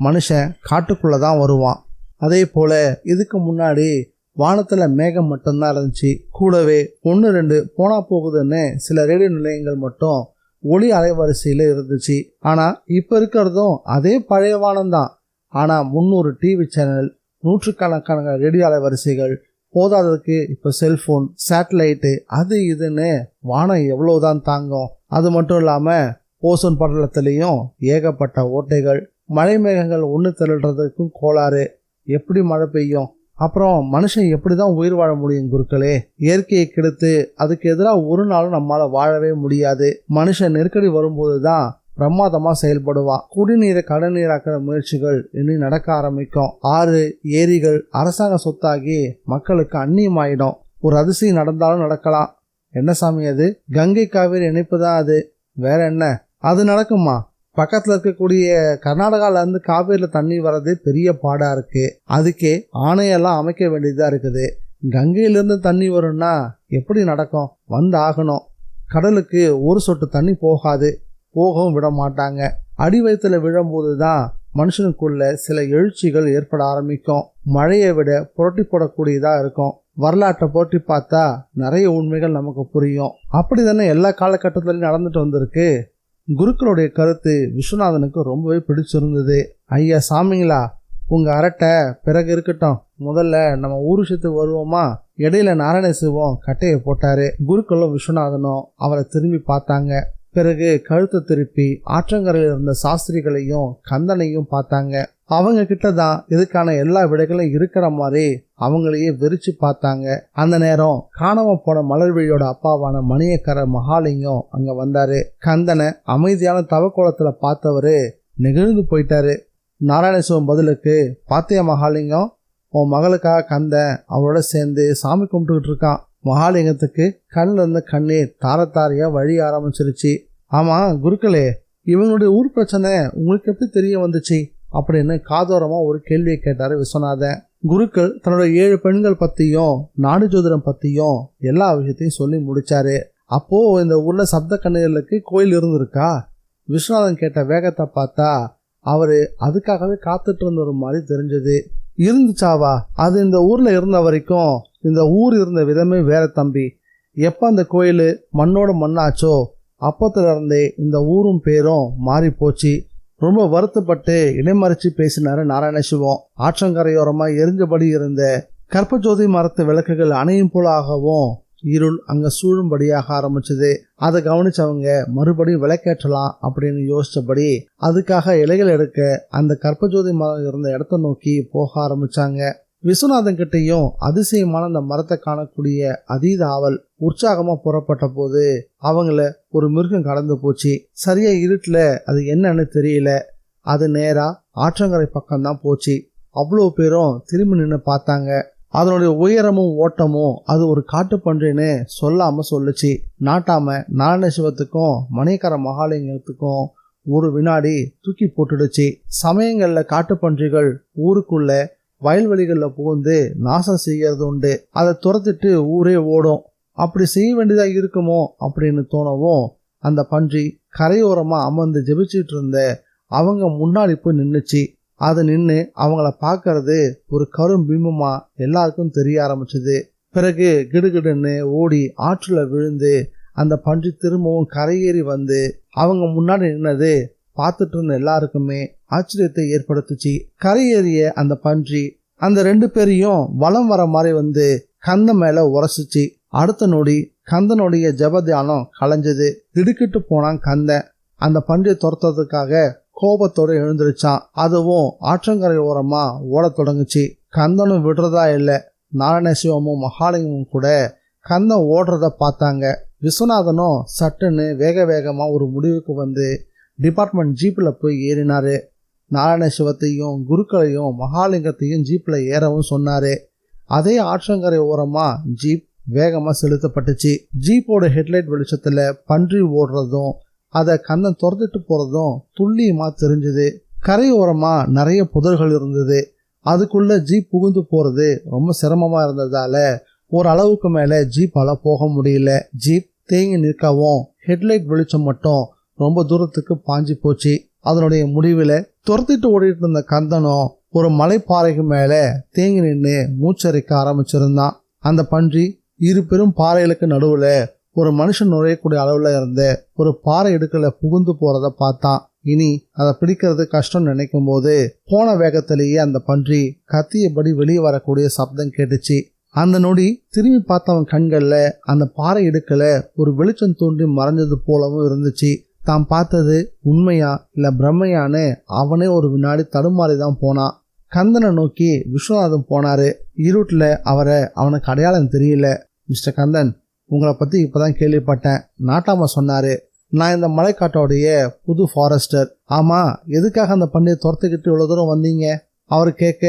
மனுஷன் காட்டுக்குள்ளதான் வருவான். அதே போல இதுக்கு முன்னாடி வானத்துல மேகம் மட்டும்தான் இருந்துச்சு. கூடவே 1-2 போனா போகுதுன்னு சில ரேடியோ நிலையங்கள் மட்டும் ஒளி அலைவரிசையில இருந்துச்சு. ஆனா இப்ப இருக்கிறதும் அதே பழைய வானம் தான். ஆனா 300 டிவி சேனல், நூற்றுக்கணக்கான ரேடியோ அலைவரிசைகள், போதாததுக்கு இப்ப செல்போன், சேட்டலைட்டு, அது இதுன்னு வானம் எவ்வளவுதான் தாங்கும். அது மட்டும் இல்லாம ஓசோன் படலத்திலையும் ஏகப்பட்ட ஓட்டைகள். மழை மேகங்கள் ஒன்று திரள்றதுக்கும் கோளாறு. எப்படி மழை பெய்யும்? அப்புறம் மனுஷன் எப்படிதான் உயிர் வாழ முடியும் குருக்களே? இயற்கையை கெடுத்து அதுக்கு எதிராக ஒரு நாளும் நம்மளால வாழவே முடியாது. மனுஷன் நெருக்கடி வரும்போதுதான் பிரமாதமா செயல்படுவான். குடிநீரை கடநீராக்கிற முயற்சிகள் இனி நடக்க ஆரம்பிக்கும். ஆறு, ஏரிகள் அரசாங்க சொத்தாகி மக்களுக்கு அந்நியமாயிடும். ஒரு அதிசயம் நடந்தாலும் நடக்கலாம். என்ன சாமி அது? கங்கை காவிரி இணைப்பு தான் அது, வேற என்ன? அது நடக்குமா? பக்கத்துல இருக்கக்கூடிய கர்நாடகால இருந்து காவேரியில தண்ணி வர்றது பெரிய பாடா இருக்கு. அதுக்கே ஆணையெல்லாம் அமைக்க வேண்டியதா இருக்குது. கங்கையிலிருந்து தண்ணி வரும்னா எப்படி நடக்கும்? வந்து ஆகணும். கடலுக்கு ஒரு சொட்டு தண்ணி போகாது, போகவும் விட மாட்டாங்க. அடி வயிற்றுல விழும்போதுதான் மனுஷனுக்குள்ள சில எழுச்சிகள் ஏற்பட ஆரம்பிக்கும். மழையை விட புரட்டி போடக்கூடியதா இருக்கும். வரலாற்றை போட்டி பார்த்தா நிறைய உண்மைகள் நமக்கு புரியும். அப்படித்தானே எல்லா காலகட்டத்திலையும் நடந்துட்டு வந்திருக்கு. குருக்களுடைய கருத்து விஸ்வநாதனுக்கு ரொம்பவே பிடிச்சிருந்தது. ஐயா சாமிங்களா, உங்க அரட்டை பிறகு இருக்கட்டும், முதல்ல நம்ம ஊர் விஷயத்துக்கு வருவோமா? இடையில நாராயண சிவம் கட்டையை போட்டாரு. குருக்களும் விஸ்வநாதனும் அவரை திரும்பி பார்த்தாங்க. பிறகு கழுத்தை திருப்பி ஆற்றங்கரையில் இருந்த சாஸ்திரிகளையும் கந்தனையும் பார்த்தாங்க. அவங்க கிட்டதான் இதுக்கான எல்லா விடைகளும் இருக்கிற மாதிரி அவங்களையே வெறிச்சு பார்த்தாங்க. அந்த நேரம் காணாம போன மலர்விழியோட அப்பாவான மணியக்கர மகாலிங்கம் அங்க வந்தாரு. கந்தனை அமைதியான தவக்கோலத்துல பார்த்தவரு நெகிழ்ந்து போயிட்டாரு. நாராயணசிவம் பதிலுக்கு, பாத்தியா மகாலிங்கம், உன் மகளுக்காக கந்தன் அவளோட சேர்ந்து சாமி கும்பிட்டுக்கிட்டு இருக்கான். மகாலிங்கத்துக்கு கண்ணில் இருந்த கண்ணீர் தாரத்தாரியா வழி ஆரம்பிச்சிருச்சு. ஆமா குருக்களே, இவங்களுடைய ஊர் பிரச்சனை உங்களுக்கு எப்படி தெரிய வந்துச்சு அப்படின்னு காதோரமா ஒரு கேள்வியை கேட்டாரு விஸ்வநாதன். குருக்கள் தன்னோட 7 பெண்கள் பத்தியும் நாடு ஜோதிடம் பத்தியும் எல்லா விஷயத்தையும் சொல்லி முடிச்சாரு. அப்போ இந்த ஊர்ல சப்த கண்ணீர்களுக்கு கோயில் இருந்திருக்கா? விஸ்வநாதன் கேட்ட வேகத்தை பார்த்தா அவரு அதுக்காகவே காத்துட்டு இருந்த ஒரு மாதிரி தெரிஞ்சது. இருந்துச்சாவா? அது இந்த ஊர்ல இருந்த வரைக்கும் இந்த ஊர் இருந்த விதமே வேற தம்பி. எப்ப அந்த கோயில் மண்ணோட மண்ணாச்சோ அப்பத்துல இருந்தே இந்த ஊரும் பேரும் மாறி போச்சு. ரொம்ப வருத்தப்பட்டு இடைமறிச்சு பேசினாரு நாராயணசிவம். ஆற்றங்கரையோரமா எரிஞ்சபடி இருந்த கற்பஜோதி மரத்து விளக்குகள் அணையும் போலாகவும் இருள் அங்க சூழும்படியாக ஆரம்பிச்சது. அதை கவனிச்சவங்க மறுபடியும் விளக்கேற்றலாம் அப்படின்னு யோசிச்சபடி அதுக்காக இலைகள் எடுக்க அந்த கற்பஜோதி மரம் இருந்த இடத்த நோக்கி போக ஆரம்பிச்சாங்க. விஸ்வநாதன் கிட்டையும் அதிசயமான அந்த மரத்தை காணக்கூடிய அதீத ஆவல் உற்சாகமா புறப்பட்ட போது அவங்கள ஒரு மிருகம் கடந்து போச்சு. சரியா இருட்டுல அது என்னன்னு தெரியல. அது நேரா ஆற்றங்கரை பக்கம்தான் போச்சு. அவ்வளோ பேரும் திரும்பி நின்று பார்த்தாங்க. அதனுடைய உயரமும் ஓட்டமும் அது ஒரு காட்டுப்பன்றின்னு சொல்லாம சொல்லுச்சு. நாட்டாம நாராயணசிவத்துக்கும் மணியக்கர மகாலிங்கத்துக்கும் ஒரு வினாடி தூக்கி போட்டுடுச்சு. சமயங்கள்ல காட்டுப்பன்றிகள் ஊருக்குள்ள வயல்வெளிகளில் புகுந்து நாசம் செய்யறது உண்டு. அதை துரத்திட்டு ஊரே ஓடும். அப்படி செய்ய வேண்டியதா இருக்குமோ அப்படின்னு தோணவும் அந்த பன்றி கரையோரமா அமர்ந்து ஜெபிச்சுட்டு இருந்த அவங்க முன்னாடி போய் நின்னுச்சு. அது நின்று அவங்கள பார்க்கறது ஒரு கரும் பிம்பமா எல்லாருக்கும் தெரிய ஆரம்பிச்சது. பிறகு கிடுகிடுன்னு ஓடி ஆற்றுல விழுந்து அந்த பன்றி திரும்பவும் கரையேறி வந்து அவங்க முன்னாடி நின்னது பார்த்துட்டு இருந்த எல்லாருக்குமே ஆச்சரியத்தை ஏற்படுத்துச்சு. கரையேறிய அந்த பன்றி அந்த 2 பேரையும் வலம் வர மாதிரி வந்து கந்த மேல உரசிச்சு. அடுத்த நொடி கந்தனுடைய ஜப தியானம் கலைஞ்சது. திடுக்கிட்டு போனான் கந்தன். அந்த பன்றியை துரத்துறதுக்காக கோபத்தோடு எழுந்திருச்சான். அதுவும் ஆற்றங்கரை ஓரமா ஓட தொடங்குச்சு. கந்தனும் விடுறதா இல்லை. நாராயணசிவமும் மகாலிங்கமும் கூட கந்தன் ஓடுறத பார்த்தாங்க. விஸ்வநாதனும் சட்டுன்னு வேக வேகமா ஒரு முடிவுக்கு வந்து டிபார்ட்மெண்ட் ஜீப்ல போய் ஏறினாரு. நாராயணசிவத்தையும் குருக்களையும் மகாலிங்கத்தையும் ஜீப்ல ஏறவும் சொன்னாரு. அதே ஆற்றங்கரை ஓரமா ஜீப் வேகமா செலுத்தப்பட்டுச்சு. ஜீப்போட ஹெட்லைட் வெளிச்சத்துல பன்றி ஓடுறதும் அதை கந்தன் துரத்துட்டு போறதும் துல்லியமா தெரிஞ்சது. கரையோரமா நிறைய புதர்கள் இருந்தது. அதுக்குள்ள ஜீப் புகுந்து போறது ரொம்ப சிரமமா இருந்ததால ஒரு அளவுக்கு மேல ஜீப்பால போக முடியல. ஜீப் தேங்கி நிற்கவும் ஹெட்லைட் வெளிச்சம் மட்டும் ரொம்ப தூரத்துக்கு பாஞ்சு போச்சு. அதனுடைய முடிவுல துரத்திட்டு ஓடிட்டு இருந்த கந்தனும் ஒரு மலைப்பாறைக்கு மேல தேங்கி நின்று மூச்சரிக்க ஆரம்பிச்சிருந்தான். அந்த பன்றி இரு பெரும் பாறைகளுக்கு நடுவுல ஒரு மனுஷன் நுழையக்கூடிய அளவுல இருந்த ஒரு பாறை இடுக்கல புகுந்து போறத பார்த்தான். இனி அதை பிடிக்கிறது கஷ்டம் நினைக்கும் போது போன வேகத்திலேயே அந்த பன்றி கத்தியபடி வெளியே வரக்கூடிய சப்தம் கேட்டுச்சு. அந்த நொடி திரும்பி பார்த்தவன் கண்கள்ல அந்த பாறை இடுக்கல ஒரு வெளிச்சம் தோன்றி மறைஞ்சது போலவும் இருந்துச்சு. தான் பார்த்தது உண்மையா இல்ல பிரம்மையான்னு அவனே ஒரு வினாடி தடுமாறிதான் போனான். கந்தனை நோக்கி விஸ்வநாதன் போனாரு. இருட்டுல அவனுக்கு அடையாளம் தெரியல. மிஸ்டர் கந்தன், உங்களை பத்தி இப்பதான் கேள்விப்பட்டேன். நாட்டாம சொன்னாரு, நான் இந்த மலைக்காட்டோடைய புது ஃபாரஸ்டர். ஆமா, எதுக்காக அந்த பண்ணியை துரத்துக்கிட்டு இவ்வளவு தூரம் வந்தீங்க? அவரு கேட்க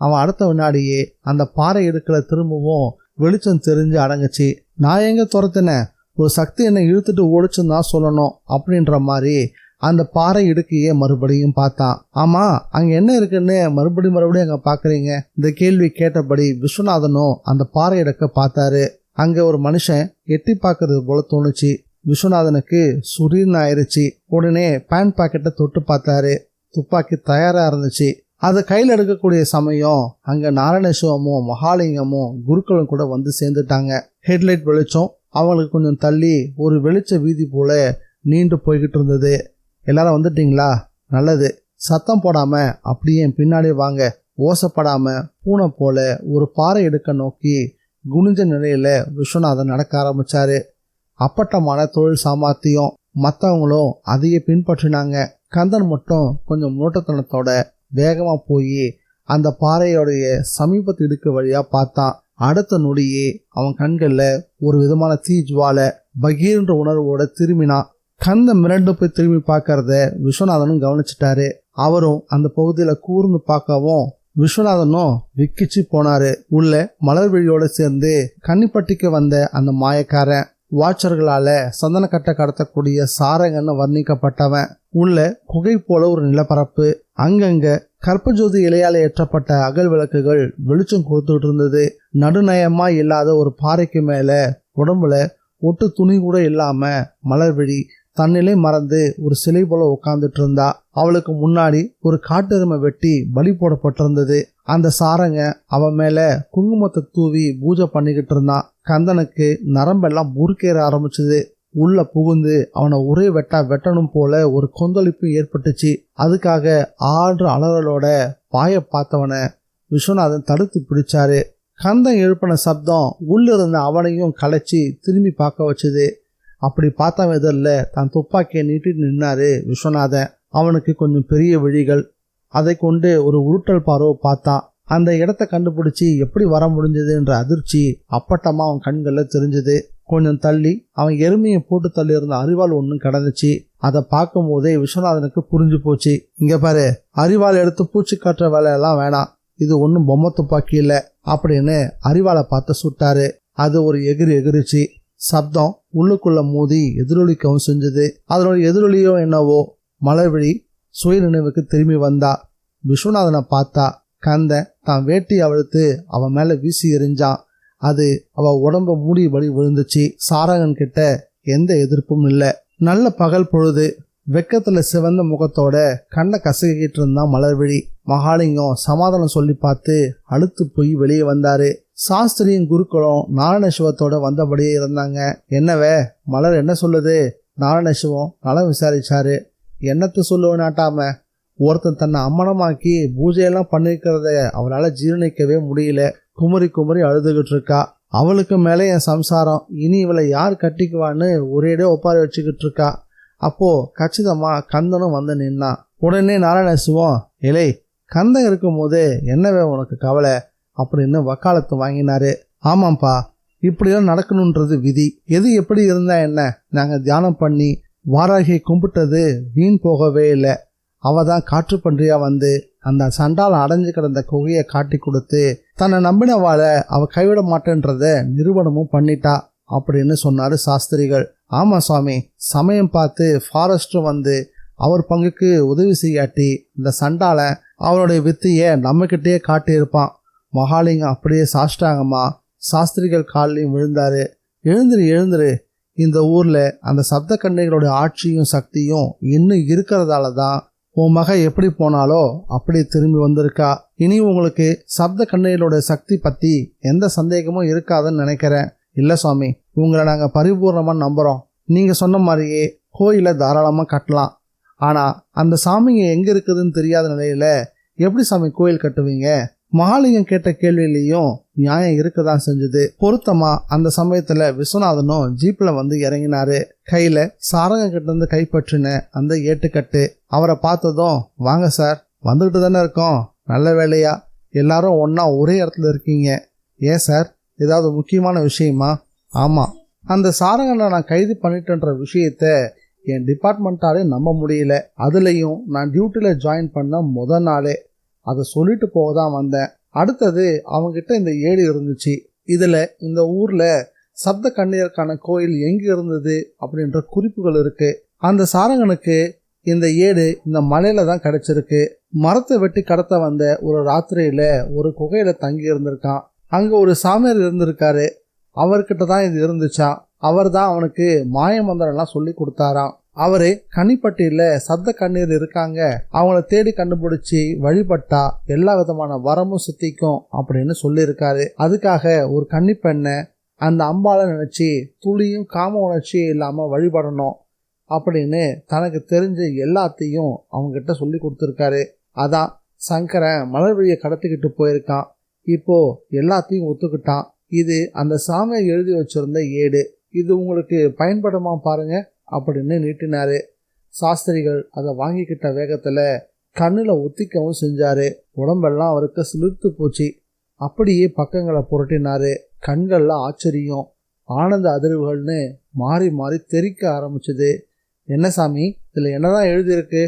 அவன் அடுத்த வினாடியே அந்த பாறை இடுக்கல திரும்பவும் வெளிச்சம் தெரிஞ்சு அடங்குச்சு. நான் எங்க துரத்தினேன், ஒரு சக்தி என்னை இழுத்துட்டு ஓடிச்சுன்னு தான் சொல்லணும் அப்படின்ற மாதிரி அந்த பாறை இடுக்கையே மறுபடியும் பார்த்தான். ஆமா, அங்க என்ன இருக்குன்னு மறுபடியும் அங்க பாக்குறீங்க? இந்த கேள்வி கேட்டபடி விஸ்வநாதனும் அந்த பாறை இடுக்க பார்த்தாரு. அங்க ஒரு மனுஷன் எட்டி பார்க்கறது போல தோணுச்சு. விஸ்வநாதனுக்கு சுரீர்னு ஆயிருச்சு. உடனே பேண்ட் பாக்கெட்டை தொட்டு பார்த்தாரு. துப்பாக்கி தயாரா இருந்துச்சு. அதை கையில் எடுக்கக்கூடிய சமயம் அங்க நாராயணசிவமும் மகாலிங்கமும் குருக்களும் கூட வந்து சேர்ந்துட்டாங்க. ஹெட்லைட் வெளிச்சம் அவங்களுக்கு கொஞ்சம் தள்ளி ஒரு வெளிச்ச வீதி போல நீண்டு போய்கிட்டு இருந்தது. எல்லாரும் வந்துட்டீங்களா? நல்லது. சத்தம் போடாம அப்படியே பின்னாடி வாங்க. ஓசப்படாம பூனை போல ஒரு பாறை எடுக்க நோக்கி குனிஞ்ச நிலையில விஸ்வநாதன் நடக்க ஆரம்பிச்சாரு. அப்பட்டமான தொழில் சாமர்த்தியம். மற்றவங்களும் அதையே பின்பற்றினாங்க. கந்தன் மட்டும் கொஞ்சம் மூட்டத்தனத்தோட வேகமா போய் அந்த பாறையோடைய சமீபத்து இடுக்கு வழியா பார்த்தான். அடுத்த நொடியே அவன் கண்கள்ல ஒரு விதமான தீஜ்வாலை பகீர்ன்ற உணர்வோட திரும்பினான். கந்த மிரண்டு போய் திரும்பி பார்க்கறத விஸ்வநாதனும் கவனிச்சிட்டாரு. அவரும் அந்த பகுதியில கூர்ந்து பார்க்கவும் விஸ்வநாதனும் விக்கிச்சு போனாரு. உள்ள மலர்விழியோட சேர்ந்து கன்னிப்பட்டிக்கு வந்த அந்த மாயக்காரன் வாட்சர்களால சந்தன கட்டை கடத்தக்கூடிய சாரங்கன்னு வர்ணிக்கப்பட்டவன். உள்ள குகை போல ஒரு நிலப்பரப்பு. அங்கங்க கற்பஜோதி இலையால ஏற்றப்பட்ட அகல் விளக்குகள் வெளிச்சம் கொடுத்துட்டு இருந்தது. நடுநயமா இல்லாத ஒரு பாறைக்கு மேல உடம்புல ஒட்டு துணி கூட இல்லாம மலர்விழி தன்னிலே மறந்து ஒரு சிலை போல உட்கார்ந்துட்டு இருந்தா. அவளுக்கு முன்னாடி ஒரு காட்டெருமை வெட்டி பலி போடப்பட்டிருந்தது. அந்த சாரங்க அவன் மேல குங்குமத்தை தூவி பூஜை பண்ணிக்கிட்டு இருந்தான். கந்தனுக்கு நரம்பெல்லாம் முறுக்கேற ஆரம்பிச்சுது. உள்ள புகுந்து அவனை ஒரே வெட்டணும் போல ஒரு கொந்தளிப்பு ஏற்பட்டுச்சு. அதுக்காக ஆறு அலறலோட பாய பார்த்தவனை விஸ்வநாதன் தடுத்து பிடிச்சாரு. கந்தன் எழுப்பின சப்தம் உள்ளிருந்த அவனையும் கலைச்சி திரும்பி பார்க்க வச்சுது. அப்படி பார்த்தவன் எதிரில் தான் துப்பாக்கியை நீட்டிட்டு நின்னாரு விஸ்வநாதன். அவனுக்கு கொஞ்சம் பெரிய விழிகள். அதை கொண்டு ஒரு உருட்டல் பார்வை பார்த்தான். அந்த இடத்த கண்டுபிடிச்சி எப்படி வர முடிஞ்சதுன்ற அதிர்ச்சி அப்பட்டமா அவன் கண்களில் தெரிஞ்சது. கொஞ்சம் தள்ளி அவன் எருமையை போட்டு தள்ளி இருந்த அரிவாள் ஒன்றும் கிடந்துச்சு. அதை பார்க்கும் போதே விஸ்வநாதனுக்கு புரிஞ்சு போச்சு. இங்க பாரு, அரிவாள் எடுத்து பூச்சி காட்டுற வேலையெல்லாம் வேணாம், இது ஒன்றும் பொம்மை துப்பாக்கி இல்லை அப்படின்னு அரிவாளை பார்த்து சுட்டாரு. அது ஒரு எகிரிச்சு. சப்தம் உள்ளுக்குள்ள மோதி எதிரொலிக்கவும் செஞ்சது. அதனோட எதிரொலியோ என்னவோ மலர்விழி சுய நினைவுக்கு திரும்பி வந்தா. விஸ்வநாதனை பார்த்தா. கந்தன் தான் வேட்டி அவிழ்த்து அவன் மேல வீசி எறிஞ்சான். அது அவ உடம்ப மூடி வழி விழுந்துச்சு. சாரங்கன் கிட்ட எந்த எதிர்ப்பும் இல்லை. நல்ல பகல் பொழுது. வெக்கத்துல சிவந்த முகத்தோட கண்ணை கசகிட்டு இருந்தான் மலர்விழி. மகாலிங்கம் சமாதானம் சொல்லி பார்த்து அழுத்து போய் வெளியே வந்தாரு. சாஸ்திரியும் குருக்களும் நாராயணசிவத்தோட வந்தபடியே இருந்தாங்க. என்னவே மலர் என்ன சொல்லுது? நாராயணசிவம் நலம் விசாரிச்சாரு. என்னத்து சொல்லுவேனாட்டாம, ஒருத்தன் தன்னை அம்மனமாக்கி பூஜையெல்லாம் பண்ணிருக்கிறத அவளால் ஜீரணிக்கவே முடியல. குமரி அழுதுகிட்டு இருக்கா. அவளுக்கு மேலே என் சம்சாரம், இனி இவளை யார் கட்டிக்குவான்னு ஒரேடே ஒப்பாரி வச்சுக்கிட்டு இருக்கா. அப்போ கச்சிதமா கந்தனும் வந்து நின்னான். உடனே நாராயணசிவம், இலை கந்தன் இருக்கும் போது என்னவே உனக்கு கவலை அப்படின்னு வக்காலத்து வாங்கினாரு. ஆமாப்பா, இப்படியெல்லாம் நடக்கணுன்றது விதி. எது எப்படி இருந்தா என்ன, நாங்க தியானம் பண்ணி வாராகியை கும்பிட்டது வீண் போகவே இல்லை. அவ தான் காற்று பன்றியா வந்து அந்த சண்டால அடைஞ்சு கிடந்த குகையை காட்டி கொடுத்து தன்னை நம்பினவாளை அவ கைவிட மாட்டேன்றத நிரூபணமும் பண்ணிட்டா அப்படின்னு சொன்னாரு சாஸ்திரிகள். ஆமா சுவாமி, சமயம் பார்த்து ஃபாரஸ்டர் வந்து அவர் பங்குக்கு உதவி செய்யாட்டி இந்த சண்டால அவனுடைய வித்தைய நம்மகிட்டயே காட்டியிருப்பான். மகாலிங்கம் அப்படியே சாஷ்டாங்கம்மா சாஸ்திரிகள் காலையும் விழுந்தாரு. எழுந்துரு, இந்த ஊர்ல அந்த சப்த கன்னிகளோட ஆட்சியும் சக்தியும் இன்னும் இருக்கிறதால தான் உன் மக எப்படி போனாலோ அப்படி திரும்பி வந்திருக்கா. இனி உங்களுக்கு சப்த கன்னிகளோட சக்தி பத்தி எந்த சந்தேகமும் இருக்காதுன்னு நினைக்கிறேன். இல்ல சுவாமி, உங்களை நாங்க பரிபூர்ணமா நம்புறோம். நீங்க சொன்ன மாதிரியே கோயிலை தாராளமா கட்டலாம். ஆனா அந்த சாமிங்க எங்க இருக்குதுன்னு தெரியாத நிலையில எப்படி சாமி கோயில் கட்டுவீங்க? மகாலிங்கம் கேட்ட கேள்வியிலையும் நியாயம் இருக்கதான் செஞ்சது. பொருத்தமா அந்த சமயத்துல விஸ்வநாதனும் ஜீப்ல வந்து இறங்கினாரு. கையில சாரங்க கிட்ட இருந்து கைப்பற்றின அந்த ஏட்டுக்கட்டு. அவரை பார்த்ததும், வாங்க சார், வந்துகிட்டு தானே இருக்கோம், நல்ல வேலையா எல்லாரும் ஒன்னா ஒரே இடத்துல இருக்கீங்க. ஏன் சார், ஏதாவது முக்கியமான விஷயமா? ஆமா, அந்த சாரங்கனை நான் கைது பண்ணிட்டேன்ற விஷயத்த என் டிபார்ட்மெண்ட்டாலே நம்ப முடியல. அதுலயும் நான் டியூட்டில ஜாயின் பண்ண முதல் நாளே அதை சொல்லிட்டு போக தான் வந்தேன். அடுத்தது அவங்ககிட்ட இந்த ஏடு இருந்துச்சு. இதுல இந்த ஊர்ல சப்த கன்னியருக்கான கோயில் எங்க இருந்தது அப்படின்ற குறிப்புகள் இருக்கு. அந்த சாரங்கனுக்கு இந்த ஏடு இந்த மலையில தான் கிடைச்சிருக்கு. மரத்தை வெட்டி கடத்த வந்த ஒரு ராத்திரியில ஒரு குகையில தங்கி இருந்திருக்கான். அங்க ஒரு சாமியார் இருந்திருக்காரு. அவர்கிட்ட தான் இது இருந்துச்சான். அவர் தான் அவனுக்கு மாய மந்திரம்லாம் சொல்லி கொடுத்தாராம். அவரு கன்னிப்பட்டியில சப்த கண்ணீர் இருக்காங்க, அவங்கள தேடி கண்டுபிடிச்சி வழிபட்டா எல்லா விதமான வரமும் சித்திக்கும் அப்படின்னு சொல்லியிருக்காரு. அதுக்காக ஒரு கன்னிப்பெண்ணை அந்த அம்பால நினைச்சு துளியும் காம உணர்ச்சியும் இல்லாம வழிபடணும் அப்படின்னு தனக்கு தெரிஞ்ச எல்லாத்தையும் அவங்க கிட்ட சொல்லி கொடுத்துருக்காரு. அதான் சங்கரன் மலர்வழியை கடத்திக்கிட்டு போயிருக்கான். இப்போ எல்லாத்தையும் ஒத்துக்கிட்டான். இது அந்த சாமியை எழுதி வச்சிருந்த ஏடு. இது உங்களுக்கு பயன்படுமா பாருங்க அப்படின்னு நீட்டினாரு. சாஸ்திரிகள் அதை வாங்கிக்கிட்ட வேகத்துல கண்ணுல ஒத்திக்கவும் செஞ்சாரு. உடம்பெல்லாம் அவருக்கு சிலிர்த்து போச்சு. அப்படியே பக்கங்களை புரட்டினாரு. கண்கள்ல ஆச்சரியம், ஆனந்த அதிர்வுகள்னு மாறி மாறி தெறிக்க ஆரம்பிச்சுது. என்ன சாமி, இதுல என்னதான் எழுதியிருக்கு?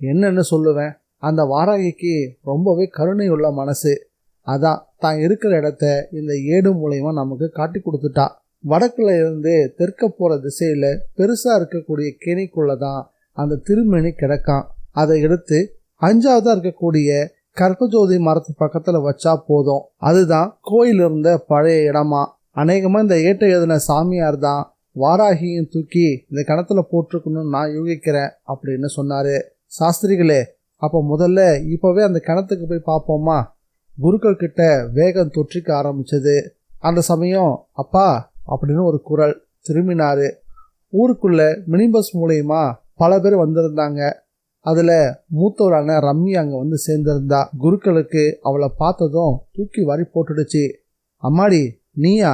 என்னன்னு சொல்லுவேன். அந்த வாராகிக்கு ரொம்பவே கருணை உள்ள மனசு. அதான் தான் இருக்கிற இடத்த இந்த ஏடு மூலயமா நமக்கு காட்டி கொடுத்துட்டா. வடக்குல இருந்து தெற்க போற திசையில பெருசா இருக்கக்கூடிய கேணிக்குள்ளதான் அந்த திருமேனி கிடக்கான். அதை எடுத்து 5ஆவதா இருக்கக்கூடிய கற்பஜோதி மரத்து பக்கத்துல வச்சா போதும். அதுதான் கோயில் இருந்த பழைய இடமா. அநேகமா இந்த ஏட்டை எழுதின சாமியார் தான் வாராகியும் தூக்கி இந்த கிணத்துல போட்டிருக்கணும்னு நான் யூகிக்கிறேன் அப்படின்னு சொன்னாரு. சாஸ்திரிகளே, அப்ப முதல்ல இப்பவே அந்த கிணத்துக்கு போய் பார்ப்போமா? குருக்கள் கிட்ட வேகம் தொற்றிக்க ஆரம்பிச்சது. அந்த சமயம் அப்பா அப்படின்னு ஒரு குரல். திரும்பினாரு. ஊருக்குள்ள மினி பஸ் மூலயமா பல பேர் வந்திருந்தாங்க. அதுல மூத்தவரான ரம்மி அங்க வந்து சேர்ந்திருந்தா. குருக்களுக்கு அவளை பார்த்ததும் தூக்கி வாரி போட்டுடுச்சு. அம்மாடி, நீயா?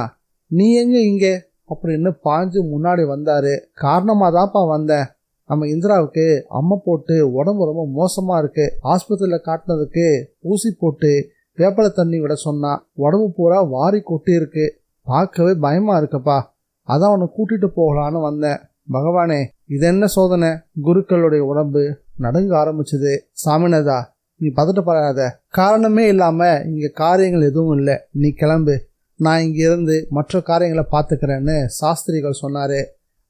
நீ எங்க இங்க அப்படின்னு பாஞ்சு முன்னாடி வந்தாரு. காரணமா தான்ப்பா வந்தேன். நம்ம இந்திராவுக்கு அம்மை போட்டு உடம்பு ரொம்ப மோசமா இருக்கு. ஆஸ்பத்திரியில காட்டினதுக்கு ஊசி போட்டு வேப்பலை தண்ணி விட சொன்னா. உடம்பு பூரா வாரி கொட்டி இருக்கு. பார்க்கவே பயமா இருக்குப்பா. அதான் உன்னை கூட்டிட்டு போகலான்னு வந்தேன். பகவானே, இது என்ன சோதனை? குருக்களுடைய உடம்பு நடுங்க ஆரம்பிச்சுது. சாமிநாதா, நீ பதட்டப்படாத. காரணமே இல்லாம இங்க காரியங்கள் எதுவும் இல்லை. நீ கிளம்பு, நான் இங்க இருந்து மற்ற காரியங்களை பார்த்துக்கிறேன்னு சாஸ்திரிகள் சொன்னாரு.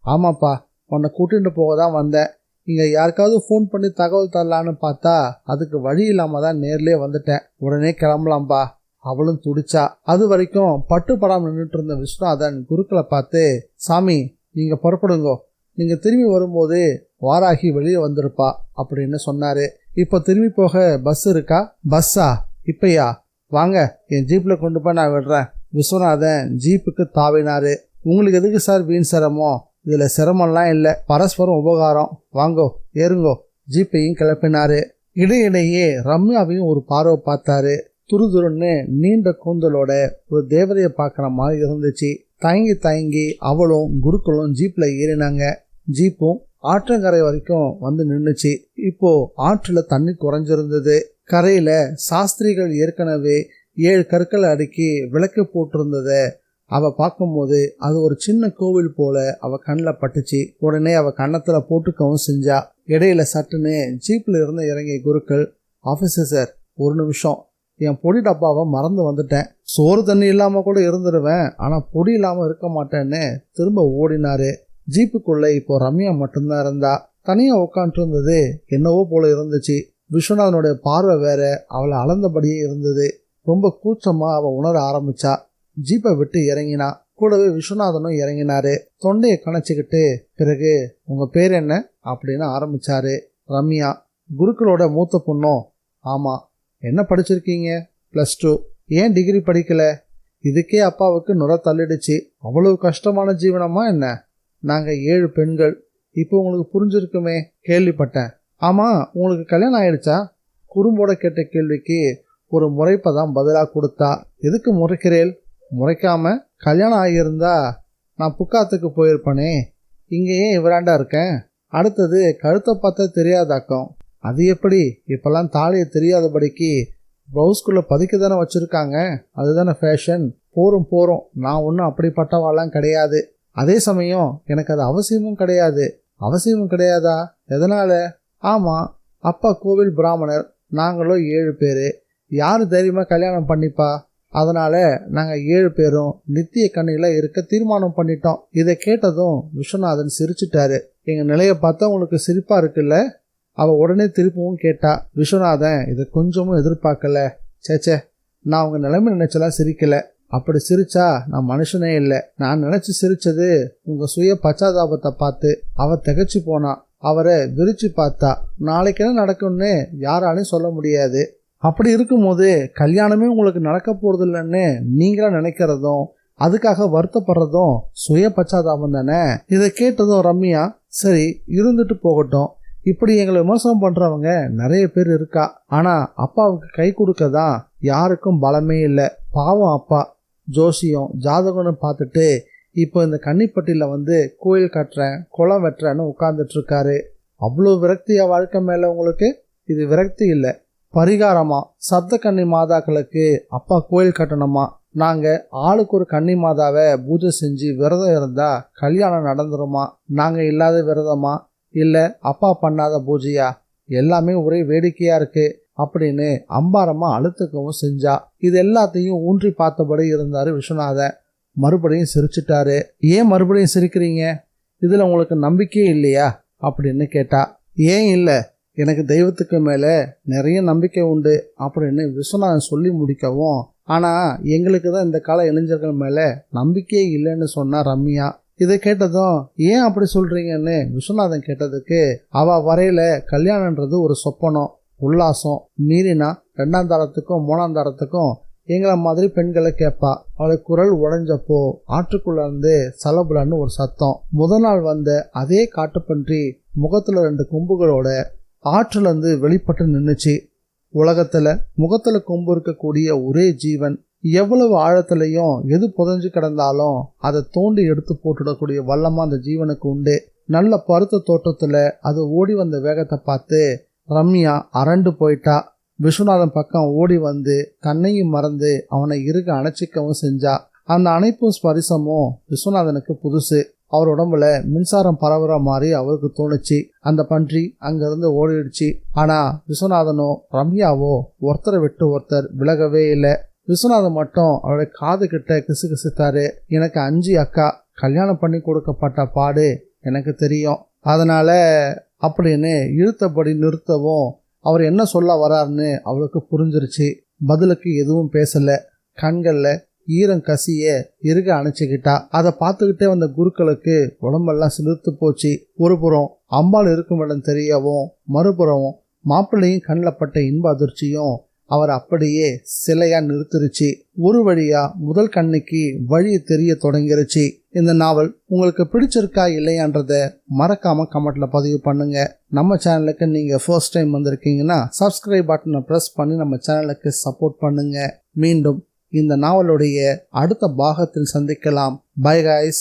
ஆமாப்பா, உன்னை கூட்டிட்டு போக தான் வந்தேன். இங்க யாருக்காவது ஃபோன் பண்ணி தகவல் தரலான்னு பார்த்தா அதுக்கு வழி இல்லாம தான் நேர்லயே வந்துட்டேன். உடனே கிளம்பலாம்பா. அவளும் துடிச்சா. அது வரைக்கும் பட்டுப்படாம நின்றுட்டு இருந்த விஸ்வநாதன் குருக்களை பார்த்து, சாமி, நீங்க புறப்படுங்கோ. நீங்க திரும்பி வரும்போது வாராகி வெளியே வந்திருப்பா அப்படின்னு சொன்னாரு. இப்ப திரும்பி போக பஸ் இருக்கா? பஸ்ஸா? இப்பயா? வாங்க, என் ஜீப்ல கொண்டு போய் நான் விடுறேன். விஸ்வநாதன் ஜீப்புக்கு தாவினாரு. உங்களுக்கு எதுக்கு சார் வீண் சிரமம்? இதுல சிரமம்லாம் இல்லை, பரஸ்பரம் உபகாரம். வாங்கோ, ஏறுங்கோ. ஜீப்பையும் கிளப்பினாரு. இடையிடையே ரம்யாவையும் ஒரு பார்வை பார்த்தாரு. துருதுருன்னு நீண்ட கூந்தலோட ஒரு தேவதையை பார்க்குற மாதிரி இருந்துச்சு. தயங்கி தயங்கி அவளும் குருக்களும் ஜீப்ல ஏறினாங்க. ஜீப்பும் ஆற்றங்கரை வரைக்கும் வந்து நின்றுச்சு. இப்போ ஆற்றுல தண்ணி குறைஞ்சிருந்தது. கரையில சாஸ்திரிகள் ஏற்கனவே 7 கற்களை அடுக்கி விளக்கு போட்டிருந்தத அவ பார்க்கும்போது அது ஒரு சின்ன கோவில் போல அவ கண்ணில் பட்டுச்சு. உடனே அவ கன்னத்துல போட்டுக்கவும் செஞ்சா. இடையில சட்டுன்னு ஜீப்ல இருந்து இறங்கிய குருக்கள், ஆஃபீஸர் சார், ஒரு நிமிஷம், என் பொடி டப்பாவை மறந்து வந்துட்டேன். சோறு தண்ணி இல்லாமல் கூட இருந்துருவேன், ஆனால் பொடி இல்லாமல் இருக்க மாட்டேன்னு திரும்ப ஓடினாரு. ஜீப்புக்குள்ளே இப்போ ரம்யா மட்டும்தான் இருந்தா. தனியாக உட்காந்துட்டு இருந்தது என்னவோ போல இருந்துச்சு. விஸ்வநாதனுடைய பார்வை வேற அவளை அளந்தபடியே இருந்தது. ரொம்ப கூச்சமாக அவள் உணர ஆரம்பிச்சா. ஜீப்பை விட்டு இறங்கினா. கூடவே விஸ்வநாதனும் இறங்கினாரு. தொண்டையை கணச்சிக்கிட்டு, பிறகு உங்க பேர் என்ன அப்படின்னு ஆரம்பிச்சாரு. ரம்யா. குருக்களோட மூத்த பொண்ணும். ஆமா. என்ன படிச்சிருக்கீங்க? +2. ஏன் டிகிரி படிக்கல? இதுக்கே அப்பாவுக்கு நுர தள்ளிடுச்சு. அவ்வளவு கஷ்டமான ஜீவனமா என்ன? நாங்க 7 பெண்கள். இப்போ உங்களுக்கு புரிஞ்சிருக்குமே. கேள்விப்பட்டேன். ஆமா, உங்களுக்கு கல்யாணம் ஆயிடுச்சா? குறும்போட கேட்ட கேள்விக்கு ஒரு முறைப்பதான் பதிலாக கொடுத்தா. எதுக்கு முறைக்கிறேள்? முறைக்காம கல்யாணம் ஆகியிருந்தா நான் புக்காத்துக்கு போயிருப்பேனே. இங்கே ஏன் இவராண்டா இருக்கேன்? அடுத்தது கழுத்தை பார்த்தா தெரியாதாக்கம். அது எப்படி? இப்பெல்லாம் தாலியை தெரியாதபடிக்கு ப்ளவுஸ்குள்ளே பதிக்க தானே வச்சுருக்காங்க. அதுதானே ஃபேஷன். போரும் நான் ஒன்றும் அப்படிப்பட்டவாலாம் கிடையாது. அதே சமயம் எனக்கு அது அவசியமும் கிடையாது. அவசியமும் கிடையாதா? எதனால்? ஆமாம், அப்பா கோவில் பிராமணர், நாங்களும் 7 பேர். யார் தைரியமாக கல்யாணம் பண்ணிப்பா? அதனால் நாங்கள் 7 பேரும் நித்திய கண்ணியில் இருக்க தீர்மானம் பண்ணிட்டோம். இதை கேட்டதும் விஸ்வநாதன் சிரிச்சிட்டாரு. எங்கள் நிலையை பார்த்தா உங்களுக்கு சிரிப்பாக இருக்குல்ல? அவள் உடனே திருப்பவும் கேட்டா. விஸ்வநாதன் இதை கொஞ்சமும் எதிர்பார்க்கல. சேச்சே, நான் உங்கள் நிலைமை நினைச்சலாம் சிரிக்கல. அப்படி சிரிச்சா நான் மனுஷனே இல்லை. நான் நினச்சி சிரிச்சது உங்கள் சுய பச்சாதாபத்தை பார்த்து. அவள் திகச்சு போனா. அவரை விரிச்சு பார்த்தா. நாளைக்கு என்ன நடக்கும்னு யாராலையும் சொல்ல முடியாது. அப்படி இருக்கும்போது கல்யாணமே உங்களுக்கு நடக்க போகிறது இல்லைன்னு நீங்களாம் நினைக்கிறதும் அதுக்காக வருத்தப்படுறதும் சுய பச்சாதாபம் தானே. இதை கேட்டதும் ரம்யா, சரி இருந்துட்டு போகட்டும், இப்படி எங்களை விமர்சனம் பண்ணுறவங்க நிறைய பேர் இருக்கா. ஆனால் அப்பாவுக்கு கை கொடுக்க தான் யாருக்கும் பலமே இல்லை. பாவம் அப்பா. ஜோசியம் ஜாதகம்னு பார்த்துட்டு இப்போ இந்த கன்னிப்பட்டியில் வந்து கோயில் கட்டுறேன், குளம் வெட்டுறேன்னு உட்கார்ந்துட்டு இருக்காரு. அவ்வளோ விரக்தியா வாழ்க்கை மேலே உங்களுக்கு? இது விரக்தி இல்லை, பரிகாரமா. சப்த கன்னி மாதாக்களுக்கு அப்பா கோயில் கட்டணுமா? நாங்கள் ஆளுக்கு ஒரு கன்னி மாதாவை பூஜை செஞ்சு விரதம் இருந்தால் கல்யாணம் நடந்துருமா? நாங்கள் இல்லாத விரதமா, இல்லை அப்பா பண்ணாத பூஜையா? எல்லாமே ஒரே வேடிக்கையாக இருக்கு அப்படின்னு அம்பாரமாக அழுத்துக்கவும் செஞ்சா. இது எல்லாத்தையும் ஊன்றி பார்த்தபடி இருந்தார் விஸ்வநாதன். மறுபடியும் சிரிச்சிட்டாரு. ஏன் மறுபடியும் சிரிக்கிறீங்க? இதில் உங்களுக்கு நம்பிக்கையே இல்லையா அப்படின்னு கேட்டா. ஏன் இல்லை, எனக்கு தெய்வத்துக்கு மேலே நிறைய நம்பிக்கை உண்டு அப்படின்னு விஸ்வநாதன் சொல்லி முடிக்கவும், ஆனால் எங்களுக்கு தான் இந்த கால இளைஞர்கள் மேலே நம்பிக்கையே இல்லைன்னு சொன்னா ரம்யா. இதை கேட்டதும் ஏன் அப்படி சொல்றீங்கன்னு விஸ்வநாதன் கேட்டதுக்கு, அவ வரையில கல்யாணன்றது ஒரு சொப்பனம், உல்லாசம். மீறினா 2ஆம் தரத்துக்கும் 3ஆம் தரத்துக்கும் எங்களை மாதிரி பெண்களை கேட்பா. அவளை குரல் உடைஞ்சப்போ ஆற்றுக்குள்ள இருந்து சலபுலன்னு ஒரு சத்தம். முதல் நாள் வந்த அதே காட்டுப்பன்றி முகத்துல 2 கொம்புகளோட ஆற்றுல இருந்து வெளிப்பட்டு நின்னுச்சு. உலகத்துல முகத்துல கொம்பு இருக்கக்கூடிய ஒரே ஜீவன். எவ்வளவு ஆழத்திலையும் எது புதஞ்சு கிடந்தாலும் அதை தோண்டி எடுத்து போட்டுடக்கூடிய வல்லமா அந்த ஜீவனுக்கு உண்டு. நல்ல பருத்த தோட்டத்துல அது ஓடி வந்த வேகத்தை பார்த்து ரம்யா அரண்டு போயிட்டா. விஸ்வநாதன் பக்கம் ஓடி வந்து தன்னையும் மறந்து அவனை இறுக அணைச்சிக்கவும் செஞ்சா. அந்த அணைப்பும் ஸ்பரிசமும் விஸ்வநாதனுக்கு புதுசு. அவர் உடம்புல மின்சாரம் பரவுற மாதிரி அவருக்கு தோணுச்சு. அந்த பன்றி அங்கிருந்து ஓடிடுச்சு. ஆனா விஸ்வநாதனோ ரம்யாவோ ஒருத்தரை விட்டு ஒருத்தர் விலகவே இல்லை. விஸ்வநாதன் மட்டும் அவருடைய காது கிட்ட கிசுகிசுத்தாரு. எனக்கு 5 அக்கா, கல்யாணம் பண்ணி கொடுக்கப்பட்ட பாடு எனக்கு தெரியும். அதனால அப்படின்னு இழுத்தபடி நிறுத்தவும் அவர் என்ன சொல்ல வராருன்னு அவளுக்கு புரிஞ்சிருச்சு. பதிலுக்கு எதுவும் பேசல. கண்கள்ல ஈரம் கசிய இறுக அணைச்சிக்கிட்டா. அதை பார்த்துக்கிட்டே வந்த குருக்களுக்கு உடம்பெல்லாம் சிலிர்த்து போச்சு. ஒரு புறம் அம்பாள் இருக்கும் இடம் தெரியவும், மறுபுறம் மாப்பிள்ளையும் கண்ணில் பட்ட இன்ப அதிர்ச்சியும் அவர் அப்படியே சிலையா நிறுத்திருச்சு. ஒரு வழியா முதல் கண்ணுக்கு வழி தெரிய தொடங்கிருச்சு. இந்த நாவல் உங்களுக்கு பிடிச்சிருக்கா இல்லையான்றத மறக்காம கமெண்ட்ல பதிவு பண்ணுங்க. நம்ம சேனலுக்கு நீங்க ஃபர்ஸ்ட் டைம் வந்திருக்கீங்கன்னா சப்ஸ்கிரைப் பட்டனை பிரஸ் பண்ணி நம்ம சேனலுக்கு சப்போர்ட் பண்ணுங்க. மீண்டும் இந்த நாவலுடைய அடுத்த பாகத்தில் சந்திக்கலாம். Bye guys.